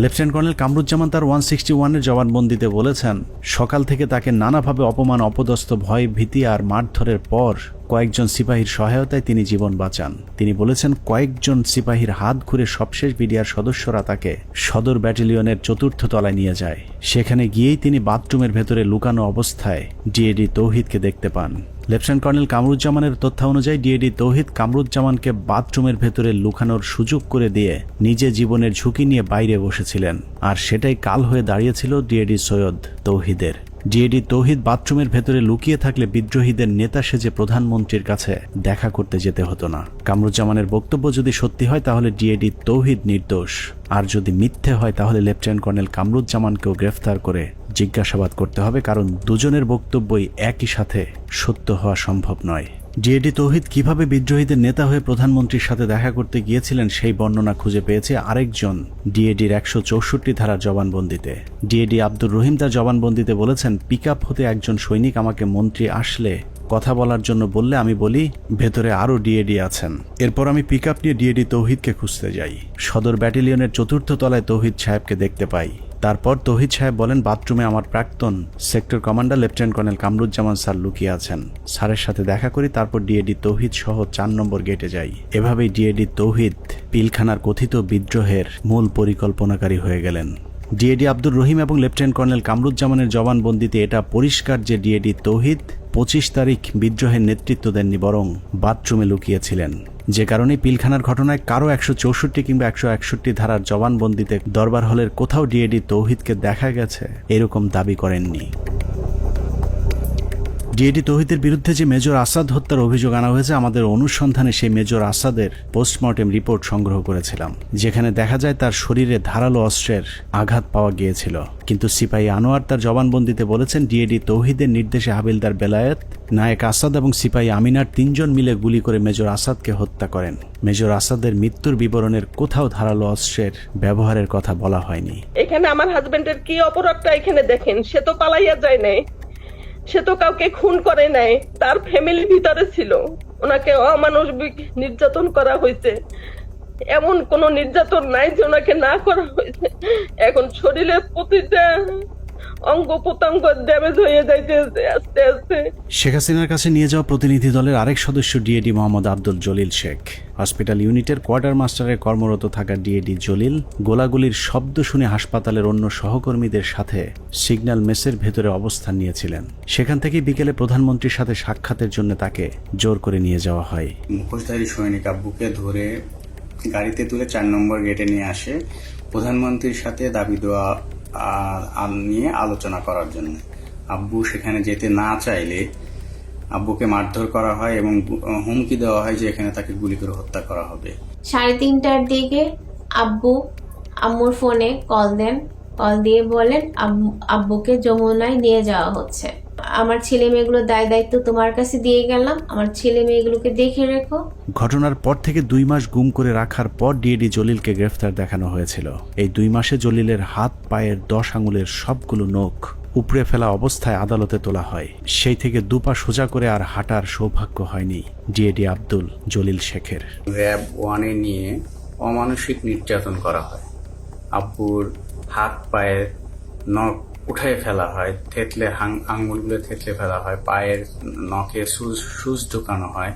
Lieutenant colonel Kamruzzaman তার 161-এর জবানবন্দিতে বলেছেন সকাল থেকে তাকে নানাভাবে অপমান, অপদস্থ, ভয়, ভীতি আর মারধরের পর কয়েকজন সিপাহীর সহায়তায় তিনি জীবন বাঁচান। তিনি বলেছেন কয়েকজন সিপাহীর হাত ঘুরে সবশেষ বিডিআর সদস্যরা তাকে সদর ব্যাটালিয়নের 4র্থ তলায় নিয়ে যায়। সেখানে গিয়েই তিনি বাথরুমের ভেতরে লুকানো অবস্থায় ডিএডি তৌহিদকে দেখতে পান। লেফটেন্যান্ট কর্নেল কামরুজ্জামানের তথ্য অনুযায়ী ডিএডি তৌহিদ কামরুজ্জামানকে বাথরুমের ভেতরে লুকানোর সুযোগ করে দিয়ে নিজে জীবনের ঝুঁকি নিয়ে বাইরে বসেছিলেন, আর সেটাই কাল হয়ে দাঁড়িয়েছিল ডিএডি সৈয়দ তৌহিদের। ডিএডি তৌহিদ বাথরুমের ভেতরে লুকিয়ে থাকলে বিদ্রোহীদের নেতা সেজে প্রধানমন্ত্রীর কাছে দেখা করতে যেতে হতো না। কামরুজ্জামানের বক্তব্য যদি সত্যি হয় তাহলে ডিএডি তৌহিদ নির্দোষ, আর যদি মিথ্যে হয় তাহলে লেফটেন্যান্ট কর্নেল কামরুজ্জামানকেও গ্রেফতার করে জিজ্ঞাসাবাদ করতে হবে, কারণ দুজনের বক্তব্যই একই সাথে সত্য হওয়া সম্ভব নয়। ডিএডি তৌহিদ কিভাবে বিদ্রোহীদের নেতা হয়ে প্রধানমন্ত্রীর সাথে দেখা করতে গিয়েছিলেন সেই বর্ণনা খুঁজে পেয়েছে আরেকজন ডিএডির 164 ধারার জবানবন্দিতে। ডিএডি আব্দুর রহিম তার জবানবন্দিতে বলেছেন পিকআপ হতে একজন সৈনিক আমাকে মন্ত্রী আসলে কথা বলার জন্য বললে আমি বলি ভেতরে আরো ডিএডি আছেন। এরপর আমি পিকআপ নিয়ে ডিএডি তৌহিদকে খুঁজতে যাই। সদর ব্যাটালিয়নের 4র্থ তলায় তৌহিদ সাহেবকে দেখতে পাই। তারপর তৌহিদ সাহেব বলেন বাথরুমে আমার প্রাক্তন sector commander lieutenant colonel Kamruzzaman sir লুকিয়ে আছেন। স্যারের সাথে দেখা করি, তারপর ডিএডি তৌহিদ সহ 4 নম্বর গেটে যাই। এভাবেই ডিএডি তৌহিদ পিলখানার কথিত বিদ্রোহের মূল পরিকল্পনাকারী হয়ে গেলেন। ডিএডি আব্দুর রহিম এবং লেফটেন্যান্ট কর্নেল কামরুজ্জামানের জবানবন্দিতে এটা পরিষ্কার যে ডিএডি তৌহিদ 25 তারিখ বিদ্রোহের নেতৃত্ব দেননি, বরং বাথরুমে লুকিয়েছিলেন। যে কারণে পিলখানার ঘটনায় কারো 164 কিংবা 161 ধারার জবানবন্দিতে দরবার হলের কোথাও ডিএডি তৌহিদকে দেখা গেছে এরকম দাবি করেননি। ডিএডি তৌহিদের বিরুদ্ধে যে মেজর আসাদ হত্যার অভিযোগ আনা হয়েছে, আমাদের অনুসন্ধানে সেই মেজর আসাদের পোস্টমর্টেম রিপোর্ট সংগ্রহ করেছিলাম, যেখানে দেখা যায় তার শরীরে ধারালো অস্ত্রের আঘাত পাওয়া গিয়েছিল। কিন্তু সিপাহী আনোয়ার তার জবানবন্দিতে বলেছেন ডিএডি তৌহিদের নির্দেশে হাবিলদার বেলায়েত, নায়েক আসাদ এবং সিপাহী আমিনার 3 জন মিলে গুলি করে মেজর আসাদকে হত্যা করেন। মেজর আসাদের মৃত্যুর বিবরণের কোথাও ধারালো অস্ত্রের ব্যবহারের কথা বলা হয়নি। এখানে আমার হাজবেন্ডের কি অপরাধটা এখানে দেখেন, সে তো পালাইয়া যায় নাই, সে তো কাউকে খুন করে নাই, তার ফ্যামিলির ভিতরে ছিল, ওনাকে অমানবিক নির্যাতন করা হয়েছে। এমন কোন নির্যাতন নাই যে ওনাকে না করা হয়েছে। এখন শরীরের প্রতিটা অঙ্গ প্রত্যঙ্গ ড্যামেজ হয়ে যাইতেছে আস্তে আস্তে। শেখ হাসিনার কাছে নিয়ে যাওয়া প্রতিনিধি দলের আরেক সদস্য ডিএডি মোহাম্মদ আব্দুল জলিল শেখ। হসপিটাল ইউনিটের কোয়ার্টার মাস্টারে কর্মরত থাকা ডিএডি জলিল গোলাগুলির শব্দ শুনে হাসপাতালের অন্য সহকর্মীদের সাথে সিগন্যাল মেসের ভেতরে অবস্থান নিয়েছিলেন। সেখান থেকে বিকেলে প্রধানমন্ত্রীর সাথে সাক্ষাতের জন্য তাকে জোর করে নিয়ে যাওয়া হয়। মুখোশধারী সৈনিক আব্বুকে ধরে গাড়িতে তুলে 4 নম্বর গেটে নিয়ে আসে প্রধানমন্ত্রীর সাথে দাবি দেওয়া নিয়ে আলোচনা করার জন্য। আব্বু সেখানে যেতে না চাইলে আব্বুকে মারধর করা হয় এবং হুমকি দেওয়া হয় যে এখানে তাকে গুলি করে হত্যা করা হবে। 3:30টার দিকে আব্বু আম্মুর ফোনে কল দেন, কল দিয়ে বলেন আব্বুকে যমুনায় নিয়ে যাওয়া হচ্ছে। আমার ছেলে মেয়েগুলোর দায়িত্ব তোমার কাছে দিয়ে গেলাম, আমার ছেলে মেয়েগুলোকে দেখে রেখো। ঘটনার পর থেকে 2 মাস গুম করে রাখার পর ডিএডি জলিলকে গ্রেফতার দেখানো হয়েছিল। এই 2 মাসে জলিলের হাত পায়ের 10 আঙুলের সবগুলো নখ উপড়ে ফেলা অবস্থায় আদালতে তোলা হয়। সেই থেকে 2 পা সোজা করে আর হাঁটার সৌভাগ্য হয়নি ডিএডি আব্দুল জলিল শেখের। র‍্যাব 1-এ নিয়ে অমানসিক নির্যাতন করা হয়। আব্বুর হাত পায়ের নখ উঠায় ফেলা হয়, থেতলে আঙুলগুলো থেতলে ফেলা হয়, পায়ের নখে সুচ ঢুকানো হয়,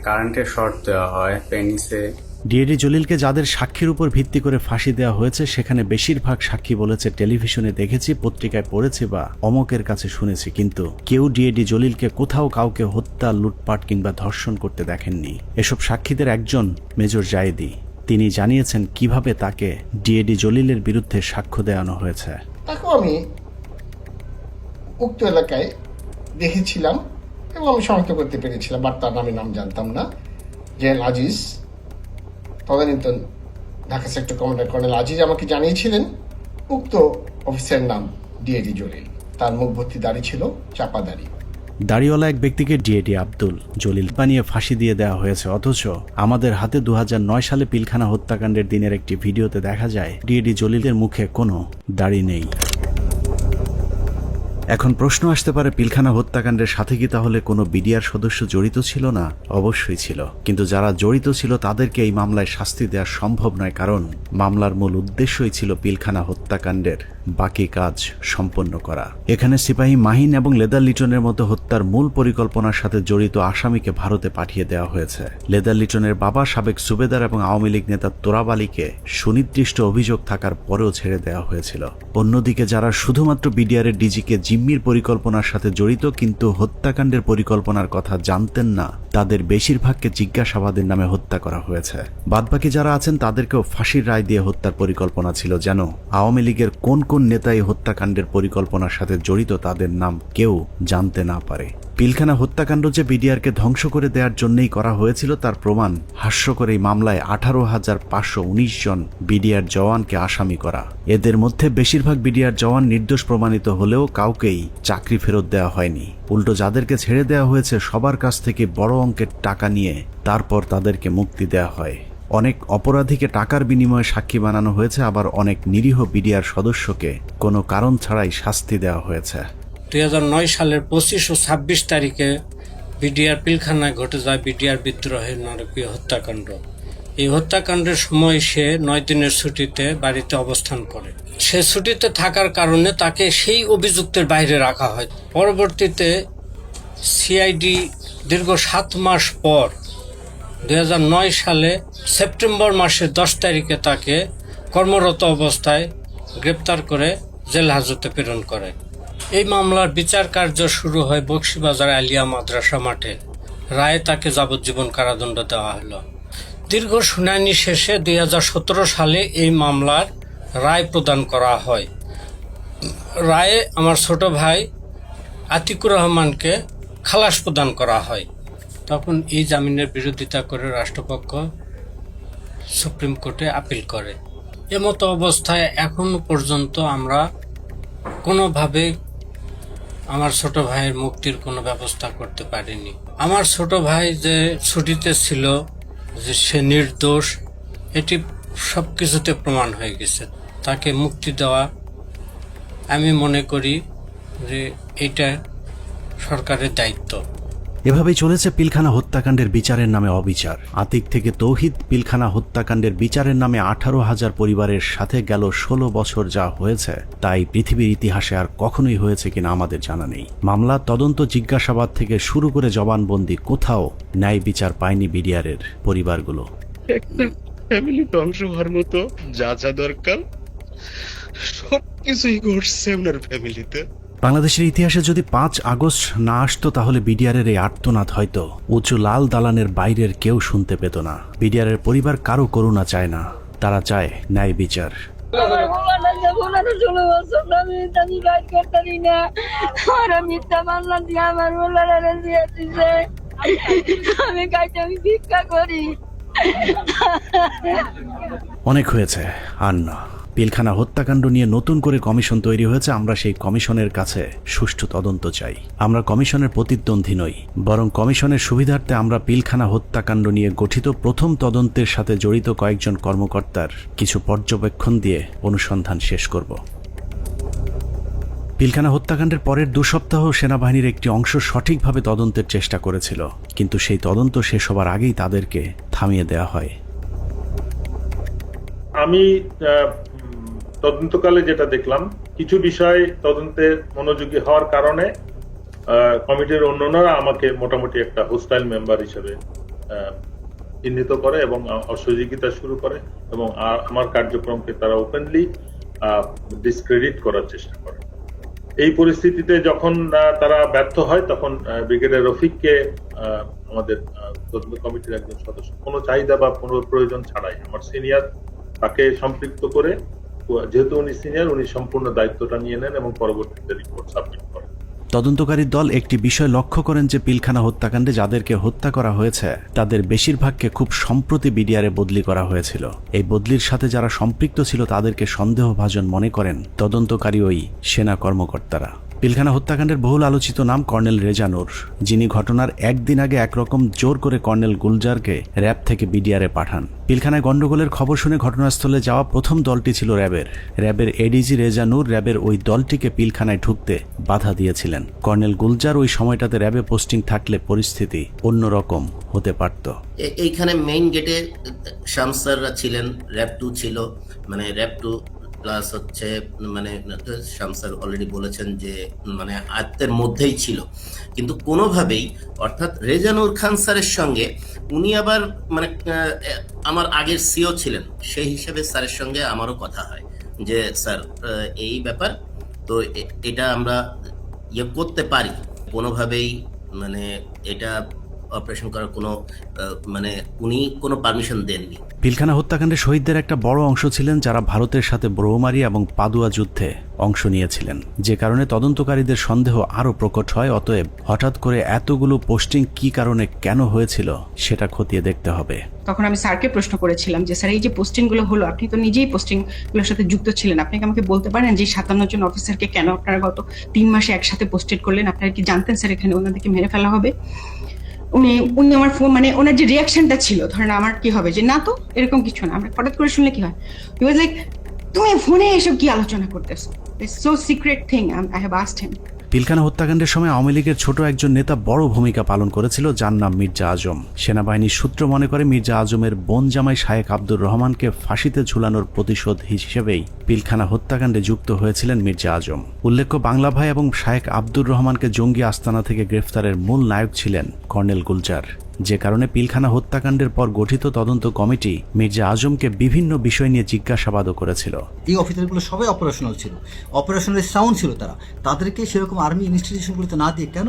কারেন্টের শর্ট দেওয়া হয় পেনিসে। ডিএডি জলিলকে যাদের সাক্ষীর উপর ভিত্তি করে ফাঁসি দেওয়া হয়েছে সেখানে বেশিরভাগ সাক্ষী বলেছে টেলিভিশনে দেখেছি, পত্রিকায় পড়েছি বা অমকের কাছে শুনেছি, কিন্তু কেউ ডিএডি জলিলকে কোথাও কাউকে হত্যা, লুটপাট কিংবা ধর্ষণ করতে দেখেননি। এসব সাক্ষীদের একজন মেজর জায়েদি। তিনি জানিয়েছেন কিভাবে তাকে ডিএডি জলিলের বিরুদ্ধে সাক্ষ্য দেওয়ানো হয়েছে। তাকেও আমি উক্ত এলাকায় দেখেছিলাম এবং আমি শনাক্ত করতে পেরেছিলাম, বাট তার নাম জানতাম না। জেনারেল আজিজ, তদানীন্তন Dhaka sector commander colonel Aziz আমাকে জানিয়েছিলেন উক্ত অফিসারের নাম ডিএডি জলিল। তার মুখ ভর্তি দাড়ি ছিল, চাপা দাড়ি। দাড়িওয়ালা এক ব্যক্তিকে ডিএডি আব্দুল জলিল বানিয়ে ফাঁসি দিয়ে দেওয়া হয়েছে, অথচ আমাদের হাতে 2009 সালে পিলখানা হত্যাকাণ্ডের দিনের একটি ভিডিওতে দেখা যায় ডিএডি জলিলের মুখে কোনো দাড়ি নেই। এখন প্রশ্ন আসতে পারে, পিলখানা হত্যাকাণ্ডের সাথে কি তাহলে কোনো বিডিআর সদস্য জড়িত ছিল না? অবশ্যই ছিল, কিন্তু যারা জড়িত ছিল তাদেরকে এই মামলায় শাস্তি দেওয়া সম্ভব নয়, কারণ মামলার মূল উদ্দেশ্যই ছিল পিলখানা হত্যাকাণ্ডের বাকি কাজ সম্পন্ন করা। এখানে সিপাহী মাহিন এবং লেদার লিটনের মতো হত্যার মূল পরিকল্পনার সাথে জড়িত আসামিকে ভারতে পাঠিয়ে দেওয়া হয়েছে। লেদার লিটনের বাবা সাবেক সুবেদার এবং আওয়ামী লীগ নেতা তোরাব আলীকে সুনির্দিষ্ট অভিযোগ থাকার পরেও ছেড়ে দেওয়া হয়েছিল। অন্যদিকে যারা শুধুমাত্র বিডিআরের ডিজিকে জিম্মির পরিকল্পনার সাথে জড়িত কিন্তু হত্যাকাণ্ডের পরিকল্পনার কথা জানতেন না, তাদের বেশিরভাগকে জিজ্ঞাসাবাদের নামে হত্যা করা হয়েছে। বাদবাকি যারা আছেন তাদেরকেও ফাঁসির রায় দিয়ে হত্যার পরিকল্পনা ছিল, যেন আওয়ামী লীগের কোন কোন নেতা এই হত্যাকাণ্ডের পরিকল্পনার সাথে জড়িত তাদের নাম কেউ জানতে না পারে। পিলখানা হত্যাকাণ্ড যে বিডিআরকে ধ্বংস করে দেওয়ার জন্যই করা হয়েছিল তার প্রমাণ হাস্যকর এই মামলায় 18,519 জন বিডিআর জওয়ানকে আসামি করা। এদের মধ্যে বেশিরভাগ বিডিআর জওয়ান নির্দোষ প্রমাণিত হলেও কাউকেই চাকরি ফেরত দেওয়া হয়নি। উল্টো যাদেরকে ছেড়ে দেওয়া হয়েছে সবার কাছ থেকে বড় অঙ্কের টাকা নিয়ে তারপর তাদেরকে মুক্তি দেওয়া হয়। অনেক অপরাধীকে টাকার বিনিময়ে সাক্ষী বানানো হয়েছে, আবার অনেক নিরীহ বিডিআর সদস্যকে কোনো কারণ ছাড়াই শাস্তি দেওয়া হয়েছে। 2009 সালের 25 ও 26 তারিখে বিডিআর পিলখানায় ঘটে যায় বিডিআর বিদ্রোহের নারকীয় হত্যাকাণ্ড। এই হত্যাকাণ্ডের সময় সে 9 দিনের ছুটিতে বাড়িতে অবস্থান করে। সে ছুটিতে থাকার কারণে তাকে সেই অভিযুক্তের বাইরে রাখা হয়। পরবর্তীতে সিআইডি দীর্ঘ 7 মাস পর 2009 সালে সেপ্টেম্বর মাসের 10 তারিখে তাকে কর্মরত অবস্থায় গ্রেপ্তার করে জেল হাজতে প্রেরণ করে। এই মামলার বিচার কার্য শুরু হয় বকশীবাজার আলিয়া মাদ্রাসা মাঠে। রায়ে তাকে যাবজ্জীবন কারাদণ্ড দেওয়া হলো। দীর্ঘ শুনানি শেষে 2017 সালে এই মামলার রায় প্রদান করা হয়। রায়ে আমার ছোট ভাই আতিকুর রহমানকে খালাস প্রদান করা হয়। তখন এই জামিনের বিরোধিতা করে রাষ্ট্রপক্ষ সুপ্রিম কোর্টে আপিল করে। এমতো অবস্থায় এখনো পর্যন্ত আমরা কোনোভাবে আমার ছোট ভাইয়ের মুক্তির কোনো ব্যবস্থা করতে পারিনি। আমার ছোট ভাই যে ছুটিতে ছিল, যে সে নির্দোষ, এটি সবকিছুতে প্রমাণ হয়ে গেছে। তাকে মুক্তি দেওয়া আমি মনে করি যে এটা সরকারের দায়িত্ব। এভাবেই চলেছে পিলখানা হত্যাকাণ্ডের বিচারের নামে অবিচার। আতিক থেকে তৌহিদ পিলখানা হত্যাকাণ্ডের বিচারের নামে 18,000 পরিবারের সাথে গেল 16 বছর যা হয়েছে তাই পৃথিবীর ইতিহাসে আর কখনোই হয়েছে কিনা আমাদের জানা নেই। মামলা, তদন্ত, জিজ্ঞাসাবাদ থেকে শুরু করে জবানবন্দি, কোথাও ন্যায় বিচার পায়নি বিডিআরের পরিবারগুলো। একটা ফ্যামিলি ধ্বংস হওয়ার মতো যা যা দরকার সবকিছুই ঘটছে আপনার ফ্যামিলিতে। বাংলাদেশের ইতিহাসে যদি 5 আগস্ট না আসতো তাহলে বিডিআরের এই আর্তনাদ হয়তো উঁচু লাল দালানের বাইরের কেউ শুনতে পেত না। বিডিআরের পরিবার কারো করুণা চায় না, তারা চায় ন্যায় বিচার। অনেক হয়েছে, আর না। পিলখানা হত্যাকাণ্ড নিয়ে নতুন করে কমিশন তৈরি হয়েছে। আমরা সেই কমিশনের কাছে সুষ্ঠু তদন্ত চাই। আমরা কমিশনের প্রতিদ্বন্দ্বী নই, বরং কমিশনের সুবিধার্থে আমরা পিলখানা হত্যাকাণ্ড নিয়ে গঠিত প্রথম তদন্তের সাথে জড়িত কয়েকজন কর্মকর্তার কিছু পর্যবেক্ষণ দিয়ে অনুসন্ধান শেষ করব। পিলখানা হত্যাকাণ্ডের পরের 2 সপ্তাহ সেনাবাহিনীর একটি অংশ সঠিকভাবে তদন্তের চেষ্টা করেছিল, কিন্তু সেই তদন্ত শেষ হবার আগেই তাদেরকে থামিয়ে দেওয়া হয়। আমি তদন্তকালে যেটা দেখলাম, কিছু বিষয় তদন্তে মনোযোগী হওয়ার কারণে কমিটির অন্যান্যরা আমাকে মোটামুটি একটা হোস্টাইল মেম্বার হিসেবে চিহ্নিত করে এবং অসহযোগিতা শুরু করে এবং আমার কার্যক্রমকে তারা ওপেনলি ডিসক্রেডিট করার চেষ্টা করে। এই পরিস্থিতিতে যখন তারা ব্যর্থ হয় তখন ব্রিগেডিয়ার রফিককে আমাদের তদন্ত কমিটির একজন সদস্য কোনো চাহিদা বা কোনো প্রয়োজন ছাড়াই আমার সিনিয়র তাকে সম্পৃক্ত করে, যেহেতু উনি সিনিয়র, উনি সম্পূর্ণ দায়িত্বটা নিয়ে নেন এবং পরবর্তীতে রিপোর্ট সাবমিট করেন। তদন্তকারী দল একটি বিষয় লক্ষ্য করেন যে পিলখানা হত্যাকাণ্ডে যাদেরকে হত্যা করা হয়েছে তাদের বেশিরভাগকে খুব সম্প্রতি বিডিআরে বদলি করা হয়েছিল। এই বদলির সাথে যারা সম্পৃক্ত ছিল তাদেরকে সন্দেহভাজন মনে করেন তদন্তকারী ওই সেনা কর্মকর্তারা। পিলখানা হত্যাকাণ্ডের বহুল আলোচিত নাম কর্নেল রেজা নূর, যিনি ঘটনার একদিন আগে একরকম জোর করে কর্নেল গুলজারকে র্যাব থেকে বিডিআরে পাঠান। পিলখানায় গন্ডগোলের খবর শুনে ঘটনাস্থলে যাওয়া প্রথম দলটি ছিল র্যাবের এডিজি রেজা নূর র্যাবের ওই দলটিকে পিলখানায় ঢুকতে বাধা দিয়েছিলেন। কর্নেল গুলজার ওই সময়টাতে র্যাবে পোস্টিং থাকলে পরিস্থিতি অন্যরকম হতে পারত। এইখানে মেইন গেটে শামসাররা ছিলেন, র্যাব 2 ছিল, মানে র্যাব 2 প্লাস হচ্ছে মানে শামসার অলরেডি বলেছেন যে মানে আয়ত্তের মধ্যেই ছিল, কিন্তু কোনোভাবেই অর্থাৎ রেজানুর খান স্যারের সঙ্গে উনি আবার মানে আমার আগের সিও ছিলেন, সেই হিসাবে স্যারের সঙ্গে আমারও কথা হয় যে স্যার এই ব্যাপার তো এটা আমরা ইয়ে করতে পারি, কোনোভাবেই মানে এটা অপারেশন করার কোনো মানে উনি কোনো পারমিশন দেননি। পিলখানা হত্যাকাণ্ডে শহীদদের একটা বড় অংশ ছিলেন যারা ভারতের সাথে ব্রহ্মারি এবং পাদুয়া যুদ্ধে অংশ নিয়েছিলেন, যে কারণে তদন্তকারীদের সন্দেহ আরও প্রকট হয়। অতএব হঠাৎ করে এতগুলো পোস্টিং কি কারণে কেন হয়েছিল সেটা খতিয়ে দেখতে হবে। তখন আমি স্যারকে প্রশ্ন করেছিলাম যে স্যার এই যে পোস্টিংগুলো হলো, আপনি তো নিজেই পোস্টিংগুলোর সাথে যুক্ত ছিলেন, আপনি কি আমাকে বলতে পারেন যে 57 জন অফিসারকে কেন আপনারা গত 3 মাসে একসাথে পোস্টেড করলেন? আপনারা কি জানতেন স্যার এখানে ওনাদেরকে মেরে ফেলা হবে? উনি আমার ফোন মানে ওনার যে রিয়াকশনটা ছিল, ধরেন আমার কি হবে যে না তো এরকম কিছু না, আমরা হঠাৎ করে শুনলে কি হয়, হি ওয়াজ লাইক তুমি ফোনে এসব কি আলোচনা করতেছো, it's so secret thing, I have asked হিম। পিলখানা হত্যাকাণ্ডের সময় আওয়ামী লীগের ছোট একজন নেতা বড় ভূমিকা পালন করেছিল, যার নাম মির্জা আজম। সেনাবাহিনীর সূত্র মনে করে মির্জা আজমের বোন জামাই শায়েখ আব্দুর রহমানকে ফাঁসিতে ঝুলানোর প্রতিশোধ হিসেবেই পিলখানা হত্যাকাণ্ডে যুক্ত হয়েছিলেন মির্জা আজম। উল্লেখ্য, বাংলা ভাই এবং শায়েখ আব্দুর রহমানকে জঙ্গি আস্তানা থেকে গ্রেফতারের মূল নায়ক ছিলেন কর্নেল গুলজার, যে কারণে পিলখানা হত্যাকাণ্ডের পর গঠিত তদন্ত কমিটি মির্জা আজমকে বিভিন্ন বিষয় নিয়ে জিজ্ঞাসাবাদও করেছিল। এই অফিসারগুলো সবাই অপারেশনাল ছিল, অপারেশনাল সাউন্ড ছিল, তাদেরকে সেরকম আর্মি ইনস্টিটিউশনগুলোতে না দিয়ে কেন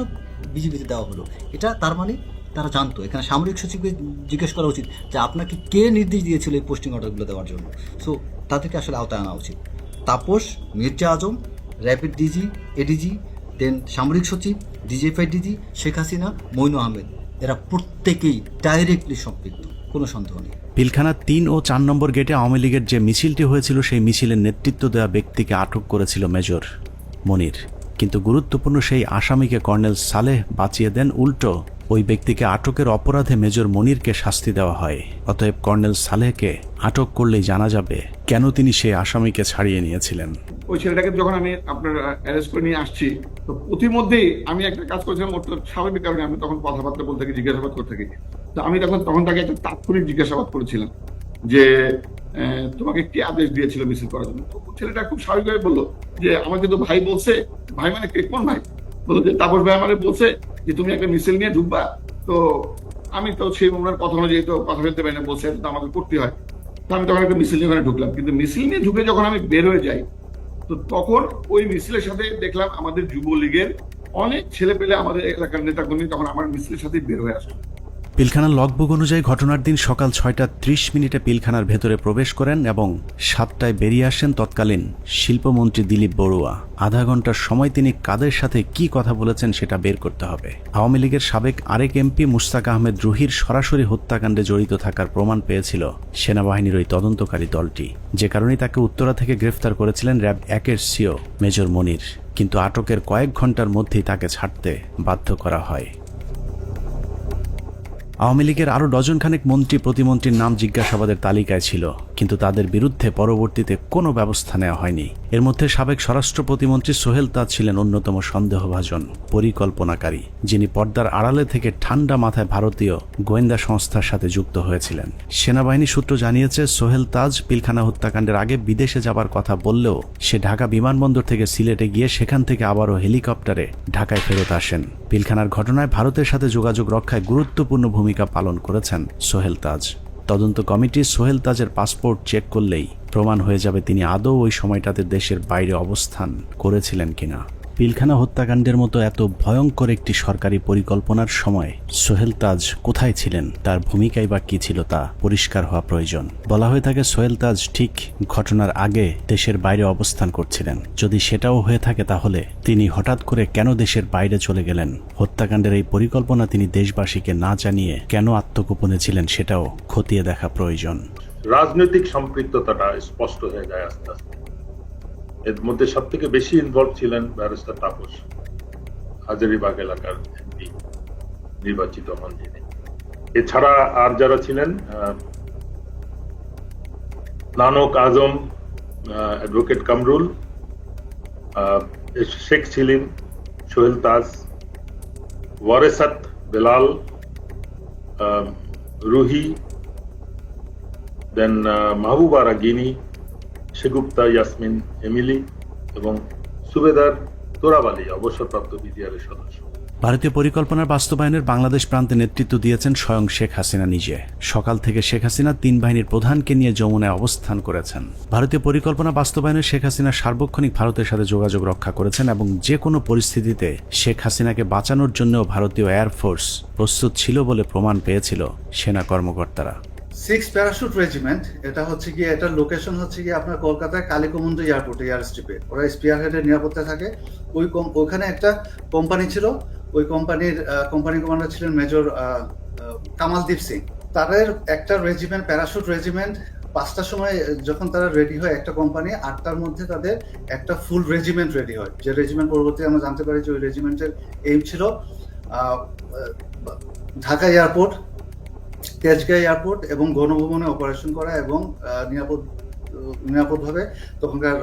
বিজিবিতে দেওয়া হলো? এটা তার মানে তারা জানতো। এখানে সামরিক সচিবকে জিজ্ঞেস করা উচিত যে আপনাকে কে নির্দেশ দিয়েছিল এই পোস্টিং অর্ডারগুলো দেওয়ার জন্য। সো তাদেরকে আসলে আওতায় আনা উচিত। তাপস, মির্জা আজম, র্যাপিড ডিজি, এডিজি, দেন সামরিক সচিব, ডিজিএফআই ডিজি, শেখ হাসিনা, মইনু আহমেদ, এরা প্রত্যেকেই ডাইরেক্টলি সম্পৃক্ত, কোনো সন্দেহ নেই। পিলখানা 3 ও 4 নম্বর গেটে আওয়ামী লীগের যে মিছিলটি হয়েছিল সেই মিছিলের নেতৃত্ব দেওয়া ব্যক্তিকে আটক করেছিল মেজর মনির, কিন্তু গুরুত্বপূর্ণ সেই আসামিকে কর্নেল সালেহ বাঁচিয়ে দেন। উল্টো ওই ব্যক্তিকে আটকের অপরাধে মেজর মনিরকে শাস্তি দেওয়া হয়। অতএব কর্নেল সালেহকে আটক করলেই জানা যাবে কেন তিনি সেই আসামিকে ছাড়িয়ে নিয়েছিলেন। ওই ছেলেটাকে যখন আমি আপনার অ্যারেস্ট করে নিয়ে আসছি, তো প্রতিমধ্যেই আমি একটা কাজ করেছিলাম, ওর স্বাভাবিক কারণে আমি তখন কথাবার্তা বলতে থাকি, জিজ্ঞাসাবাদ করতে থাকি। তো আমি তখন তাকে একটা তাৎক্ষণিক জিজ্ঞাসাবাদ করেছিলাম যে তোমাকে কে আদেশ দিয়েছিল মিছিল করার জন্য। তো ছেলেটা খুব স্বাভাবিকভাবে বললো যে আমাকে তো ভাই বলছে। ভাই মানে কোন ভাই? বললো যে তাপস ভাই আমার বলছে যে তুমি একটা মিছিল নিয়ে ঢুকবা। তো আমি তো সেই ওনার কথা অনুযায়ী তো কথা বলতে পারি না, বলছে তো আমাকে করতে হয়। তো আমি তখন একটা মিছিল নিয়ে ওখানে ঢুকলাম, কিন্তু মিছিল নিয়ে ঢুকে যখন আমি বের হয়ে যাই, তো তখন ওই মিছিলের সাথে দেখলাম আমাদের যুবলীগের অনেক ছেলে পেলে, আমাদের এলাকার নেতাকর্মী তখন আমার মিছিলের সাথে বের হয়ে আসলো। পিলখানার লগবুক অনুযায়ী ঘটনার দিন সকাল 6:30 পিলখানার ভেতরে প্রবেশ করেন এবং 7টায় বেরিয়ে আসেন তৎকালীন শিল্পমন্ত্রী দিলীপ বড়ুয়া। আধা ঘন্টার সময় তিনি কাদের সাথে কি কথা বলেছেন সেটা বের করতে হবে। আওয়ামী লীগের সাবেক আরেক এমপি মুশতাক আহমেদ রুহির সরাসরি হত্যাকাণ্ডে জড়িত থাকার প্রমাণ পেয়েছিল সেনাবাহিনীর ওই তদন্তকারী দলটি, যে কারণে তাকে উত্তরা থেকে গ্রেফতার করেছিলেন র্যাব 1-এর সিও মেজর মনির। কিন্তু আটকের কয়েক ঘন্টার মধ্যেই তাকে ছাড়তে বাধ্য করা হয়। আওয়ামী লীগের আরও ডজনখানেক মন্ত্রী প্রতিমন্ত্রীর নাম জিজ্ঞাসাবাদের তালিকায় ছিল, কিন্তু তাদের বিরুদ্ধে পরবর্তীতে কোনো ব্যবস্থা নেওয়া হয়নি। এর মধ্যে সাবেক স্বরাষ্ট্র প্রতিমন্ত্রী সোহেল তাজ ছিলেন অন্যতম সন্দেহভাজন পরিকল্পনাকারী, যিনি পর্দার আড়ালে থেকে ঠান্ডা মাথায় ভারতীয় গোয়েন্দা সংস্থার সাথে যুক্ত হয়েছিলেন। সেনাবাহিনী সূত্র জানিয়েছে সোহেল তাজ পিলখানা হত্যাকাণ্ডের আগে বিদেশে যাবার কথা বললেও সে ঢাকা বিমানবন্দর থেকে সিলেটে গিয়ে সেখান থেকে আবারও হেলিকপ্টারে ঢাকায় ফেরত আসেন। পিলখানার ঘটনায় ভারতের সাথে যোগাযোগ রক্ষায় গুরুত্বপূর্ণ ভূমিকা পালন করেছেন সোহেল তাজ। তদন্ত কমিটি সোহেল তাজের পাসপোর্ট চেক করলেই প্রমাণ হয়ে যাবে তিনি আদৌ ওই সময়টাতে দেশের বাইরে অবস্থান করেছিলেন কিনা। পিলখানা হত্যাকাণ্ডের মতো এত ভয়ঙ্কর একটি সরকারি পরিকল্পনার সময় সোহেল তাজ কোথায় ছিলেন, তার ভূমিকাই বা কি ছিল তা পরিষ্কার হওয়া প্রয়োজন। বলা হয়ে থাকে সোহেল তাজ ঠিক ঘটনার আগে দেশের বাইরে অবস্থান করছিলেন। যদি সেটাও হয়ে থাকে তাহলে তিনি হঠাৎ করে কেন দেশের বাইরে চলে গেলেন? হত্যাকাণ্ডের এই পরিকল্পনা তিনি দেশবাসীকে না জানিয়ে কেন আত্মগোপনে ছিলেন সেটাও খতিয়ে দেখা প্রয়োজন। রাজনৈতিক সম্পৃক্ততাটা স্পষ্ট হয়ে যায় আস্তে আস্তে। এর মধ্যে সব থেকে বেশি ইনভলভ ছিলেন ব্যারিস্টার তাপস, হাজারীবাগ এলাকার এমপি নির্বাচিত হন যিনি। এছাড়া আর যারা ছিলেন, নানক আজম, অ্যাডভোকেট কামরুল, শেখ সেলিম, সোহেল তাজ, ওয়ারেসাত বেলাল, রুহি, দেন মাহবুবা রাগিনী, শেগুপ্তা ইয়াসমিন এমিলি এবং সুবেদার তোরাবালি অবসরপ্রাপ্ত বিডিআরের সদস্য। ভারতীয় পরিকল্পনার বাস্তবায়নের বাংলাদেশ প্রান্তে নেতৃত্ব দিয়েছেন স্বয়ং শেখ হাসিনা নিজে। সকাল থেকে শেখ হাসিনা 3 বাহিনীর প্রধানকে নিয়ে যমুনায় অবস্থান করেছেন। ভারতীয় পরিকল্পনা বাস্তবায়নে শেখ হাসিনা সার্বক্ষণিক ভারতের সাথে যোগাযোগ রক্ষা করেছেন এবং যে কোনো পরিস্থিতিতে শেখ হাসিনাকে বাঁচানোর জন্যও ভারতীয় এয়ারফোর্স প্রস্তুত ছিল বলে প্রমাণ পেয়েছিল সেনা কর্মকর্তারা। 6 প্যারাশুট রেজিমেন্ট, এটা হচ্ছে গিয়ে, এটার লোকেশন হচ্ছে গিয়ে আপনার কলকাতায় কালীকুমুন্দ এয়ারপোর্টে, এয়ার স্ট্রিপে। ওরা স্পিয়ার হেডের নিরাপত্তায় থাকে। ওইখানে একটা কোম্পানি ছিল, ওই কোম্পানি কমান্ডার ছিলেন মেজর কামালদীপ সিং। তাদের একটা রেজিমেন্ট, প্যারাশুট রেজিমেন্ট, 5টার সময় যখন তারা রেডি হয় একটা কোম্পানি, 8টার মধ্যে তাদের একটা ফুল রেজিমেন্ট রেডি হয়। যে রেজিমেন্ট পরবর্তী আমরা জানতে পারি যে ওই রেজিমেন্টের এইম ছিল ঢাকা এয়ারপোর্ট, তেজগাঁও এয়ারপোর্ট এবং গণভবনে অপারেশন করা এবং নিরাপদভাবে তখনকার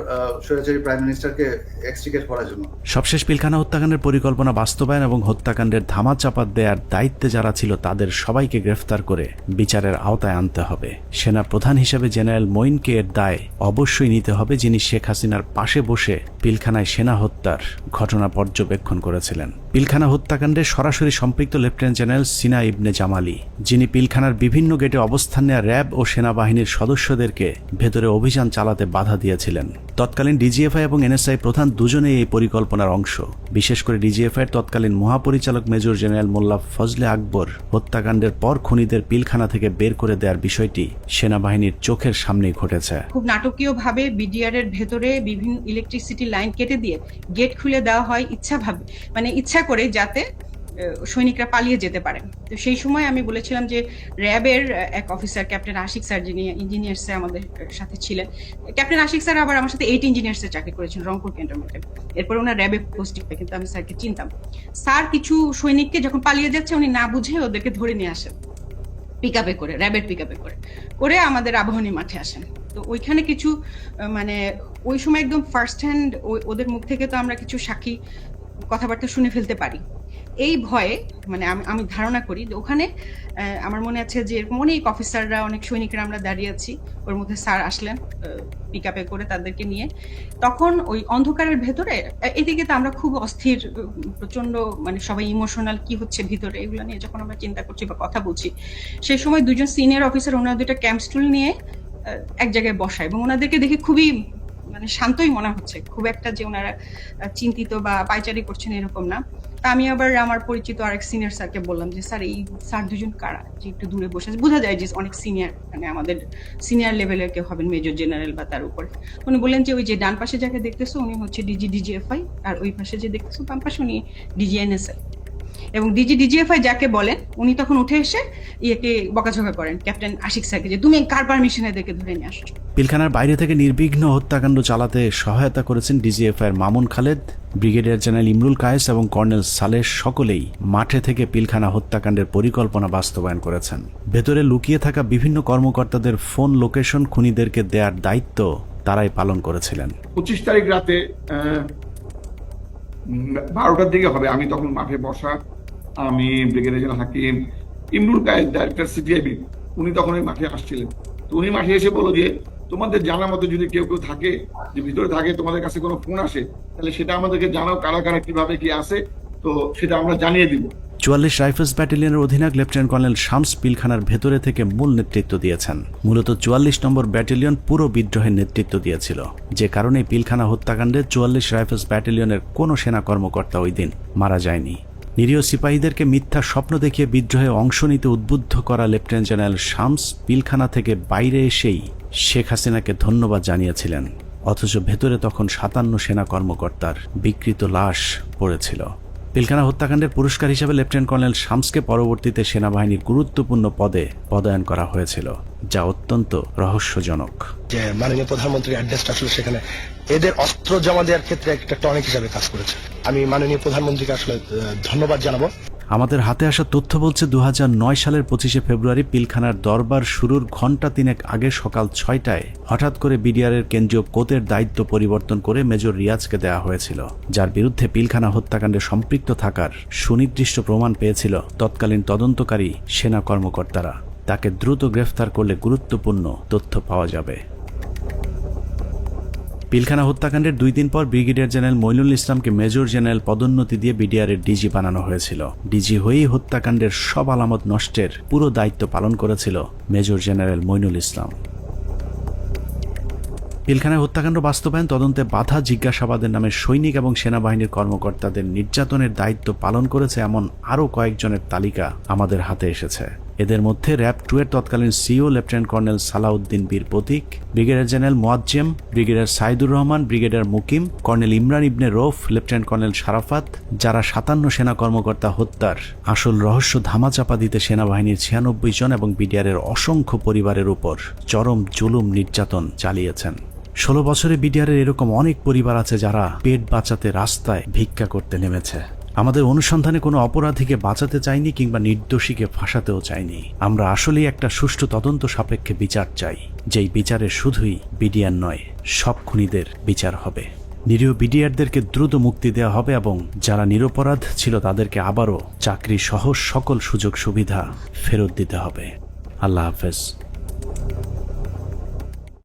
স্বৈরাচারী প্রাইম মিনিস্টারকে এক্সট্রিকেট করার জন্য। সবশেষ পিলখানা হত্যাকাণ্ডের পরিকল্পনা বাস্তবায়ন এবং হত্যাকাণ্ডের ধামাচাপা দেওয়ার দায়িত্বে যারা ছিল তাদের সবাইকে গ্রেফতার করে বিচারের আওতায় আনতে হবে। সেনা প্রধান হিসেবে জেনারেল মঈনকে এর দায় অবশ্যই নিতে হবে, যিনি শেখ হাসিনার পাশে বসে পিলখানায় সেনা হত্যার ঘটনা পর্যবেক্ষণ করেছিলেন। পিলখানা হত্যাকাণ্ডে সরাসরি সম্পৃক্ত লেফটেন্যান্ট জেনারেল সিনা ইবনে জামালি, যিনি পিলখানার বিভিন্ন গেটে অবস্থান নেওয়া র্যাব ও সেনাবাহিনীর সদস্যদেরকে ভেতরে অভিযান চালাতে বাধা দিয়েছিলেন। তৎকালীন ডিজিএফআই এবং এনএসআই প্রধান দুজনেই এই পরিকল্পনার অংশ। বিশেষ করে ডিজিএফআই তৎকালীন মহাপরিচালক মেজর জেনারেল মোল্লা ফজলে আকবর হত্যাকাণ্ডের পর খুনিদের পিলখানা থেকে বের করে দেওয়ার বিষয়টি সেনাবাহিনীর চোখের সামনেই ঘটেছে। খুব নাটকীয়ভাবে বিডিআর এর ভেতরে বিভিন্ন ইলেকট্রিসিটি লাইন কেটে দিয়ে গেট খুলে দেওয়া হয় ইচ্ছা করে, যাতে সৈনিকরা পালিয়ে যেতে পারেন। তো সেই সময় আমি বলেছিলাম যে র্যাবের এক অফিসার ক্যাপ্টেন আশিক স্যার, যিনি ইঞ্জিনিয়ার্সে আমাদের সাথে ছিলেন, ক্যাপ্টেন আশিক স্যার আবার আমার সাথে 8 ইঞ্জিনিয়ার্সে চাকরি করেছেন রংপুর ক্যান্টনমেন্টে। এরপর ওনার র্যাবে পোস্টিং হয়, কিন্তু আমি স্যারকে চিনতাম। স্যার কিছু সৈনিককে যখন পালিয়ে যাচ্ছে উনি না বুঝে ওদেরকে ধরে নিয়ে আসেন পিকআপে করে, র্যাবের পিকআপে করে আমাদের আবাহনী মাঠে আসেন। তো ওইখানে কিছু ওই সময় একদম ফার্স্ট হ্যান্ড ওদের মুখ থেকে তো আমরা কিছু সাক্ষী কথাবার্তা শুনে ফেলতে পারি। এই ভয়ে আমি ধারণা করি যে ওখানে আমার মনে আছে যে এরকম অনেক অফিসাররা, অনেক সৈনিকরা আমরা দাঁড়িয়ে আছি, ওর মধ্যে স্যার আসলেন পিকআপে করে তাদেরকে নিয়ে। তখন ওই অন্ধকারের ভেতরে এদিকে তো আমরা খুব অস্থির, প্রচন্ড সবাই ইমোশনাল, কি হচ্ছে ভিতরে এগুলো নিয়ে যখন আমরা চিন্তা করছি বা কথা বলছি, সেই সময় দুজন সিনিয়র অফিসার ওনারা দুইটা ক্যাম্প স্টুল নিয়ে এক জায়গায় বসায় এবং ওনাদেরকে দেখে খুবই শান্তই মনে হচ্ছে, খুব একটা যে ওনারা চিন্তিত বা পায়চারি করছেন এরকম না। তা আমি আবার আমার পরিচিত আরেক সিনিয়র স্যারকে বললাম যে স্যার এই স্যার দুজন কারা, যে একটু দূরে বসে আছে, বোঝা যায় যে অনেক সিনিয়র, আমাদের সিনিয়র লেভেলের কেউ হবেন, মেজর জেনারেল বা তার উপরে। উনি বললেন যে ওই যে ডান পাশে যাকে দেখতেছো উনি হচ্ছে ডিজিএফআই, আর ওই পাশে যে দেখতেছো বাম পাশে উনি ডিজিএনএসএল। এবং ডিজিএফআই যাকে বলেন উনি তখন উঠে এসে ইয়েকে বকাঝকা করেন ক্যাপ্টেন আশিক স্যারকে যে তুমি কার পারমিশনে এদেরকে ধরে নিয়ে আসছো। পিলখানার বাইরে থেকে নির্বিঘ্ন হত্যাকাণ্ড চালাতে সহায়তা করেছেন ডিজিএফআই এর মামুন খালেদ, ব্রিগেডিয়ার জেনারেল ইমরুল কায়েস এবং কর্নেল সালেহ, সকলেই মাঠে থেকে পিলখানা হত্যাকাণ্ডের পরিকল্পনা বাস্তবায়ন করেছেন। ভেতরে লুকিয়ে থাকা বিভিন্ন কর্মকর্তাদের ফোন লোকেশন খুনিদেরকে দেওয়ার দায়িত্ব তারাই পালন করেছিলেন। 25 তারিখ রাতে 12টার দিকে হবে, আমি তখন মাঠে বসা, আমি ব্রিগেডিয়ার জেনারেল হাকিম, ইমরুল কায়েস ডাইরেক্টর সিটিআইবি, উনি তখন ওই মাঠে আসছিলেন। তো উনি মাঠে এসে বলল যে তোমাদের জানার মতো যদি কেউ থাকে, যে ভিতরে থাকে, তোমাদের কাছে কোনো ফোন আসে, তাহলে সেটা আমাদেরকে জানাও, কারা কারা কিভাবে কি আসে, তো সেটা আমরা জানিয়ে দিব। 44 রাইফেলস ব্যাটালিয়নের অধিনায়ক লেফটেন্যান্ট কর্নেল শামস পিলখানার ভেতরে থেকে মূল নেতৃত্ব দিয়েছেন। মূলত 44 নম্বর ব্যাটালিয়ন পুরো বিদ্রোহের নেতৃত্ব দিয়েছিল, যে কারণে পিলখানা হত্যাকাণ্ডে 44 রাইফেলস ব্যাটালিয়নের কোনো সেনা কর্মকর্তা ওই দিন মারা যায়নি। নিরীহ সিপাহীদেরকে মিথ্যা স্বপ্ন দেখিয়ে বিদ্রোহে অংশ নিতে উদ্বুদ্ধ করা লেফটেন্যান্ট জেনারেল শামস পিলখানা থেকে বাইরে এসেই শেখ হাসিনাকে ধন্যবাদ জানিয়েছিলেন, অথচ ভেতরে তখন 57 সেনা কর্মকর্তার বিকৃত লাশ পড়েছিল। পিলখানা হত্যাকাণ্ডের পুরস্কার হিসেবে লেফটেন্যান্ট কর্নেল শামসকে পরবর্তীতে সেনাবাহিনীর গুরুত্বপূর্ণ পদে পদায়ন করা হয়েছিল, যা অত্যন্ত রহস্যজনক। যে মাননীয় প্রধানমন্ত্রীর অ্যাড্রেসটা আসলে সেখানে এদের অস্ত্র জমা দেওয়ার ক্ষেত্রে একটা টনিক হিসাবে কাজ করেছে। আমি মাননীয় প্রধানমন্ত্রীকে আসলে ধন্যবাদ জানাবো। আমাদের হাতে আসা তথ্য বলছে 2009 সালের 25শে ফেব্রুয়ারি পিলখানার দরবার শুরুর ঘণ্টা 3 আগে সকাল 6টায় হঠাৎ করে বিডিআরের কেন্দ্রীয় কোতের দায়িত্ব পরিবর্তন করে মেজর রিয়াজকে দেওয়া হয়েছিল, যার বিরুদ্ধে পিলখানা হত্যাকাণ্ডে সম্পৃক্ত থাকার সুনির্দিষ্ট প্রমাণ পেয়েছিল তৎকালীন তদন্তকারী সেনা কর্মকর্তারা। তাকে দ্রুত গ্রেফতার করলে গুরুত্বপূর্ণ তথ্য পাওয়া যাবে। পিলখানা হত্যাকাণ্ডের 2 দিন পর ব্রিগেডিয়ার জেনারেল মইনুল ইসলামকে মেজর জেনারেল পদোন্নতি দিয়ে বিডিআরের ডিজি বানানো হয়েছিল। ডিজি হয়েই হত্যাকাণ্ডের সব আলামত নষ্টের পুরো দায়িত্ব পালন করেছিল মেজর জেনারেল মইনুল ইসলাম। পিলখানায় হত্যাকাণ্ড বাস্তবায়ন, তদন্তে বাধা, জিজ্ঞাসাবাদের নামে সৈনিক এবং সেনাবাহিনীর কর্মকর্তাদের নির্যাতনের দায়িত্ব পালন করেছে এমন আরও কয়েকজনের তালিকা আমাদের হাতে এসেছে। এদের মধ্যে র্যাব 2 এর তৎকালীন CEO lieutenant colonel Salauddin Bir Protik, brigadier general Moazzem, brigadier Saidur Rahman, brigadier Mukim, colonel Imran Ibne Rouf, lieutenant colonel Sharafat, যারা 57 সেনা কর্মকর্তা হত্যার আসল রহস্য ধামাচাপা দিতে সেনাবাহিনীর 96 জন এবং বিডিআরের অসংখ্য পরিবারের উপর চরম জুলুম নির্যাতন চালিয়েছেন। 16 বছরে বিডিআরের এরকম অনেক পরিবার আছে যারা পেট বাঁচাতে রাস্তায় ভিক্ষা করতে নেমেছে। আমাদের অনুসন্ধানে কোনো অপরাধীকে বাঁচাতে চাইনি কিংবা নির্দোষীকে ফাঁসাতেও চাইনি। আমরা আসলেই একটা সুষ্ঠু তদন্ত সাপেক্ষে বিচার চাই, যেই বিচারে শুধুই বিডিআর নয়, সব খুনিদের বিচার হবে। নিরীহ বিডিআরদেরকে দ্রুত মুক্তি দেওয়া হবে এবং যারা নিরপরাধ ছিল তাদেরকে আবারও চাকরি সহ সকল সুযোগ সুবিধা ফেরত দিতে হবে। আল্লাহ হাফেজ।